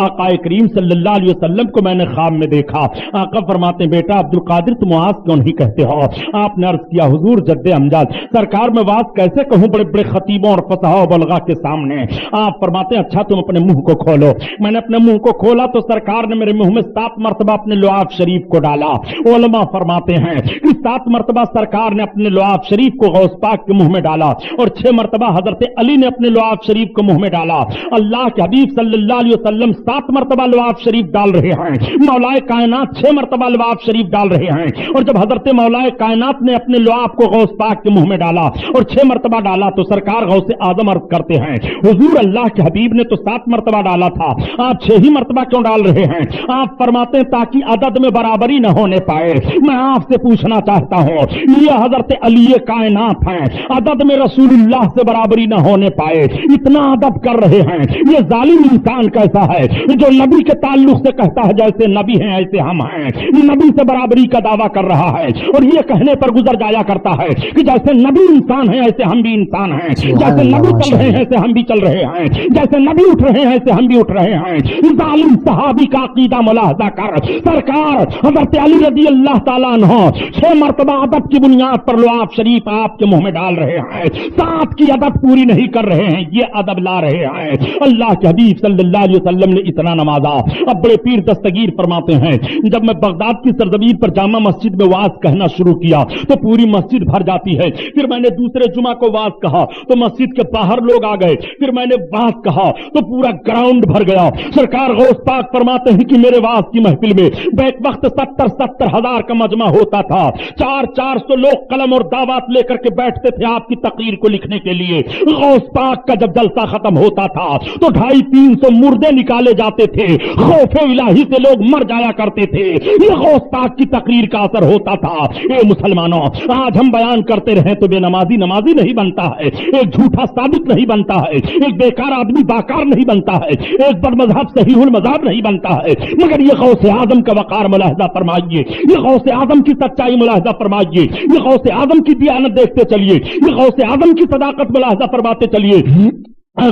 آقا کریم صلی اللہ علیہ وسلم کو میں نے خواب میں دیکھا. آقا فرماتے ہیں بیٹا عبد القادر تم واز کیوں نہیں کہتے ہو؟ آپ نے عرض کیا حضور جد امجاد سرکار میں واز کیسے کہوں بڑے بڑے خطیبوں اور فصحاء و بلغا کے سامنے. آپ فرماتے ہیں اچھا تم اپنے منہ کو کھولو. میں نے اپنے منہ کو کھولا تو سرکار نے میرے منہ میں 7 مرتبہ اپنے لعاب شریف کو ڈالا. علماء فرماتے ہیں کہ 7 مرتبہ سرکار نے اپنے لعاب شریف کو غوث پاک کے منہ میں ڈالا اور 6 مرتبہ حضرت علی نے اپنے لعاب شریف کو منہ میں ڈالا. اللہ کے حبیب صلی اللہ علیہ وسلم 7 مرتبہ لعاب شریف ڈال رہے ہیں، مولائے کائنات 6 مرتبہ لعاب شریف ڈال رہے ہیں. اور جب حضرت مولائے کائنات نے اپنے لعاب کو غوث پاک کے منہ میں ڈالا اور 6 مرتبہ ڈالا تو سرکار غوث اعظم عرض کرتے ہیں حضور اللہ کے حبیب نے تو 7 مرتبہ ڈالا تھا، آپ 6 ہی مرتبہ کیوں ڈال رہے ہیں؟ آپ فرماتے ہیں تاکہ عدد میں برابری نہ ہونے پائے. میں آپ سے پوچھنا چاہتا ہوں یہ حضرت علی کائنات ہیں، عدد میں رسول اللہ سے برابری نہ ہونے پائے، اتنا ادب کر رہے ہیں. یہ ظالم انسان کیسا ہے جو نبی کے تعلق سے کہتا ہے جیسے نبی ہیں ایسے ہم ہیں، نبی سے برابری کا دعویٰ کر رہا ہے اور یہ کہنے پر گزر جایا کرتا ہے کہ جیسے نبی انسان ہیں ایسے ہم بھی انسان ہیں، جیسے نبی چل رہے ہیں ایسے ہم بھی چل رہے ہیں، جیسے نبی اٹھ رہے ہیں ایسے ہم بھی اٹھ رہے ہیں. ظالم صحابی کا عقیدہ ملاحظہ کر سرکار حضرت علی رضی اللہ تعالیٰ عنہ 6 مرتبہ ادب کی بنیاد پر لعاب شریف آپ کے منہ میں ڈال رہے ہیں، 7 کی عدد پوری نہیں کر رہے ہیں، یہ ادب لا رہے ہیں. اللہ کے حبیب صلی اللہ علیہ وسلم نے اتنا نوازا. اب بڑے پیر دستگیر فرماتے ہیں جب میں بغداد کی سرزمین پر جامع مسجد میں واز کہنا شروع کیا تو پوری مسجد بھر جاتی ہے. پھر میں نے دوسرے جمعہ کو واز کہا تو مسجد کے باہر لوگ آ گئے. پھر میں نے واز کہا تو پورا گراؤنڈ بھر گیا. سرکار غوث پاک فرماتے ہیں کہ میرے واز کی محفل میں بیک وقت 70 ہزار کا مجمع ہوتا تھا. 400 لوگ قلم اور دعوات لے کر کے بیٹھتے تھے آپ کی تقریر کو لکھنے کے لیے. غوث پاک کا جب جلسہ ختم ہوتا تھا تو 250-300 مردے نکالے جاتے تھے. خوف الہی سے لوگ مر جایا کرتے تھے. یہ غوث پاک کی تقریر کا اثر ہوتا تھا. اے مسلمانوں آج ہم بیان کرتے رہیں تو بے نمازی نمازی نہیں بنتا ہے، ایک جھوٹا صادق نہیں بنتا ہے، ایک بیکار آدمی باکار نہیں بنتا ہے، ایک بد مذہب صحیح المذہب نہیں بنتا ہے. مگر یہ غوث اعظم کا وقار ملاحظہ فرمائیے، یہ غوث اعظم کی سچائی ملاحظہ فرمائیے، یہ غوث اعظم کی دیانت دیکھتے چلیے، یہ غوث اعظم کی صداقت ملاحظہ فرماتے چلیے.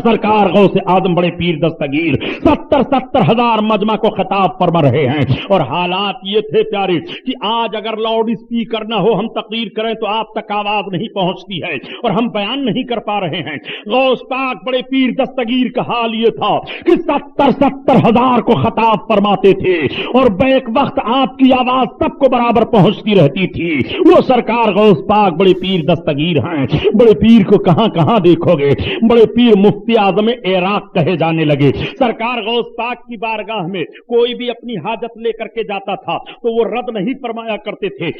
سرکار غوث اعظم بڑے پیر دستگیر 70 ہزار مجمع کو خطاب فرما رہے ہیں. اور حالات یہ تھے پیارے کہ آج اگر لاؤڈ اسپیکر نہ ہو ہم تقریر کریں تو آپ تک آواز نہیں پہنچتی ہے اور ہم بیان نہیں کر پا رہے ہیں. غوث پاک بڑے پیر دستگیر کا حال یہ تھا کہ 70 ہزار کو خطاب فرماتے تھے اور بیک وقت آپ کی آواز سب کو برابر پہنچتی رہتی تھی. وہ سرکار غوث پاک بڑے پیر دستگیر ہیں. بڑے پیر کو کہاں کہاں دیکھو گے، بڑے پیر مفتی اعظم عراق کہے جانے لگے. سرکار غوث پاک کی بارگاہ میں کوئی بھی اپنی حاجت لے کر کے جاتا تھا تو وہ رد نہیں فرمایا کرتے تھے.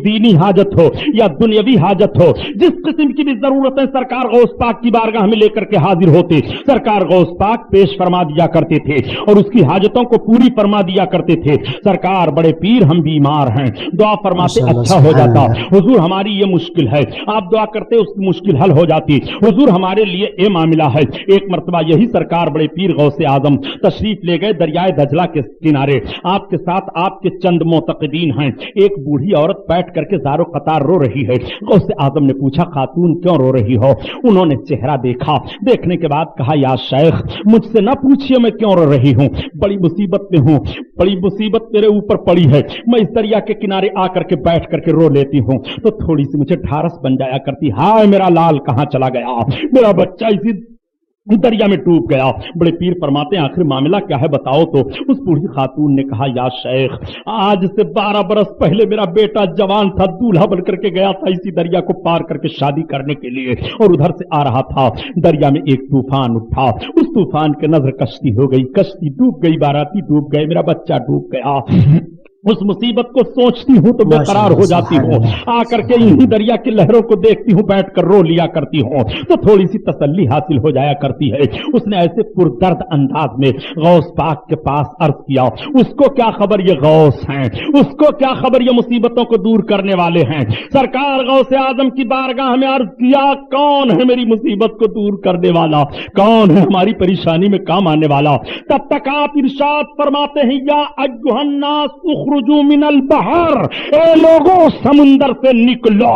دینی حاجت ہو یا دنیاوی حاجت ہو، جس قسم کی بھی ضرورتیں سرکار غوث پاک کی بارگاہ میں لے کر کے حاضر ہوتے سرکار غوث پاک پیش فرما دیا کرتے تھے اور اس کی حاجتوں کو پوری فرما دیا کرتے تھے. سرکار بڑے پیر ہم بیمار ہیں، دعا فرماتے اچھا ہو جاتا. حضور ہماری یہ مشکل ہے، آپ دعا کرتے اس کی مشکل حل ہو جاتی. حضور ہمارے لیے معاملہ ہے. ایک مرتبہ یہی سرکار بڑے پیر غوث اعظم تشریف لے گئے دریائے دجلہ کے کنارے. آپ کے ساتھ آپ کے چند معتقدین ہیں. ایک بوڑھی عورت بیٹھ کر کے زارو قطار رو رہی ہے. غوث اعظم نے پوچھا خاتون کیوں رو رہی ہو؟ انہوں نے چہرہ دیکھا. دیکھنے کے بعد کہا یا شیخ مجھ سے نہ پوچھئے میں کیوں رو رہی ہوں. بڑی مصیبت میں ہوں. بڑی مصیبت میرے اوپر پڑی ہے. میں اس دریا کے کنارے آ کر کے بیٹھ کر کے رو لیتی ہوں تو تھوڑی سی مجھے ڈھارس بن جایا کرتی. ہائے میرا لال کہاں چلا گیا؟ میرا بچہ اسی دریا میں ڈوب گیا. بڑے پیر فرماتے ہیں آخر معاملہ کیا ہے بتاؤ تو. اس بوڑھی خاتون نے کہا یا شیخ آج سے 12 برس پہلے میرا بیٹا جوان تھا, دولہا بن کر کے گیا تھا اسی دریا کو پار کر کے شادی کرنے کے لیے, اور ادھر سے آ رہا تھا. دریا میں ایک طوفان اٹھا. اس طوفان کے نظر کشتی ہو گئی, کشتی ڈوب گئی, باراتی ڈوب گئے, میرا بچہ ڈوب گیا. اس مصیبت کو سوچتی ہوں تو بے قرار ہو جاتی ہوں. آ کر کے انہی دریا کی لہروں کو دیکھتی ہوں, بیٹھ کر رو لیا کرتی ہوں تو تھوڑی سی تسلی حاصل ہو جایا کرتی ہے. اس نے ایسے پردرد انداز میں غوث پاک کے پاس عرض کیا. اس کو کیا خبر یہ غوث ہیں, اس کو کیا خبر یہ مصیبتوں کو دور کرنے والے ہیں. سرکار غوث اعظم کی بارگاہ میں عرض کیا کون ہے میری مصیبت کو دور کرنے والا, کون ہے ہماری پریشانی میں کام آنے والا. تب تک آپ ارشاد فرماتے ہیں یا ایھا الناس اخرجوا من البحر, اے لوگوں سمندر سے نکلو.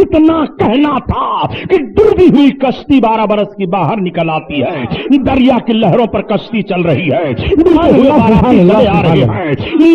اتنا کہنا تھا کہ ڈوبی ہوئی کشتی 12 برس کی باہر نکل آتی ہے. دریا کی لہروں پر کشتی چل رہی ہے, آ رہی ہے.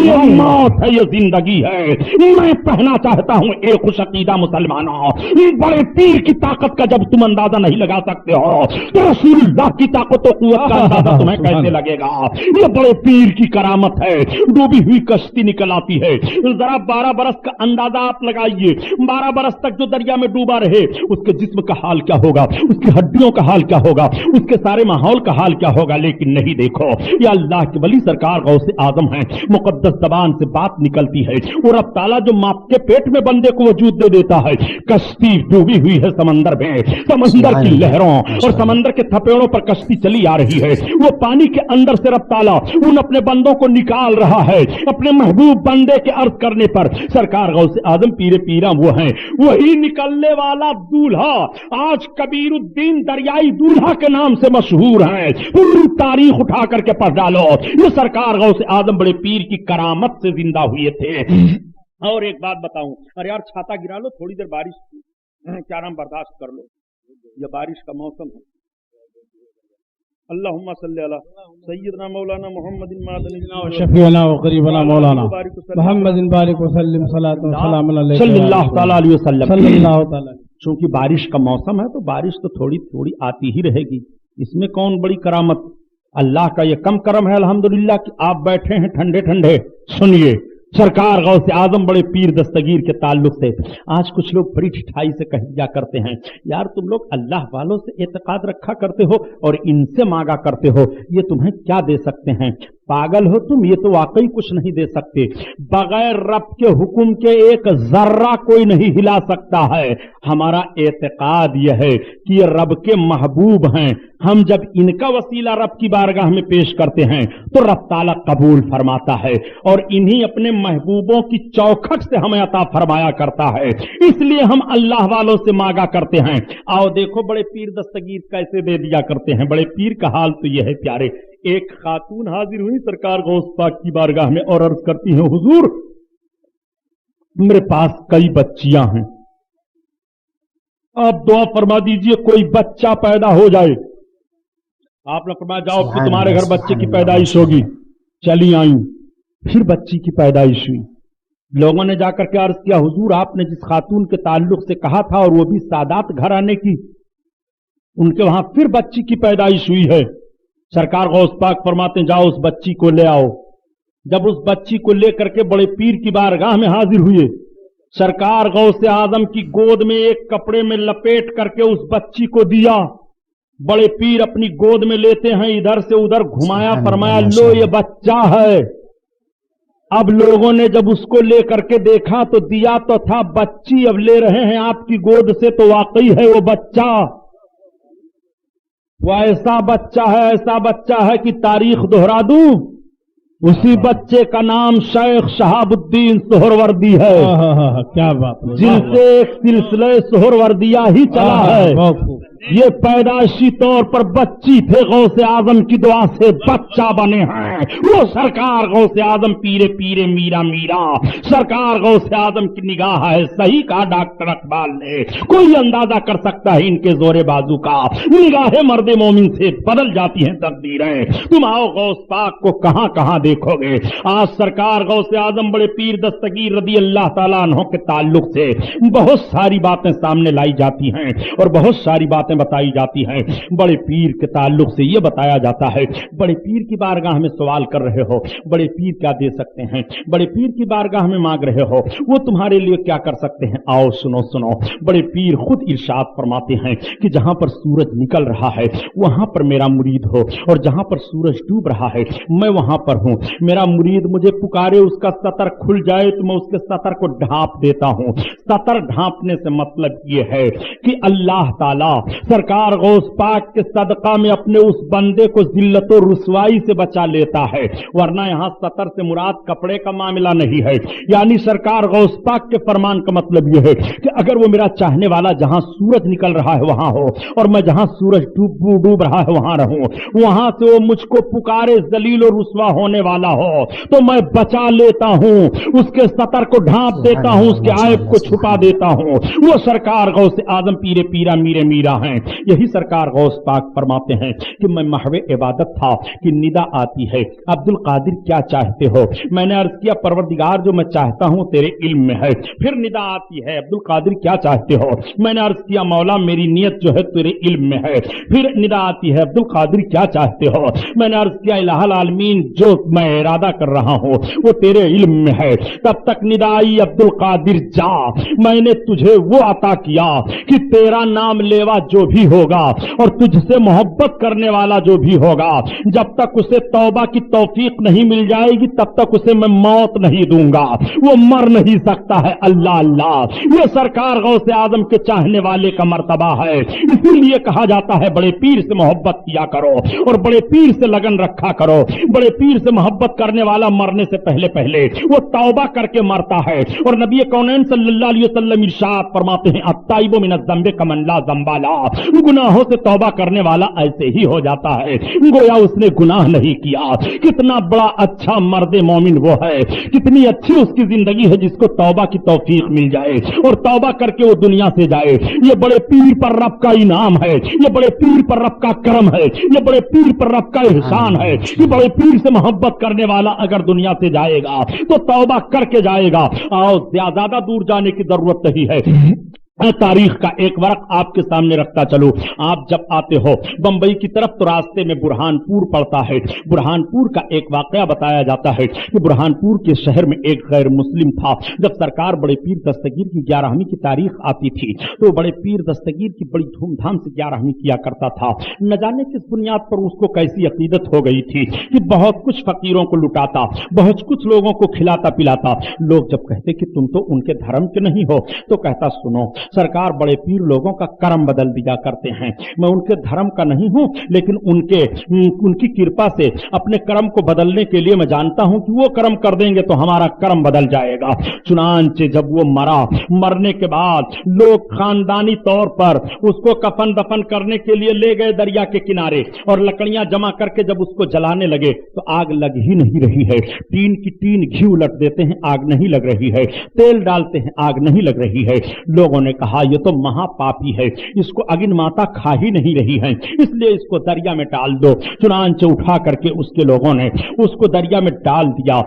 یہ موت ہے, یہ زندگی ہے. میں کہنا چاہتا ہوں اے خوش عقیدہ مسلمانوں, بڑے پیر کی طاقت کا جب تم اندازہ نہیں لگا سکتے ہو تو رسول اللہ کی طاقت و قوت کا اندازہ تمہیں کیسے لگے گا؟ یہ بڑے پیر کی کرامت ہے. ڈوبی ہوئی کشتی نکل آتی ہے. ذرا 12 برس کا اندازہ آپ لگائیے. 12 برس تک جو دریا میں ڈوبا رہے اس کے جسم کا حال کیا ہوگا, اس کی ہڈیوں کا حال کیا ہوگا, اس کے سارے ماحول کا حال کیا ہوگا. لیکن نہیں, دیکھو یہ اللہ کے ولی سرکار غوث اعظم ہیں. مقدس زبان سے بات نکلتی ہے اور رب تعالیٰ جو ماں کے پیٹ میں بندے کو وجود دے دیتا ہے. کشتی ڈوبی ہوئی ہے سمندر میں, سمندر کی لہروں اور سمندر کے تھپیڑوں پر کشتی چلی آ رہی ہے. وہ پانی کے اندر سے رب تعالیٰ ان اپنے بندوں کو نکال رہا ہے. اپنے محبوب بندے کے عرض کرنے پر سرکار غوث اعظم پیر پیراں وہ ہیں, وہی نکلنے والا دولہا آج کبیر الدین دریائی دولہا کے نام سے مشہور ہیں. پوری تاریخ اٹھا کر کے پڑھ ڈالو, یہ سرکار غوث اعظم بڑے پیر کی کرامت سے زندہ ہوئے تھے. اور ایک بات بتاؤں, ارے یار چھاتا گرا لو, تھوڑی دیر بارش کیا نام برداشت کر لو, یہ بارش کا موسم ہے. اللہم صلی علی سیدنا مولانا محمد شفیعنا وقریبنا مولانا محمد بارک وسلم صلاۃ و سلام علیہ صلی اللہ تعالی علیہ وسلم. صلی اللہ تعالی. چونکہ بارش کا موسم ہے تو بارش تو تھوڑی تھوڑی آتی ہی رہے گی. اس میں کون بڑی کرامت, اللہ کا یہ کم کرم ہے الحمدللہ کہ آپ بیٹھے ہیں ٹھنڈے ٹھنڈے. سنیے سرکار غوث اعظم بڑے پیر دستگیر کے تعلق سے آج کچھ لوگ بڑی ٹھٹائی سے کہا کرتے ہیں یار تم لوگ اللہ والوں سے اعتقاد رکھا کرتے ہو اور ان سے مانگا کرتے ہو, یہ تمہیں کیا دے سکتے ہیں؟ پاگل ہو تم, یہ تو واقعی کچھ نہیں دے سکتے. بغیر رب کے حکم کے ایک ذرہ کوئی نہیں ہلا سکتا ہے. ہمارا اعتقاد یہ ہے کہ یہ رب کے محبوب ہیں. ہم جب ان کا وسیلہ رب کی بارگاہ میں پیش کرتے ہیں تو رب تعالیٰ قبول فرماتا ہے اور انہی اپنے محبوبوں کی چوکھٹ سے ہمیں عطا فرمایا کرتا ہے. اس لیے ہم اللہ والوں سے مانگا کرتے ہیں. آؤ دیکھو بڑے پیر دستگیر کیسے دے دیا کرتے ہیں. بڑے پیر کا حال تو یہ ہے پیارے. ایک خاتون حاضر ہوئی سرکار غوث پاک کی بارگاہ میں اور عرض کرتی ہیں حضور میرے پاس کئی بچیاں ہیں, آپ دعا فرما دیجئے کوئی بچہ پیدا ہو جائے. آپ نے فرمایا جاؤ پھر تمہارے گھر بچے کی پیدائش ہوگی. چلی آئیں, پھر بچی کی پیدائش ہوئی. لوگوں نے جا کر کے عرض کیا حضور آپ نے جس خاتون کے تعلق سے کہا تھا اور وہ بھی سادات گھرانے کی, ان کے وہاں پھر بچی کی پیدائش ہوئی ہے. سرکار غوث پاک فرماتے ہیں جاؤ اس بچی کو لے آؤ. جب اس بچی کو لے کر کے بڑے پیر کی بارگاہ میں حاضر ہوئے, سرکار غوث اعظم کی گود میں ایک کپڑے میں لپیٹ کر کے اس بچی کو دیا. بڑے پیر اپنی گود میں لیتے ہیں, ادھر سے ادھر گھمایا, فرمایا لو یہ بچہ ہے. اب لوگوں نے جب اس کو لے کر کے دیکھا تو دیا تو تھا بچی, اب لے رہے ہیں آپ کی گود سے تو واقعی ہے وہ بچہ. وہ ایسا بچہ ہے کہ تاریخ دہرا دوں, اسی بچے کا نام شیخ شہاب الدین سہروردی ہے. کیا بات, جن سے ایک سلسلہ سہروردیہ ہی چلا ہے. یہ پیدائشی طور پر بچی تھے، غوث اعظم کی دعا سے بچہ بنے ہیں۔ وہ سرکار غوث اعظم پیرے پیرے میرا میرا، سرکار غوث اعظم کی نگاہ ہے۔ صحیح کہا ڈاکٹر اقبال نے، کوئی اندازہ کر سکتا ہے ان کے زور بازو کا، نگاہ مرد مومن سے بدل جاتی ہیں تقدیریں۔ تم آؤ غوث پاک کو کہاں کہاں دیکھو گے۔ آج سرکار غوث اعظم بڑے پیر دستگیر رضی اللہ تعالیٰ عنہ کے تعلق سے بہت ساری باتیں سامنے لائی جاتی ہیں اور بہت ساری باتیں بتائی جاتی ہیں۔ بڑے پیر کے تعلق سے یہ بتایا جاتا ہے، بڑے پیر کی بارگاہ میں سوال کر رہے ہو، بڑے پیر کیا دے سکتے ہیں؟ بڑے پیر کی بارگاہ میں مانگ رہے ہو، وہ تمہارے لیے کیا کر سکتے ہیں؟ آؤ سنو سنو، بڑے پیر خود ارشاد فرماتے ہیں کہ جہاں پر سورج نکل رہا ہے وہاں پر میرا مرید ہو، اور جہاں پر سورج ڈوب رہا ہے میں وہاں پر ہوں۔ میرا مرید مجھے پکارے، اس کا سطر کھل جائے تو میں اس کے سطر کو ڈھانپ دیتا ہوں۔ سطر ڈھانپنے سے مطلب یہ ہے کہ اللہ تعالیٰ سرکار غوث پاک کے صدقہ میں اپنے اس بندے کو ذلت و رسوائی سے بچا لیتا ہے، ورنہ یہاں سطر سے مراد کپڑے کا معاملہ نہیں ہے۔ یعنی سرکار غوث پاک کے فرمان کا مطلب یہ ہے کہ اگر وہ میرا چاہنے والا جہاں سورج نکل رہا ہے وہاں ہو، اور میں جہاں سورج ڈوب رہا ہے وہاں رہوں، وہاں سے وہ مجھ کو پکارے ذلیل و رسوا ہونے والا ہو تو میں بچا لیتا ہوں، اس کے سطر کو ڈھانپ دیتا ہوں، اس کے عیب کو چھپا دیتا ہوں۔ وہ سرکار غوث اعظم پیرے پیرا میرے میرا ہیں۔ یہی سرکار غوث پاک فرماتے ہیں کہ میں محو عبادت تھا کہ ندا آتی ہے، عبد القادر کیا چاہتے ہو؟ میں نے عرض کیا پروردگار جو میں چاہتا ہوں تیرے علم میں ہے۔ پھر ندا آتی ہے، عبد القادر کیا چاہتے ہو؟ میں نے عرض کیا مولا میری نیت جو ہے تیرے علم میں ہے۔ پھر ندا آتی ہے، عبد القادر کیا چاہتے ہو؟ میں نے عرض کیا الہ العالمین جو میں ارادہ کر رہا ہوں وہ تیرے علم میں ہے۔ تب تک ندا آئی، عبد القادر جا، میں نے تجھے وہ عطا کیا کہ تیرا نام لیوا جو بھی ہوگا اور تجھ سے محبت کرنے والا جو بھی ہوگا، جب تک اسے توبہ کی توفیق نہیں مل جائے گی تب تک اسے میں موت نہیں دوں گا، وہ مر نہیں سکتا ہے۔ اللہ اللہ، یہ سرکار غوث اعظم کے چاہنے والے کا مرتبہ ہے۔ اسی لیے کہا جاتا ہے بڑے پیر سے محبت کیا کرو اور بڑے پیر سے لگن رکھا کرو۔ بڑے پیر سے محبت کرنے والا مرنے سے پہلے پہلے وہ توبہ کر کے مرتا ہے، اور نبی کونین صلی اللہ علیہ وسلم ارشاد فرماتے ہیں التائب من الذنب کمن لا ذنب لہ، گناہوں سے توبہ کرنے والا ایسے ہی ہو جاتا ہے گویا اس نے گناہ نہیں کیا۔ کتنا بڑا اچھا مرد مومن وہ ہے، کتنی اچھی اس کی زندگی ہے جس کو توبہ کی توفیق مل جائے اور توبہ کر کے وہ دنیا سے جائے۔ یہ بڑے پیر پر رب کا انعام ہے، یہ بڑے پیر پر رب کا کرم ہے، یہ بڑے پیر پر رب کا احسان ہے کہ بڑے پیر سے محبت کرنے والا اگر دنیا سے جائے گا تو توبہ کر کے جائے گا۔ اور زیادہ دور جانے کی ضرورت نہیں ہے، تاریخ کا ایک ورق آپ کے سامنے رکھتا چلو۔ آپ جب آتے ہو بمبئی کی طرف تو راستے میں برہان پور پڑتا ہے۔ برہان پور کا ایک واقعہ بتایا جاتا ہے کہ برہان پور کے شہر میں ایک غیر مسلم تھا۔ جب سرکار بڑے پیر دستگیر کی 11ویں کی تاریخ آتی تھی تو بڑے پیر دستگیر کی بڑی دھوم دھام سے 11ویں کیا کرتا تھا۔ نہ جانے کس بنیاد پر اس کو کیسی عقیدت ہو گئی تھی کہ بہت کچھ فقیروں کو لٹاتا، بہت کچھ لوگوں کو کھلاتا پلاتا۔ لوگ جب کہتے کہ تم تو ان کے دھرم کے نہیں ہو تو کہتا سنو سرکار بڑے پیر لوگوں کا کرم بدل دیا کرتے ہیں، میں ان کے دھرم کا نہیں ہوں لیکن ان کی کرپا سے اپنے کرم کو بدلنے کے لیے میں جانتا ہوں کہ وہ کرم کر دیں گے تو ہمارا کرم بدل جائے گا۔ چنانچہ جب وہ مرنے کے بعد لوگ خاندانی طور پر اس کو کفن دفن کرنے کے لیے لے گئے دریا کے کنارے، اور لکڑیاں جمع کر کے جب اس کو جلانے لگے تو آگ لگ ہی نہیں رہی ہے۔ ٹین کی ٹین گھی الٹ دیتے ہیں، آگ نہیں لگ رہی ہے، تیل ڈالتے ہیں، آگ نہیں لگ رہی ہے۔ لوگوں نے کہا یہ تو مہا پاپی ہے، اس کو اگن ماتا کھا ہی نہیں رہی ہے، اس لیے اس کو دریا میں ڈال دو۔ چنانچہ اٹھا کر کے اس کے لوگوں نے اس کو دریا میں ڈال دیا۔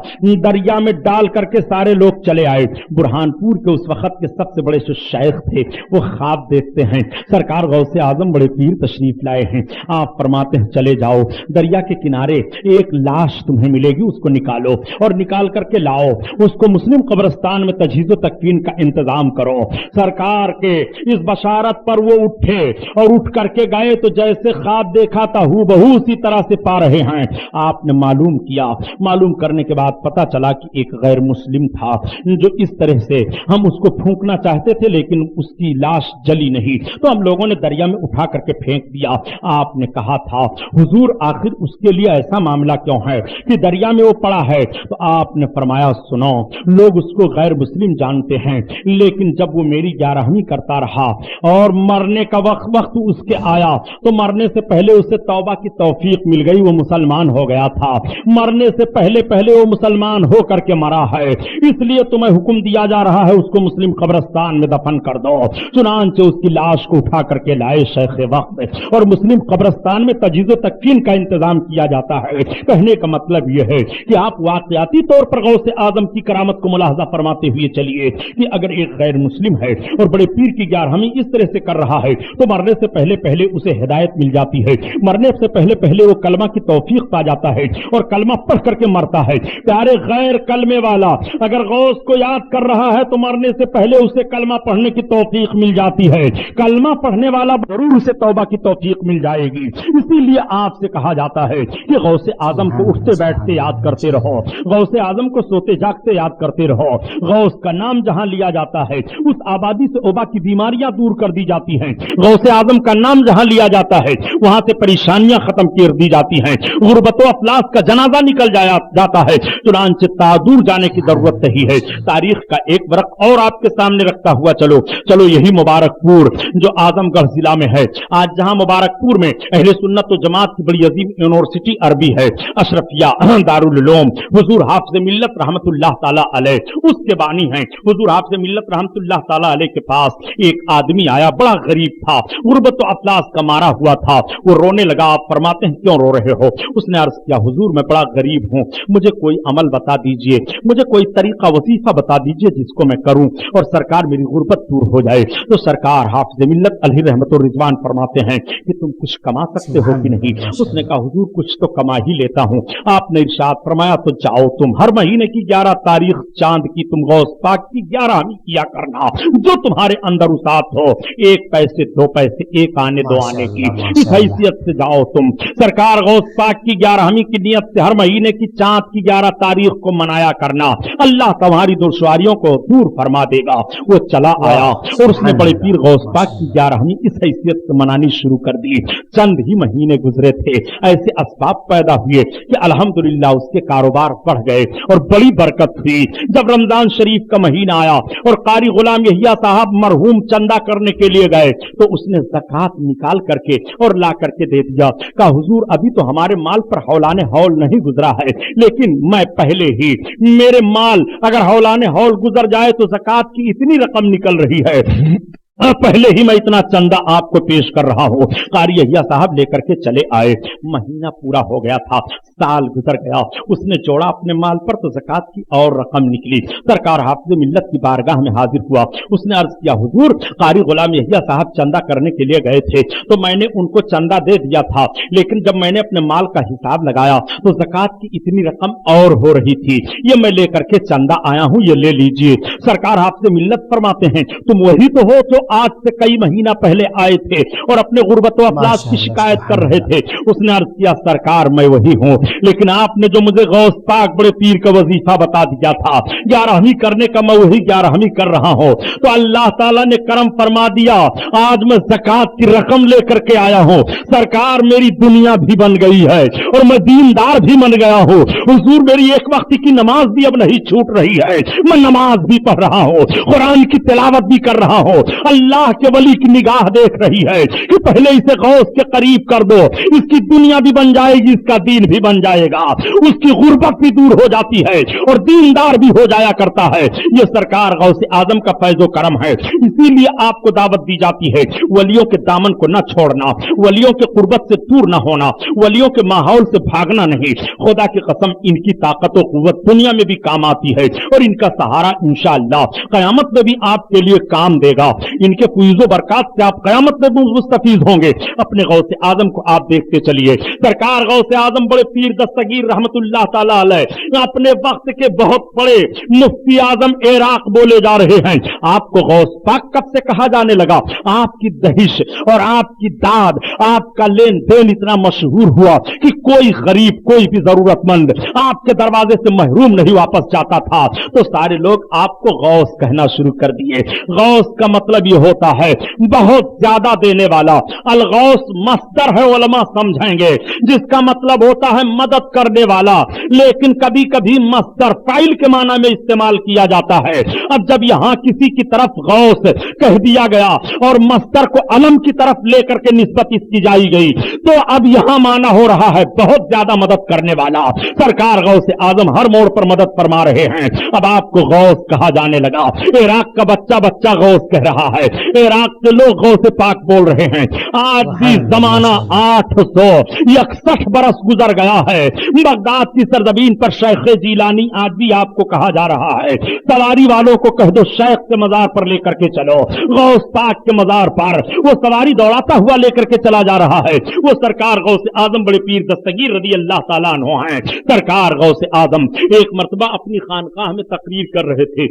دریا میں ڈال کر کے سارے لوگ چلے آئے۔ برہان پور کے اس وقت کے سب سے بڑے جو شیخ تھے وہ خواب دیکھتے ہیں، سرکار غوث اعظم بڑے پیر تشریف لائے ہیں، آپ فرماتے ہیں چلے جاؤ دریا کے کنارے ایک لاش تمہیں ملے گی، اس کو نکالو اور نکال کر کے لاؤ، اس کو مسلم قبرستان میں تجہیز و تکفین کا انتظام کرو۔ سرکار کے اس بشارت پر وہ اٹھے اور اٹھ کر کے گئے تو جیسے خواب دیکھا تھا ہو بہو اسی طرح سے پا رہے ہیں۔ آپ نے معلوم کیا، معلوم کرنے کے بعد پتا چلا کہ ایک غیر مسلم تھا جو اس طرح سے ہم اس کو پھونکنا چاہتے تھے لیکن اس کی لاش جلی نہیں تو ہم لوگوں نے دریا میں اٹھا کر کے پھینک دیا۔ آپ نے کہا تھا حضور آخر اس کے لیے ایسا معاملہ کیوں ہے کہ دریا میں وہ پڑا ہے؟ تو آپ نے فرمایا سنو لوگ اس کو غیر مسلم جانتے ہیں لیکن جب وہ میری 11 رحمی کرتا رہا اور مرنے کا وقت اس کے آیا تو مرنے سے پہلے اسے توبہ کی توفیق مل گئی، وہ مسلمان ہو گیا تھا، مرنے سے پہلے وہ مسلمان ہو کر کے مرا ہے، اس لیے تمہیں حکم دیا جا رہا ہے اس کو مسلم قبرستان میں دفن کر دو۔ چنانچہ اس کی لاش کو اٹھا کر کے لائے شیخ وقت اور مسلم قبرستان میں تجہیز و تکفین کا انتظام کیا جاتا ہے۔ کہنے کا مطلب یہ ہے کہ آپ واقعاتی طور پر غوث اعظم کی کرامت کو ملاحظہ فرماتے ہوئے چلیے کہ اگر ایک غیر مسلم ہے اور بڑے پیر کی گیارہویں اس طرح سے کر رہا ہے تو مرنے سے پہلے اسے ہدایت مل جاتی ہے، مرنے سے پہلے وہ کلمہ کی توفیق پا جاتا ہے اور کلمہ پڑھ کر کے مرتا ہے۔ پیارے غیر کلمے والا اگر غوث کو یاد کر رہا ہے تو مرنے سے پہلے اسے کلمہ پڑھنے کی توفیق مل جاتی ہے، کلمہ پڑھنے والا ضرور اسے توبہ کی توفیق مل جائے گی۔ اسی لیے آپ سے کہا جاتا ہے کہ غوث اعظم کو اٹھتے بیٹھتے یاد کرتے رہو، غوث اعظم کو سوتے جاگتے یاد کرتے رہو۔ غوث کا نام جہاں لیا جاتا ہے اس آبادی سے وبا کی بیماریاں دور کر دی جاتی ہیں، غوث اعظم کا نام جہاں لیا جاتا ہے وہاں سے پریشانیاں ختم کر دی جاتی ہیں، غربت و افلاس کا جنازہ نکل جاتا ہے۔ چنانچہ دور جانے کی ضرورت نہیں ہے۔ تاریخ کا ایک ورق اور آپ کے سامنے رکھتا ہوا چلو یہی مبارک پور جو اعظم گڑھ ضلع میں ہے، آج جہاں مبارک پور میں اہل سنت و جماعت کی بڑی عظیم یونیورسٹی عربی ہے، اشرفیہ دارالعلوم، حضور حافظ ملت رحمت اللہ تعالی علیہ اس کے بانی ہیں۔ حضور حافظ ملت رحمت اللہ تعالی علیہ کے پاس ایک آدمی آیا، بڑا غریب تھا، غربت و افلاس کا مارا ہوا تھا، وہ رونے لگا۔ آپ فرماتے ہیں کیوں رو رہے ہو؟ اس نے عرض کیا حضور میں بڑا غریب ہوں، مجھے کوئی عمل بتا دیجئے، مجھے کوئی طریقہ وظیفہ بتا دیجئے جس کو میں کروں اور سرکار میری غربت دور ہو جائے۔ تو سرکار حافظ ملت علیہ رحمت الرضوان فرماتے ہیں کہ تم کچھ کما سکتے ہو کہ نہیں؟ اس نے کہا حضور کچھ تو کما ہی لیتا ہوں۔ آپ نے ارشاد فرمایا تو جاؤ تم ہر مہینے کی 11 تاریخ چاند کی تم غوث پاک کی 11ویں کیا کرنا، جو تمہارے اندر وسعت ہو، 1 پیسے 2 پیسے 1 آنے 2 آنے کی، اس حیثیت سے جاؤ تم۔ سرکار غوث پاک کی 11ویں کی نیت سے ہر مہینے کی چاند کی 11 تاریخ کو منایا کرنا، اللہ تمہاری دشواریوں کو دور فرما دے گا۔ وہ چلا آیا اور اس نے بڑے پیر غوث پاک کی 11ویں اس حیثیت سے منانی شروع کر دی۔ چند ہی مہینے گزرے تھے، ایسے اسباب پیدا ہوئے کہ الحمدللہ اس کے کاروبار بڑھ گئے اور بڑی برکت ہوئی۔ جب رمضان شریف کا مہینہ آیا اور قاری غلام یحییٰ صاحب مرحوم چندہ کرنے کے لیے گئے تو اس نے زکوٰۃ نکال کر کے اور لا کر کے دے دیا۔ کہا حضور ابھی تو ہمارے مال پر ہولان ہول نہیں گزرا ہے، لیکن میں پہلے ہی میرے مال اگر ہولان ہول گزر جائے تو زکوٰۃ کی اتنی رقم نکل رہی ہے، پہلے ہی میں اتنا چندہ آپ کو پیش کر رہا ہوں۔ قاری یحییٰ صاحب لے کر کے چلے آئے، مہینہ پورا ہو گیا تھا، سال گزر گیا، اس نے جوڑا اپنے مال پر تو زکوٰۃ کی اور رقم نکلی۔ سرکار حافظ ملت کی بارگاہ میں حاضر ہوا، اس نے عرض کیا حضور قاری غلام یحییٰ صاحب چندہ کرنے کے لیے گئے تھے تو میں نے ان کو چندہ دے دیا تھا، لیکن جب میں نے اپنے مال کا حساب لگایا تو زکوٰۃ کی اتنی رقم اور ہو رہی تھی، یہ میں لے کر کے چندہ آیا ہوں، یہ لے لیجئے۔ سرکار حافظ ملت فرماتے ہیں تم وہی تو ہو جو آج سے کئی مہینہ پہلے آئے تھے اور اپنے غربت و افلاس کی شکایت کر رہے تھے۔ اس نے عرض کیا سرکار میں وہی ہوں، لیکن آپ نے جو مجھے غوث پاک بڑے پیر کا وظیفہ بتا دیا تھا 11ویں کرنے کا، میں وہی 11ویں کر رہا ہوں، تو اللہ تعالیٰ نے کرم فرما دیا، آج میں زکوٰۃ کی رقم لے کر کے آیا ہوں۔ سرکار میری دنیا بھی بن گئی ہے اور میں دیندار بھی بن گیا ہوں، حضور میری ایک وقت کی نماز بھی اب نہیں چھوٹ رہی ہے، میں نماز بھی پڑھ رہا ہوں، قرآن کی تلاوت بھی کر رہا ہوں۔ اللہ کے ولی کی نگاہ دیکھ رہی ہے کہ پہلے اسے غوث کے قریب کر دو، اس کی دنیا بھی بن جائے گی، اس کا دین بھی بن جائے گا، اس کی غربت بھی دور ہو جاتی ہے اور دیندار بھی ہو جایا کرتا ہے۔ یہ سرکار غوث اعظم کا فیض و کرم ہے، اسی لیے آپ کو دعوت دی جاتی ہے ولیوں کے دامن کو نہ چھوڑنا، ولیوں کے قربت سے دور نہ ہونا، ولیوں کے ماحول سے بھاگنا نہیں۔ خدا کی قسم ان کی طاقت و قوت دنیا میں بھی کام آتی ہے اور ان کا سہارا انشاءاللہ قیامت میں بھی آپ کے لیے کام دے گا۔ ان کے فیض و برکات سے آپ قیامت میں مستفیض ہوں گے۔ اپنے غوث اعظم کو آپ دیکھتے چلیے، سرکار غوث اعظم بڑے پیر دستگیر رحمت اللہ تعالی علیہ اپنے وقت کے بہت بڑے مفتی اعظم عراق بولے جا رہے ہیں۔ آپ کو غوث پاک کب سے کہا جانے لگا؟ آپ کی دہش اور آپ کی داد، آپ کا لین دین اتنا مشہور ہوا کہ کوئی غریب، کوئی بھی ضرورت مند آپ کے دروازے سے محروم نہیں واپس جاتا تھا، تو سارے لوگ آپ کو غوث کہنا شروع کر دیے۔ غوث کا مطلب یہ होता है बहुत ज्यादा देने वाला। अलगौस मस्दर है, उलमा समझेंगे, जिसका मतलब होता है मदद करने वाला, लेकिन कभी कभी मस्दर फाइल के माना में इस्तेमाल किया जाता है। अब जब यहां किसी की तरफ गौस कह दिया गया और मस्दर को अलम की तरफ लेकर के निस्बत इसकी जाई गई, तो अब यहां माना हो रहा है बहुत ज्यादा मदद करने वाला। सरकार गौस आजम हर मोड़ पर मदद फरमा रहे हैं। अब आपको गौस कहा जाने लगा। इराक का बच्चा बच्चा गौस कह रहा है, इराक के लोग गौस पाक बोल रहे हैं। आज भी जमाना 861 बरस गुजर गया है। बगदाद की सरजमीन पर शेख जीलानी आज भी आपको कहा जा रहा है। सवारी वालों को कह दो शेख के मजार पर लेकर के चलो, गौस पाक के मजार पर वो सवारी दौड़ाता हुआ लेकर के चला जा रहा है। वो सरकार गौस आजम बड़े पीर दस्तगीर रदी अल्लाह ताला अन्हु हैं। सरकार गौस आजम एक मर्तबा अपनी खानकाह में तकरीर कर रहे थे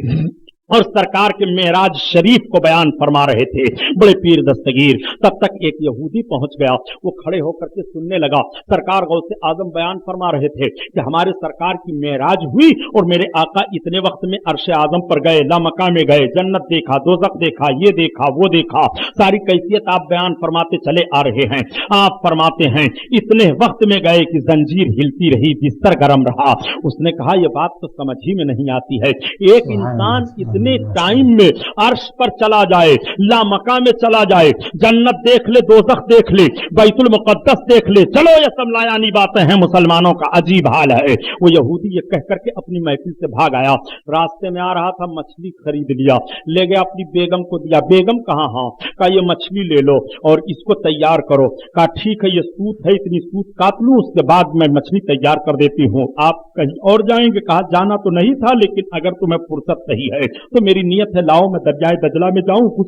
और सरकार के मेराज शरीफ को बयान फरमा रहे थे बड़े पीर दस्तगीर। तब तक एक यहूदी पहुंच गया, वो खड़े होकर के सुनने लगा। सरकार गौसे आजम बयान फरमा रहे थे कि हमारे सरकार की मेराज हुई और मेरे आका इतने वक्त में अर्श आजम पर गए, लामका में गए, जन्नत देखा, दोजख देखा, ये देखा, वो देखा, सारी कैफियत आप बयान फरमाते चले आ रहे हैं। आप फरमाते हैं इतने वक्त में गए कि जंजीर हिलती रही, बिस्तर गर्म रहा। उसने कहा यह बात तो समझ ही में नहीं आती है, एक इंसान इतने टाइम में अर्श पर चला जाए, लामका में चला जाए, जन्नत देख ले, दोजख देख ले, बैतुल मुकद्दस देख ले, चलो ये सब लायानी बातें हैं, मुसलमानों का अजीब हाल है। वो यहूदी ये कह करके अपनी महफिल से भाग आया। रास्ते में आ रहा था, मछली खरीद लिया, ले गया अपनी बेगम को दिया। बेगम कहाँ? हाँ, कहा ये मछली ले लो और इसको तैयार करो। कहा ठीक है, ये सूत है, इतनी सूत काट लूं, उसके बाद मैं मछली तैयार कर देती हूँ, आप कहीं और जाएंगे? कहा जाना तो नहीं था, लेकिन अगर तुम्हें फुर्सत नहीं है तो मेरी नियत है लाओ मैं दरियाए दजला में जाऊं, कुछ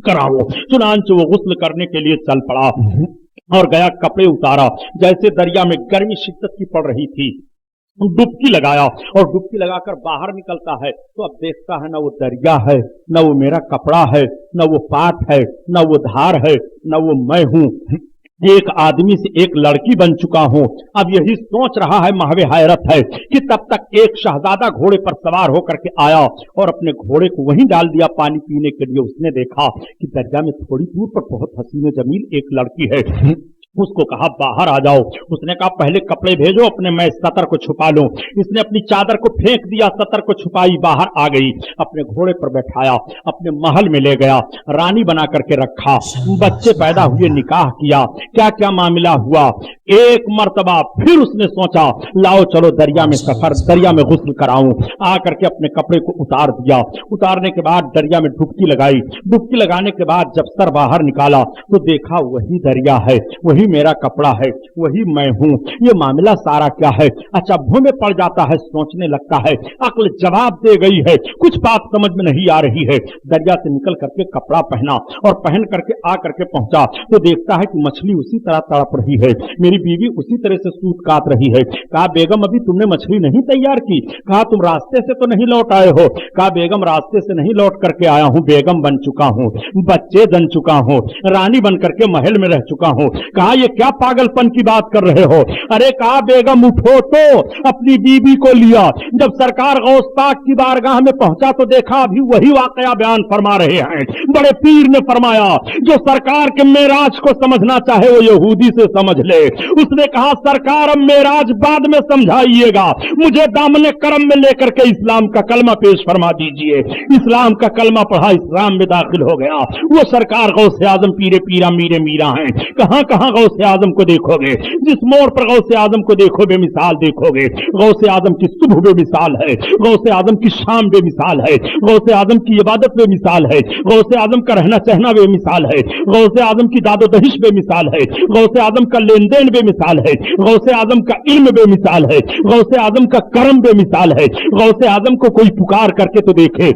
कराओ। चुनांचे वो गुस्ल करने के लिए चल पड़ा और गया, कपड़े उतारा। जैसे दरिया में गर्मी शिद्दत की पड़ रही थी, डुबकी लगाया और डुबकी लगाकर बाहर निकलता है तो अब देखता है ना वो दरिया है, ना वो मेरा कपड़ा है, ना वो पाट है, ना वो धार है, ना वो मैं हूं, एक आदमी से एक लड़की बन चुका हूं। अब यही सोच रहा है, महवे हैरत है कि तब तक एक शहजादा घोड़े पर सवार होकर के आया और अपने घोड़े को वहीं डाल दिया पानी पीने के लिए। उसने देखा कि दरिया में थोड़ी दूर पर बहुत हसीन जमील एक लड़की है। उसको कहा बाहर आ जाओ। उसने कहा पहले कपड़े भेजो अपने, मैं सतर को छुपा लूं। इसने अपनी चादर को फेंक दिया, सतर को छुपाई, बाहर आ गई, अपने घोड़े पर बैठाया, अपने महल में ले गया, रानी बना करके रखा, बच्चे पैदा हुए, निकाह किया, क्या क्या मामला हुआ। एक मर्तबा फिर उसने सोचा लाओ चलो दरिया में सफर, दरिया में गुस्ल कराऊं। आ करके अपने कपड़े को उतार दिया। उतारने के बाद दरिया में डुबकी लगाई। डुबकी लगाने के बाद जब सर बाहर निकाला तो देखा वही दरिया है, वही मेरा कपड़ा है, वही मैं हूं। ये मामला सारा क्या है? अच्छा, भूं में पड़ जाता है, सोचने लगता है, अक्ल जवाब दे गई है, कुछ बात समझ में नहीं आ रही है। दरिया से निकल करके कपड़ा पहना और पहन करके आ करके पहुंचा तो देखता है कि मछली उसी तरह तड़प रही है, मेरी बीवी उसी तरह से सूत काट रही है। कहा बेगम अभी तुमने मछली नहीं तैयार की? कहा तुम रास्ते से तो नहीं लौट आए हो? कहा बेगम रास्ते से नहीं लौट करके आया हूं, बेगम बन चुका हूं, बच्चे जन चुका हूं, रानी बन करके महल में रह चुका हूं। कहा ये क्या पागलपन की बात कर रहे हो? अरे कहा बेगम उठो तो अपनी बीबी को लिया। जब सरकार गौस पाक की बारगाह में पहुंचा तो देखा अभी वही वाकया बयान फरमा रहे हैं। बड़े पीर ने फरमाया जो सरकार के मेराज को समझना चाहे वो यहूदी से समझ ले। उसने कहा सरकार अब मेराज बाद में समझाइएगा, मुझे दामने करम में लेकर के इस्लाम का कलमा पेश फरमा दीजिए। इस्लाम का कलमा पढ़ा, इस्लाम में दाखिल हो गया। वो सरकार गौसे आजम पीरे पीरा मीरे मीरा हैं। कहां कहां गौसे आजम को देखोगे, जिस मोड़ पर गौसे आजम को देखो बेमिसाल देखोगे। गौसे आजम की सुबह बेमिसाल है, गौसे आजम की शाम बेमिसाल है, गौसे आजम की इबादत बेमिसाल है, गौसे आजम का रहना सहना बेमिसाल है, गौसे आजम की दादो दहिश बेमिसाल है, गौसे आजम का लेन देन बेमिसाल है, गौसे आजम का इल्म बेमिसाल है, गौसे आजम का करम बेमिसाल है। गौसे आजम को कोई पुकार करके तो देखे,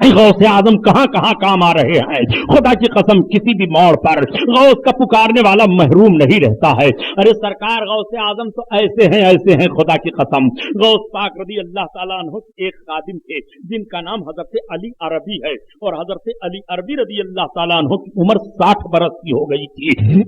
गौसे आजम कहां कहां काम आ रहे हैं। खुदा की कसम किसी भी मोड़ पर गौस का पुकारने वाला महरूम नहीं रहता है। अरे सरकार गौसे आजम तो ऐसे हैं खुदा की कसम। गौस पाक रदी अल्लाह ताला अन्हु एक खादिम थे जिनका नाम हजरत अली अरबी है और हजरत अली अरबी रदी अल्लाह ताला अन्हु की उम्र 60 बरस की हो गई थी।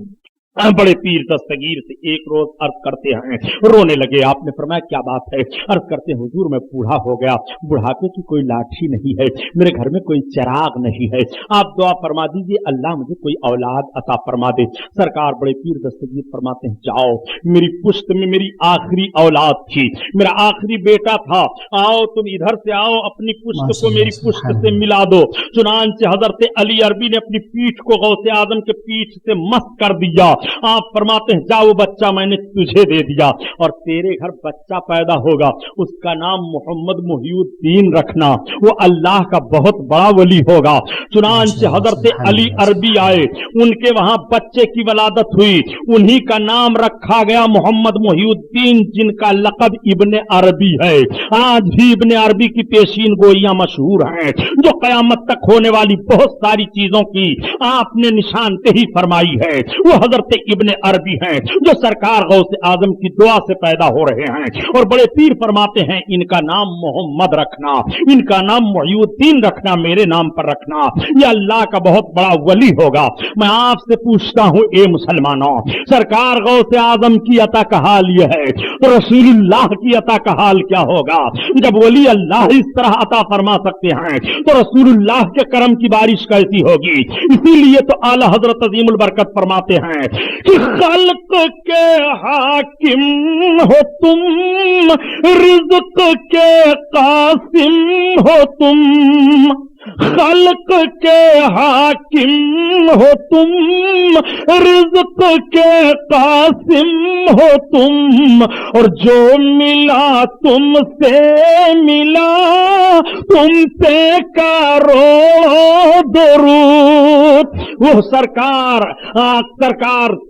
बड़े पीर दस्तगीर से एक रोज अर्ज करते हैं, रोने लगे। आपने फरमाया क्या बात है? अर्ज करते हैं हुजूर मैं बूढ़ा हो गया, बुढ़ापे की कोई लाठी नहीं है, मेरे घर में कोई चिराग नहीं है, आप दुआ फरमा दीजिए अल्लाह मुझे कोई औलाद अता फरमा दे। सरकार बड़े पीर दस्तगीर फरमाते हैं जाओ, मेरी पुश्त में मेरी आखिरी औलाद थी, मेरा आखिरी बेटा था, आओ तुम इधर से आओ, अपनी पुश्त को मेरी पुश्त से मिला दो। चुनांचे हजरत अली अरबी ने अपनी पीठ को गौसे आजम के पीठ से मस्त कर दिया। आप फरमाते हैं जाओ बच्चा मैंने तुझे दे दिया और तेरे घर बच्चा पैदा होगा, उसका नाम मोहम्मद मुहिउद्दीन रखना, वो अल्लाह का बहुत बड़ा वली होगा। चुनांचे हजरत अली अरबी आए, उनके वहां बच्चे की वलादत हुई, उन्हीं का नाम रखा गया मोहम्मद मुहिउद्दीन, जिनका लक़ब इब्ने अरबी है। आज भी इब्ने अरबी की पेशीन गोइयां मशहूर हैं, जो कयामत तक होने वाली बहुत सारी चीजों की आपने निशानदेही फरमाई है, वो हजरत इब्ने अरबी हैं, जो सरकार गौसे आजम की दुआ से पैदा हो रहे हैं। और बड़े पीर फरमाते हैं इनका नाम मोहम्मद रखना, इनका नाम मुहिउद्दीन रखना, मेरे नाम पर रखना, ये अल्लाह का बहुत बड़ा वली होगा। मैं आपसे पूछता हूं ए मुसलमानों, सरकार गौसे आजम की अता का हाल यह है, तो रसूलुल्लाह की अता का हाल क्या होगा? जब वली अल्लाह इस तरह अता फरमा सकते हैं तो रसूलुल्लाह के करम की बारिश कैसी होगी? इसीलिए तो आला हजरत अजीमुल बरकत फरमाते हैं कि खल्क के हाकिम हो तुम, रिज़्क़ के कासिम हो तुम, खल्क के हाकिम हो तुम, रिज़्क़ के कासिम हो तुम, और जो मिला तुमसे मिला, तुम पे करो दुरूद। वो सरकार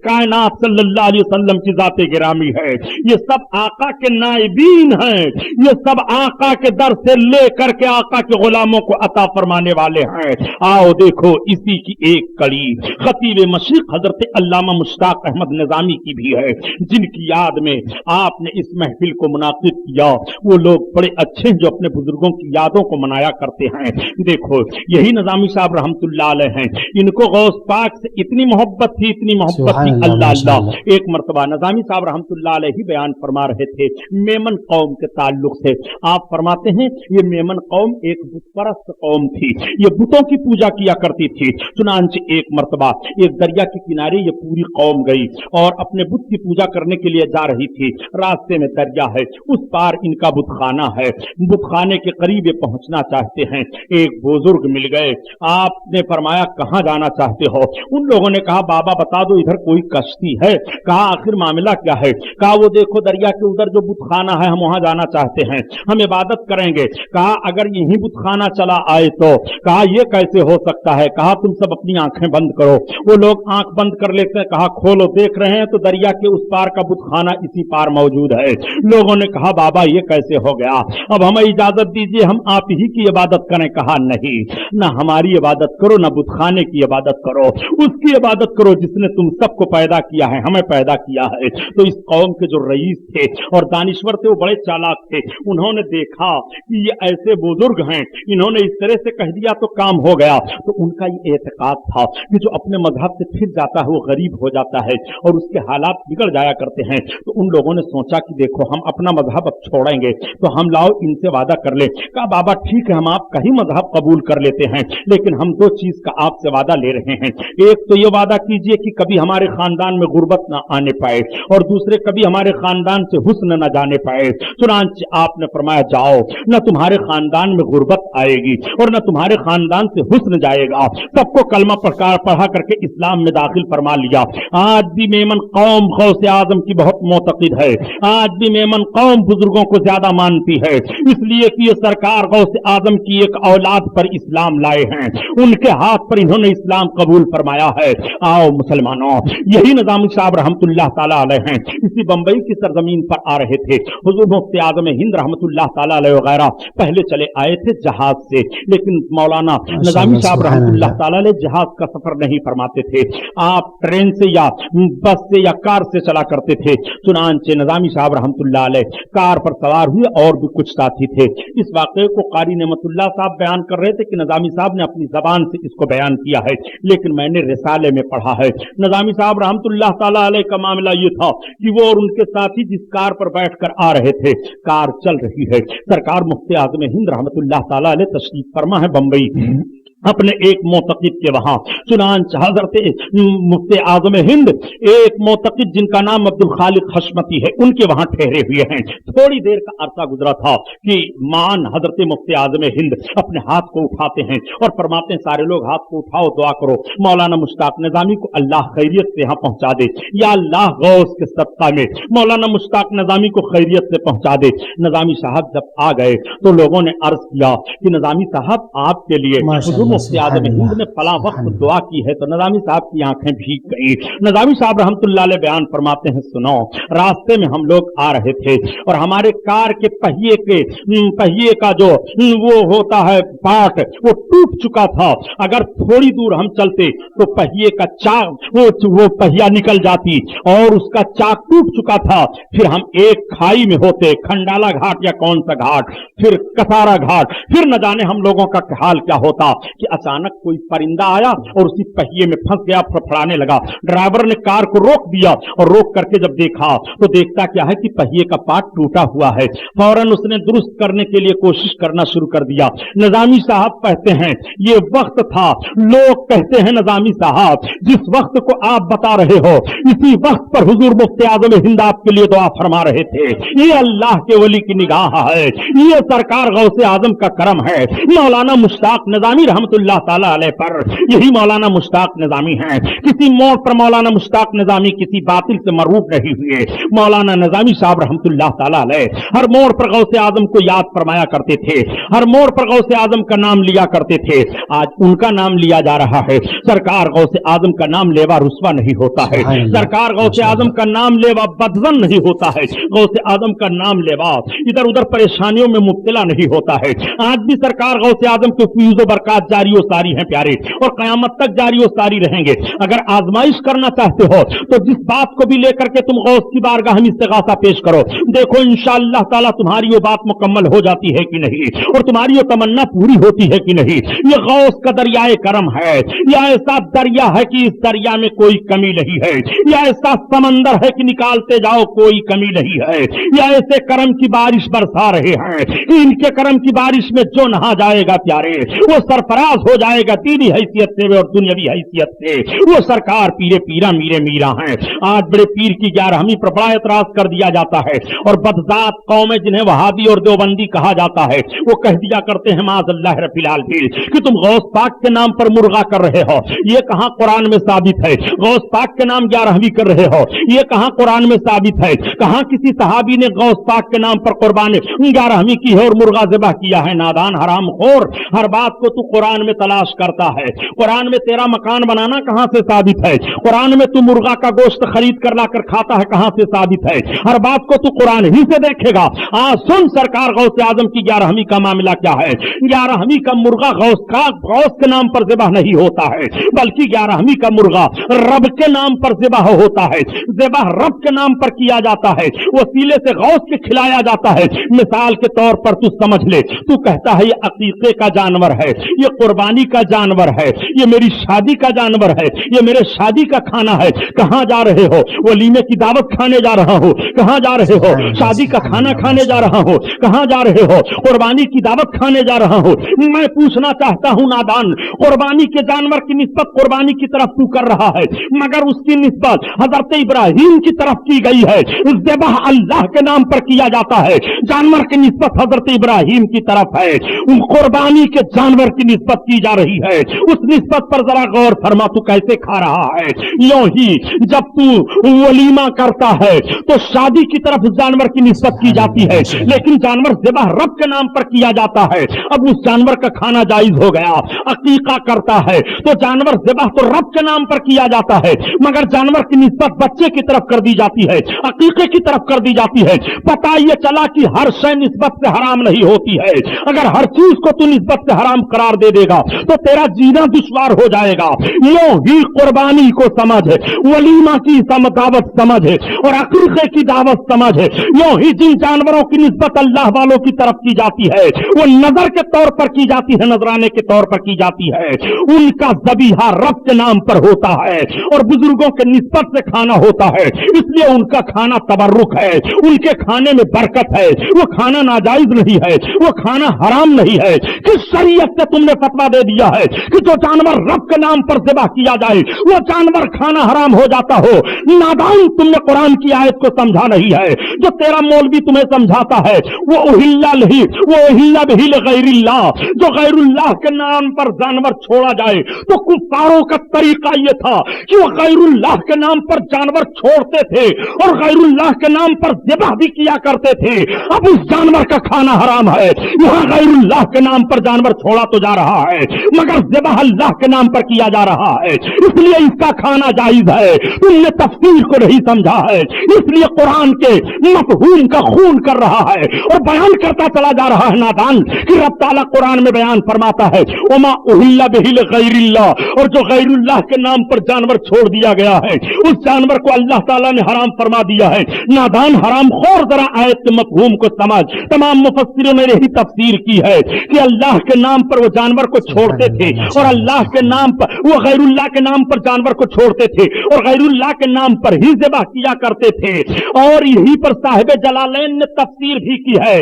कायनात सल्लल्लाहु अलैहि वसल्लम की जाते गिरामी है, ये सब आका के नाइबीन हैं, ये सब आका के दर से लेकर के आका के गुलामों को अता फरमाने वाले हैं। आओ देखो इसी की एक कड़ी खतीब मशरिक हजरत अल्लामा मुश्ताक अहमद निजामी की भी है, जिनकी याद में आपने इस महफिल को मुनाकिब किया। वो लोग बड़े अच्छे हैं जो अपने बुजुर्गों की यादों को मनाया करते हैं। देखो यही निजामी साहब रहमतुल्लाह अलैह हैं, इनको गौस पाक से इतनी मोहब्बत थी, इतनी मोहब्बत थी, अल्लाह अल्लाह। एक मरतबा निजामी साहब रहमतुल्लाह अलैह ही बयान फरमा रहे थे मेमन कौम के ताल्लुक से। आप फरमाते हैं ये मेमन कौम एक बुत परस्त कौम थी, ये बुतों की पूजा किया करती थी। चुनांचे एक मरतबा एक दरिया के किनारे ये पूरी कौम गई और अपने बुत की पूजा करने के लिए जा रही थी। रास्ते में दरिया है, उस पार इनका बुतखाना है, बुतखाने के करीब ये पहुंचना चाहते हैं। एक बुजुर्ग मिल गए, आपने फरमाया कहां जाना चाहते हो? उन लोगों ने कहा बाबा बता दो इधर कोई कश्ती है। कहा आखिर मामला क्या है? कहा वो देखो दरिया के उधर जो बुतखाना है, हम वहां जाना चाहते हैं, हम इबादत करेंगे। कहा अगर यही बुतखाना चला आए तो? कहा यह कैसे हो सकता है? कहा तुम सब अपनी आंखें बंद करो। वो लोग आंख बंद कर लेते हैं, कहा खोलो, देख रहे हैं तो दरिया के उस पार का बुतखाना इसी पार मौजूद है। लोगों ने कहा बाबा ये कैसे हो गया? अब हमें इजाजत दीजिए, हम आप ही की इबादत करें। कहा नहीं, ना हमारी इबादत करो, ना बुतखाने की इबादत करो, उसकी इबादत करो जिसने तुम सबको पैदा किया है, हमें पैदा किया है। तो इस कौम के जो रईस थे और दानिश्वर थे, वो बड़े चालाक थे। उन्होंने देखा कि ये ऐसे बुजुर्ग हैं, इन्होंने इस तरह से कह दिया तो काम हो गया। तो उनका ये एतकाद था कि जो अपने मजहब से फिर जाता है वो गरीब हो जाता है और उसके हालात बिगड़ जाया करते हैं। तो उन लोगों ने सोचा कि देखो हम अपना मजहब अब छोड़ेंगे तो हम लाओ इनसे वादा कर ले। कहा बाबा ठीक है, हम आपका ही मजहब कबूल कर लेते हैं, लेकिन हम दो चीज का आपसे वादा ले रहे हैं। एक तो ये वादा कीजिए कि कभी हमारे खानदान में गुर्बत ना आने पाए, और दूसरे कभी हमारे खानदान से हुस्न न जाने पाए। चुनांचे आपने फरमाया जाओ, न तुम्हारे खानदान में गुर्बत आएगी और न तुम्हारे खानदान से हुस्न जाएगा। सबको कलमा पढ़ा करके इस्लाम में दाखिल फरमा लिया। आज भी मेमन कौम गौसे आजम की बहुत मोतक़िद है, आज भी मेमन कौम बुजुर्गों को ज्यादा मानती है, इसलिए कि ये सरकार गौसे आजम की एक औलाद पर इस्लाम लाए हैं, उनके हाथ पर इन्होंने इस्लाम कबूल फरमाया है। आओ मुसलमानों, यही निजामी साहब रहमतुल्लाह ताला अलैह हैं, इसी बंबई की सरजमीन पर आ रहे थे। हुजूर मुफ्ती आज़म हिंद रहमतुल्लाह ताला अलैह वगैरह पहले चले आए थे जहाज से, लेकिन लेकिन मौलाना नजामी साहब रहमतुल्लाह ताला अलैह जहाज का सफर नहीं फरमाते थे, आप ट्रेन से या बस से या कार से चला करते थे। चुनांचे नजामी साहब रहमतुल्लाह अलैह कार पर सवार हुए और भी कुछ साथी थे। इस वाक़े को कारी नेमतुल्लाह साहब बयान कर रहे थे कि नजामी साहब ने अपनी जबान से इसको बयान किया है, लेकिन मैंने रिसाले में पढ़ा है। नजामी साहब रहमतुल्लाह ताला अलैह का मामला ये था कि वो और उनके साथी जिस कार पर बैठकर आ रहे थे, कार चल रही है, सरकार मुफ्ती आज़म हिंद रहमतुल्लाह ताला अलैह तशरीफ फरमा है बंबई अपने एक मोतक़िद के वहां। चुनांच हजरत मुफ्ती आज़म हिंद एक मोतक़िद जिनका नाम अब्दुल खालिक हशमती है, उनके वहां ठहरे हुए हैं। थोड़ी देर का अरसा गुजरा था कि मान हजरत मुफ्ती आज़म हिंद अपने हाथ को उठाते हैं और फरमाते हैं सारे लोग हाथ को उठाओ, दुआ करो मौलाना मुश्ताक निज़ामी को अल्लाह खैरियत से यहाँ पहुंचा दे, या अल्लाह गौस के सदका में मौलाना मुश्ताक निज़ामी को खैरियत से पहुंचा दे। निज़ामी साहब जब आ गए तो लोगों ने अर्ज किया कि निज़ामी साहब आपके लिए मुफ्ती आज़म हिंद ने फला वक्त दुआ की है, तो नज़ामी साहब की आंखें भीग गई। नज़ामी साहब रहमतुल्लाह अलैह बयान फरमाते हैं, सुनो, रास्ते में हम लोग आ रहे थे और हमारे कार के पहिए का जो वो होता है पार्ट, वो टूट चुका था। अगर थोड़ी दूर हम चलते तो पहिए का चाक वो पहिया निकल जाती और उसका चाक टूट चुका था। फिर हम एक खाई में होते, खंडाला घाट या कौन सा घाट, फिर कसारा घाट, फिर न जाने हम लोगों का हाल क्या होता कि अचानक कोई परिंदा आया और उसी पहिए में फंस गया, फड़फड़ाने लगा। ड्राइवर ने कार को रोक दिया और रोक करके जब देखा तो देखता क्या है कि पहिए का पार्ट टूटा हुआ है। फौरन उसने दुरुस्त करने के लिए कोशिश करना शुरू कर दिया। निज़ामी साहब कहते हैं ये वक्त था, लोग कहते हैं निज़ामी साहब जिस वक्त को आप बता रहे हो इसी वक्त पर हुजूर मुफ्ती आज़म हिंद आपके लिए दुआ फरमा रहे थे। ये अल्लाह के वली की निगाह है, ये सरकार गौसे आजम का करम है। मौलाना मुश्ताक निज़ामी रहमतुल्लाह ताला अलैह पर यही मौलाना मुश्ताक निज़ामी हैं। किसी मोड़ पर मौलाना मुश्ताक निज़ामी किसी बातिल से मरूब नहीं हुए। मौलाना निज़ामी साहब रहमतुल्लाह ताला अलैह हर मोड़ पर गौसे आजम को याद फरमाया करते थे, हर मोड़ पर गौसे आजम का नाम लिया करते थे। आज उनका नाम लिया जा रहा है। सरकार गौसे आजम का नाम लेवा रुस्वा नहीं होता है, सरकार गौसे आजम का नाम लेवा बदजन नहीं होता है, गौसे आजम का नाम लेवा इधर उधर परेशानियों में मुब्तला नहीं होता है। आज भी सरकार गौसे आजम के फयूज़ बरकत जारी सारी हैं प्यारे, और कयामत तक जारी और सारी रहेंगे। अगर आजमाइश करना चाहते हो तो जिस बात को भी लेकर के तुम गौस की बारगाह में इस्तिगासा पेश करो, देखो इंशाअल्लाह ताला तुम्हारी वो बात मुकम्मल हो जाती है कि नहीं, और तुम्हारी वो तमन्ना पूरी होती है कि नहीं। ये गौस का दरियाए करम है, यह ऐसा दरिया है कि इस दरिया में कोई कमी नहीं है, यह ऐसा समंदर है कि निकालते जाओ कोई कमी नहीं है। यह ऐसे करम की बारिश बरसा रहे हैं, इनके करम की बारिश में जो नहा जाएगा प्यारे वो सरफराज हो जाएगा दीनी हैसियत से और दुनियावी हैसियत से। वो सरकार पीरे पीरा मीरे मीरा हैं। आज बड़े पीर की 11वीं पर बड़ा एतराज कर दिया जाता है, और बदजात कौमें जिन्हें वहाबी और देवबंदी कहा जाता है वो कह दिया करते हैं माज़अल्लाह रफ़िल भी कि तुम गौस पाक के नाम पर मुर्गा कर रहे हो। ये कहां कुरान में साबित है? गौस पाक के नाम 11वीं कर रहे हो, ये कहां कुरान में साबित है? कहां किसी सहाबी ने गौस पाक के नाम पर कुर्बानी 11वीं की है और मुर्गा ज़िबह किया है? नादान हराम खोर, हर बात को तू कुरान में तलाश करता है। कुरान में तेरा मकान बनाना कहां से साबित है? कुरान में तू मुर्गा का गोश्त खरीद कर लाकर खाता है, कहां से साबित है? हर बात को तू कुरान ही से देखेगा। आज सुन सरकार गौसे आजम की 11वीं का मामला क्या है। 11वीं का मुर्गा गौस के नाम पर ज़िबह नहीं होता है, बल्कि 11वीं का मुर्गा रब के नाम पर ज़िबह होता है। ज़िबह रब के नाम पर किया जाता है, वसीले से गौस के खिलाया जाता है। मिसाल के तौर पर तू समझ ले, तू कहता है ये अकीके का जानवर है, ये कुर्बानी का जानवर है, ये मेरी शादी का जानवर है, ये मेरे शादी का खाना है। कहां जा रहे हो? वलीमे की दावत खाने जा रहा हूं। कहां जा रहे हो? शादी का खाना खाने जा रहा हूं। कहां जा रहे हो? कुर्बानी की दावत खाने जा रहा हूं। मैं पूछना चाहता हूं नादान, कुर्बानी के जानवर की निस्बत कुर्बानी की तरफ तू कर रहा है, मगर उसकी निस्बत हजरत इब्राहिम की तरफ की गई है। ज़िबह अल्लाह के नाम पर किया जाता है, जानवर की निस्बत हजरत इब्राहिम की तरफ है। कुर्बानी के जानवर की निस्बत निस्बत की जा रही है, उस निस्बत पर जरा गौर फरमा, तू कैसे खा रहा है। यूं ही जब तू वलीमा करता है तो शादी की तरफ जानवर की निस्बत की जाती है, लेकिन जानवर ज़िबह रब के नाम पर किया जाता है, अब उस जानवर का खाना जायज हो गया। अकीका करता है तो जानवर ज़िबह तो रब के नाम पर किया जाता है, मगर जानवर की निस्बत बच्चे की तरफ कर दी जाती है, अकीके की तरफ कर दी जाती है। पता ये चला कि हर शय निस्बत से हराम नहीं होती है। अगर हर चीज को तू निस्बत से हराम करार दे देगा तो तेरा जीना दुश्वार हो जाएगा। यूं ही कुर्बानी को समझ, वलीमा की दावत समझ और अकीके की दावत समझ। यूं ही जिन जानवरों की निस्बत अल्लाह वालों की तरफ की जाती है वो नजर के तौर पर की जाती है, नजराने के तौर पर की जाती है, उनका ज़बीहा रब के नाम पर होता है और बुजुर्गों के निस्बत से खाना होता है, इसलिए उनका खाना तबर्रुक है, उनके खाने में बरकत है, वो खाना नाजायज नहीं है, वो खाना हराम नहीं है। किस शरीयत से तुमने फतवा दे दिया है कि जो जानवर रब के नाम पर ज़िबा किया जाए वो जानवर खाना हराम हो जाता हो? नादान, तुमने कुरान की आयत को समझा नहीं है। जो तेरा मौलवी तुम्हें समझाता है वो उहिल्ला नहीं, वो उहिल्ला बिही लिगैरिल्लाह, जो गैरुल्लाह के नाम पर जानवर छोड़ा जाए तो कुफ्फारों का तरीका ये था कि वो गैरुल्लाह के नाम पर जानवर छोड़ते थे और गैरुल्लाह के नाम पर ज़िबा भी किया करते थे। अब उस जानवर का खाना हराम है। यहां गैरुल्लाह के नाम पर जानवर छोड़ा तो जा रहा है मगर ज़िबा अल्लाह के नाम पर किया जा रहा है, इसलिए इसका खाना जायज है। तुमने तफसीर को नहीं समझा है, इसलिए कुरान के मफहूम का खून कर रहा है और बयान करता चला जा रहा है नादान कि रब ताला कुरान में बयान फरमाता है वमा उहिल्ला बिही लिगैरिल्लाह, और जो गैरुल्लाह के नाम पर जानवर छोड़ दिया गया है उस जानवर को अल्लाह ताला ने हराम फरमा दिया है। नादान, हराम खोर, जरा आयत के मफहूम को समझ। तमाम मुफस्सिरों ने यही तफसीर की है कि अल्लाह के नाम पर वो जानवर को छोड़ते थे और अल्लाह के नाम पर वो गैरुल्लाह के नाम पर जानवर को छोड़ते थे और गैरुल्लाह के नाम पर ही ज़िबा किया करते थे। और यही पर साहिब जलालैन ने तफसीर भी की है,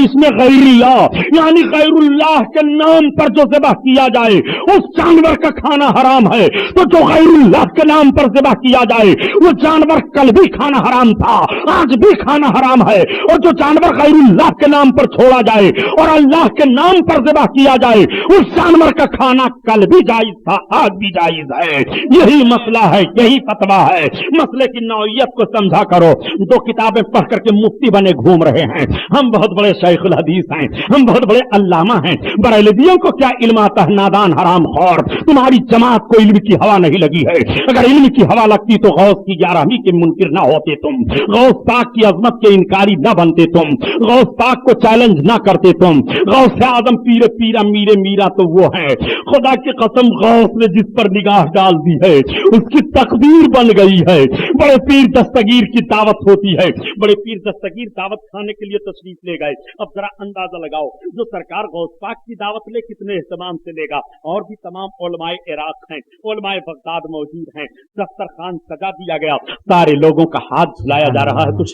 इसमें गैरुल्लाह यानी गैरुल्लाह के नाम पर जो ज़िबा किया जाए उस जानवर का खाना हराम है। तो जो गैरुल्लाह के नाम पर ज़िबा किया जाए वो जानवर कल भी खाना हराम था, आज भी खाना हराम है, और जो जानवर गैरुल्लाह के नाम पर छोड़ा जाए और अल्लाह के नाम पर ज़िबा किया जाए उस जानवर का खाना कल भी जायज था, आज भी जायज है। यही मसला है, यही फतवा है। मसले की नौइयत को समझा करो। दो किताबें पढ़ करके मुफ्ती बने घूम रहे हैं, हम बहुत बड़े शेखुल हदीस हैं, हम बहुत बड़े अल्लामा हैं, बरेलवियों को क्या इल्म आता है? नादान हराम खौर, तुम्हारी जमात को इल्म की हवा नहीं लगी है। अगर इल्म की हवा लगती तो गौस की 11वीं के मुनकिर ना होते तुम, गौस पाक की अजमत के इनकारी ना बनते तुम, गौस पाक को चैलेंज ना करते तुम। गौस आदम पीरे पीरा मीरे मीरा तो वो है, खुदा की कसम गौस ने जिस पर निगाह डाल दी है उसकी तकदीर बन गई है। बड़े पीर दस्तगीर की दावत होती है, बड़े पीर दस्तगीर दावत खाने के लिए तशरीफ ले गए। अब जरा अंदाजा लगाओ जो सरकार गौस पाक की दावत ले कितने एहतमाम से लेगा। और भी तमाम उलमाए इराक हैं, उलमाए बगदाद मौजूद हैं, दस्तरखान सजा दिया गया, सारे लोगों का हाथ झुलाया जा रहा है। तो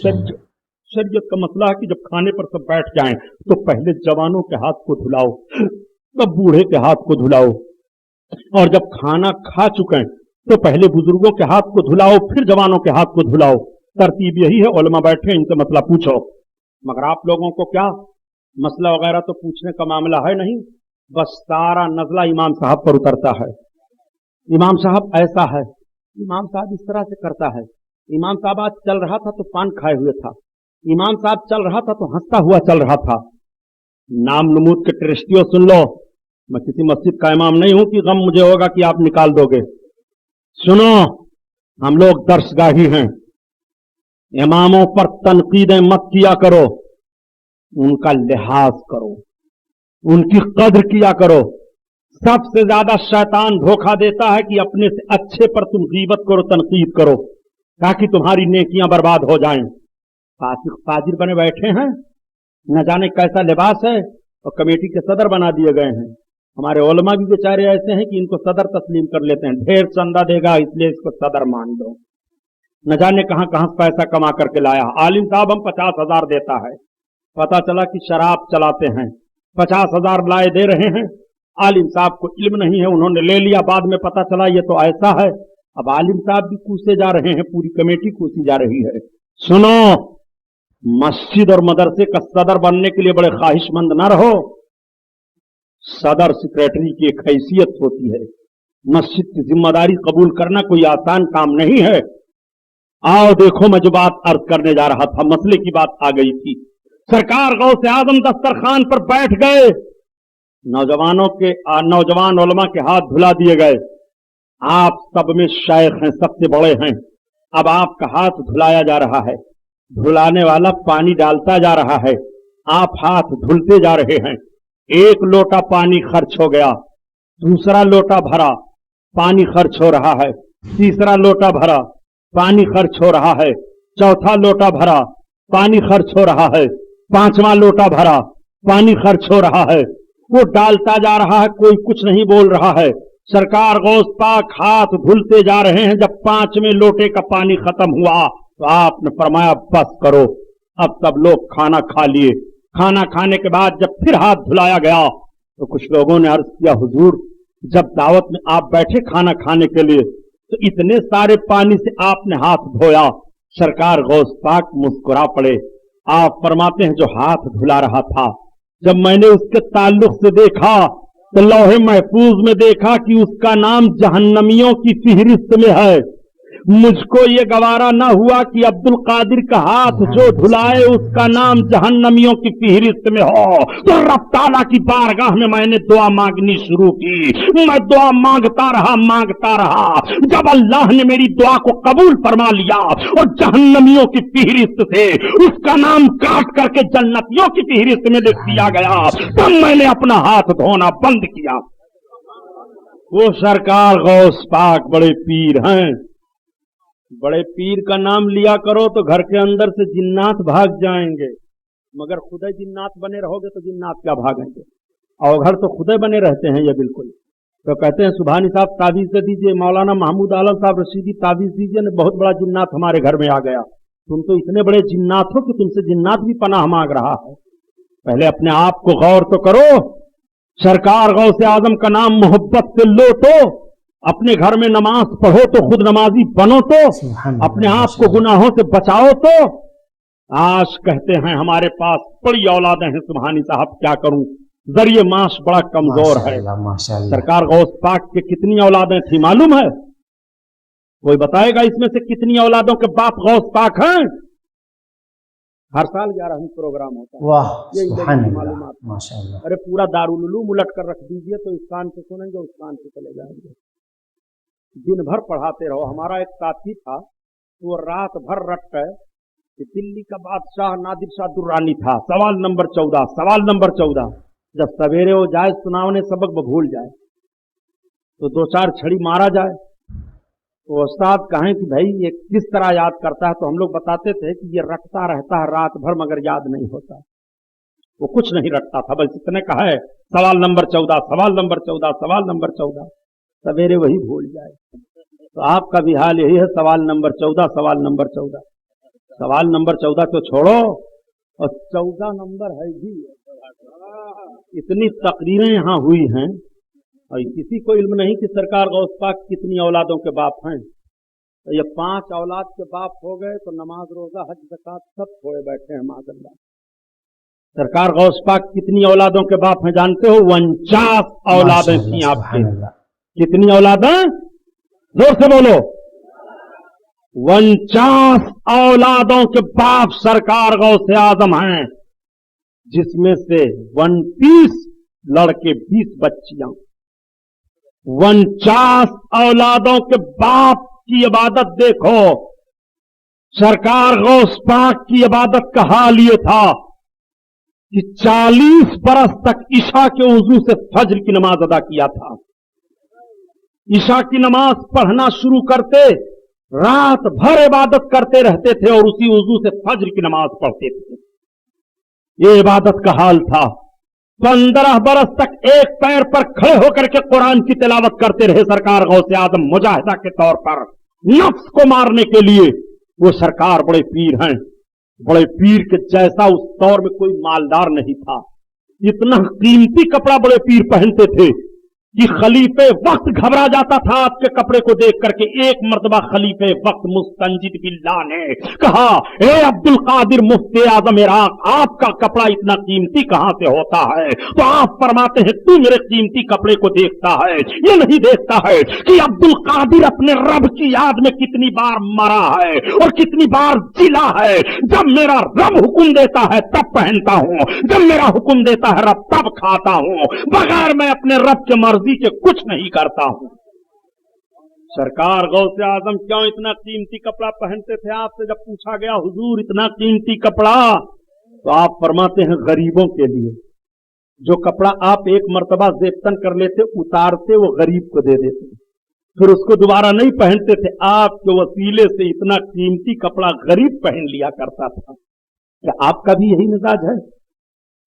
शरीयत का मसला है कि जब खाने पर सब बैठ जाएं तो पहले जवानों के हाथ को धुलाओ, तब बूढ़े के हाथ को धुलाओ, और जब खाना खा चुके हैं तो पहले बुजुर्गों के हाथ को धुलाओ, फिर जवानों के हाथ को धुलाओ। तरतीब यही है। उलमा बैठे इनसे मसला पूछो, मगर आप लोगों को क्या मसला वगैरह तो पूछने का मामला है नहीं, बस सारा नजला इमाम साहब पर उतरता है। इमाम साहब ऐसा है, इमाम साहब इस तरह से करता है, इमाम साहब आज चल रहा था तो पान खाए हुए था, इमाम साहब चल रहा था तो हंसता हुआ चल रहा था। नाम नमूद के ट्रस्टियों सुन लो, मैं किसी मस्जिद का इमाम नहीं हूं कि गम मुझे होगा कि आप निकाल दोगे। सुनो, हम लोग दर्शगाही हैं, इमामों पर तनकीदें मत किया करो, उनका लिहाज करो, उनकी कद्र किया करो। सबसे ज्यादा शैतान धोखा देता है कि अपने से अच्छे पर तुम गीबत करो, तनकीद करो, ताकि तुम्हारी नेकियां बर्बाद हो जाएं। फासिक फाजिर बने बैठे हैं, न जाने कैसा लिबास है, और कमेटी के सदर बना दिए गए हैं। हमारे उलमा भी बेचारे ऐसे हैं कि इनको सदर तस्लीम कर लेते हैं, ढेर चंदा देगा इसलिए इसको सदर मान दो। न जाने कहां कहां पैसा कमा करके लाया। आलिम साहब हम 50,000 देता है, पता चला कि शराब चलाते हैं, 50,000 लाए दे रहे हैं। आलिम साहब को इल्म नहीं है, उन्होंने ले लिया, बाद में पता चला ये तो ऐसा है। अब आलिम साहब भी कूसे जा रहे हैं, पूरी कमेटी कूसी जा रही है। सुनो, मस्जिद और मदरसे का सदर बनने के लिए बड़े ख्वाहिशमंद ना रहो, सदर सेक्रेटरी की एक हैसियत होती है। मस्जिद की जिम्मेदारी कबूल करना कोई आसान काम नहीं है। आओ देखो, मैं जो बात अर्ज करने जा रहा था, मसले की बात आ गई थी। सरकार गौसे आजम दस्तरखान पर बैठ गए, नौजवान उलमा के हाथ धुला दिए गए। आप सब में शेख हैं, सबसे बड़े हैं, अब आपका हाथ धुलाया जा रहा है। धुलाने वाला पानी डालता जा रहा है, आप हाथ धुलते जा रहे हैं। एक लोटा पानी खर्च हो गया, दूसरा लोटा भरा, पानी खर्च हो रहा है, तीसरा लोटा भरा, पानी खर्च हो रहा है, चौथा लोटा भरा, पानी खर्च हो रहा है, पांचवा लोटा भरा, पानी खर्च हो रहा है। वो डालता जा रहा है, कोई कुछ नहीं बोल रहा है। सरकार गौस पाक हाथ धुलते जा रहे हैं। जब पांचवें लोटे का पानी खत्म हुआ तो आपने फरमाया बस करो। अब सब लोग खाना खा लिए। खाना खाने के बाद जब फिर हाथ धुलाया गया तो कुछ लोगों ने अर्ज किया, हुजूर जब दावत में आप बैठे खाना खाने के लिए तो इतने सारे पानी से आपने हाथ धोया। सरकार गौस पाक मुस्कुरा पड़े। आप फरमाते हैं जो हाथ धुला रहा था, जब मैंने उसके ताल्लुक से देखा तो लौहे महफूज में देखा कि उसका नाम जहन्नमियों की फिहरिस्त में है। मुझको ये गवारा न हुआ कि अब्दुल कादिर का हाथ जो धुलाए उसका नाम जहन्नमियों की फिहरिस्त में हो। तो रब ताला की बारगाह में मैंने दुआ मांगनी शुरू की। मैं दुआ मांगता रहा। जब अल्लाह ने मेरी दुआ को कबूल फरमा लिया और जहन्नमियों की फिहरिस्त से उसका नाम काट करके जन्नतियों की फिहरिस्त में लिख दिया गया, तब मैंने अपना हाथ धोना बंद किया। वो सरकार गौस पाक बड़े पीर हैं। बड़े पीर का नाम लिया करो तो घर के अंदर से जिन्नात भाग जाएंगे, मगर खुदे जिन्नात बने रहोगे तो जिन्नात क्या भागेंगे। और घर तो खुदे बने रहते हैं ये बिल्कुल। तो कहते हैं सुभानी साहब तावीज दे दीजिए, मौलाना महमूद आलम साहब रशीदी तावीज दीजिए ने, बहुत बड़ा जिन्नात हमारे घर में आ गया। तुम तो इतने बड़े जिन्नात हो कि तुमसे जिन्नात भी पनाह मांग रहा है। पहले अपने आप को गौर तो करो। सरकार गौसे आजम का नाम मोहब्बत से लो तो अपने घर में नमाज पढ़ो तो खुद नमाजी बनो तो अपने आप को गुनाहों से बचाओ तो। आज कहते हैं हमारे पास बड़ी औलादें हैं सुभानी साहब, क्या करूं, जरिए माश बड़ा कमजोर है। सरकार गौस पाक के कितनी औलादें थी मालूम है? कोई बताएगा इसमें से कितनी औलादों के बाप गौस पाक हैं? हर साल 11वीं प्रोग्राम होता है। वाह, मालूमात माशाअल्लाह। अरे पूरा दारुल उलूम उलट कर रख दीजिए तो इस कान से सुनेंगे उस कान से चले जाएंगे। दिन भर पढ़ाते रहो। हमारा एक साथी था, वो रात भर रट गए कि दिल्ली का बादशाह नादिर शाह दुर्रानी था, सवाल नंबर 14। जब सवेरे वो जाए सुनावने सबक भूल जाए तो 2-4 छड़ी मारा जाए तो उस्ताद कहें कि भाई ये किस तरह याद करता है, तो हम लोग बताते थे कि ये रटता रहता है रात भर मगर याद नहीं होता। वो कुछ नहीं रटता था, बस इतने का है सवाल नंबर 14, सवेरे वही भूल जाए। तो आपका भी हाल यही है, सवाल नंबर 14। सवाल नंबर 14 तो छोड़ो, और 14 नंबर है भी। इतनी तकरीरें यहाँ हुई हैं और किसी को इल्म नहीं कि सरकार गौस पाक कितनी औलादों के बाप हैं। तो ये 5 औलाद के बाप हो गए तो नमाज रोजा हज ज़कात सब खोए बैठे हैं माज़अल्लाह। सरकार गौस पाक कितनी औलादों के बाप हैं जानते हो? 49 औलादें थी आपके। कितनी औलादें? जोर से बोलो। 49 औलादों के बाप सरकार गौसे आजम हैं, जिसमें से 29 लड़के 20 बच्चियां। 49 औलादों के बाप की इबादत देखो। सरकार गौस पाक की इबादत का हाल ये था कि 40 बरस तक ईशा के वजू से फज्र की नमाज अदा किया था। ईशा की नमाज पढ़ना शुरू करते, रात भर इबादत करते रहते थे और उसी वजू से फज्र की नमाज पढ़ते थे। ये इबादत का हाल था। 15 बरस तक एक पैर पर खड़े होकर के कुरान की तिलावत करते रहे सरकार गौसे आजम मुजाहिदा के तौर पर, नफ्स को मारने के लिए। वो सरकार बड़े पीर हैं। बड़े पीर के जैसा उस दौर में कोई मालदार नहीं था। इतना कीमती कपड़ा बड़े पीर पहनते थे कि खलीफे वक्त घबरा जाता था आपके कपड़े को देख करके। एक मर्तबा खलीफे वक्त मुस्तंजिद बिल्लाह ने कहा, ए अब्दुल कादिर मुफ्ती आजम इराक, आपका कपड़ा इतना कीमती कहां से होता है? तो आप फरमाते हैं, तू मेरे कीमती कपड़े को देखता है, ये नहीं देखता है कि अब्दुल कादिर अपने रब की याद में कितनी बार मरा है और कितनी बार जिला है। जब मेरा रब हुक्म देता है तब पहनता हूं, जब मेरा हुक्म देता है रब तब खाता हूं, बगैर मैं अपने रब के मर्जी के कुछ नहीं करता हूं। सरकार गौसे आजम क्यों इतना कीमती कपड़ा पहनते थे? आपसे जब पूछा गया, हुजूर इतना कीमती कपड़ा, तो आप फरमाते हैं गरीबों के लिए। जो कपड़ा आप एक मर्तबा जेबतन कर लेते, उतारते, वो गरीब को दे देते, फिर उसको दोबारा नहीं पहनते थे। आपके वसीले से इतना कीमती कपड़ा गरीब पहन लिया करता था। क्या आपका भी यही मिजाज है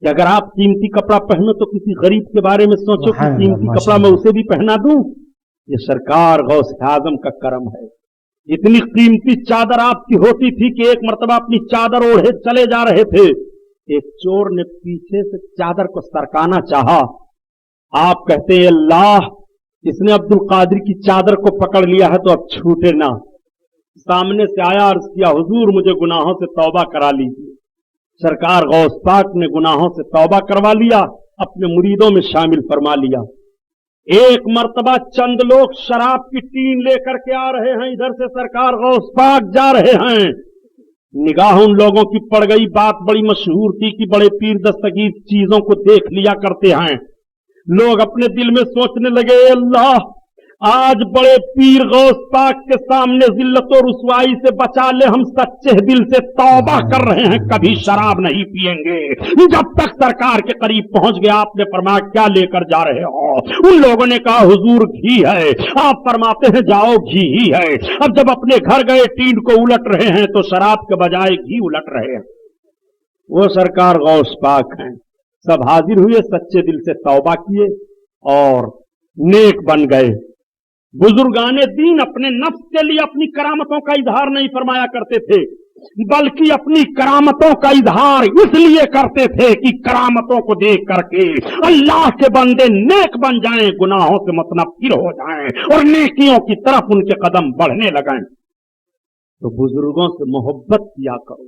कि अगर आप कीमती कपड़ा पहनो तो किसी गरीब के बारे में सोचो कि कीमती कपड़ा मैं उसे भी पहना दूं? ये सरकार गौस आजम का करम है। इतनी कीमती चादर आपकी होती थी कि एक मर्तबा अपनी चादर ओढ़े चले जा रहे थे, एक चोर ने पीछे से चादर को सरकाना चाहा। आप कहते हैं, अल्लाह, इसने अब्दुल कादिर की चादर को पकड़ लिया है तो अब छूटे ना। सामने से आया, अर्ज किया, हुजूर मुझे गुनाहों से तौबा करा लीजिए। सरकार गौस पाक ने गुनाहों से तौबा करवा लिया, अपने मुरीदों में शामिल फरमा लिया। एक मर्तबा चंद लोग शराब की टीन लेकर के आ रहे हैं, इधर से सरकार गौस पाक जा रहे हैं। निगाह उन लोगों की पड़ गई। बात बड़ी मशहूर थी कि बड़े पीर दस्तगीर चीजों को देख लिया करते हैं। लोग अपने दिल में सोचने लगे, अल्लाह, आज बड़े पीर गौस पाक के सामने जिल्लत और रुसवाई से बचा ले, हम सच्चे दिल से तौबा कर रहे हैं, कभी शराब नहीं पिएंगे। जब तक सरकार के करीब पहुंच गया, आपने फरमाया, क्या लेकर जा रहे हो? उन लोगों ने कहा, हुजूर घी है। आप फरमाते हैं, जाओ घी ही है। अब जब अपने घर गए, टीन को उलट रहे हैं तो शराब के बजाय घी उलट रहे हैं। वो सरकार गौस पाक हैं। सब हाजिर हुए, सच्चे दिल से तौबा किए और नेक बन गए। बुजुर्गाने दीन अपने नफ्स के लिए अपनी करामतों का इजहार नहीं फरमाया करते थे, बल्कि अपनी करामतों का इजहार इसलिए करते थे कि करामतों को देख करके अल्लाह के बंदे नेक बन जाएं, गुनाहों से मुतनफ्फिर हो जाएं और नेकियों की तरफ उनके कदम बढ़ने लगें। तो बुजुर्गों से मोहब्बत किया करो।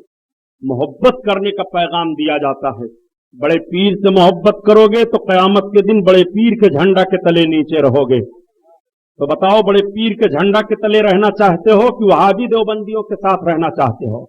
मोहब्बत करने का पैगाम दिया जाता है। बड़े पीर से मोहब्बत करोगे तो क़यामत के दिन बड़े पीर के झंडा के तले नीचे रहोगे। तो बताओ, बड़े पीर के झंडा के तले रहना चाहते हो कि वहाबी देवबंदियों के साथ रहना चाहते हो?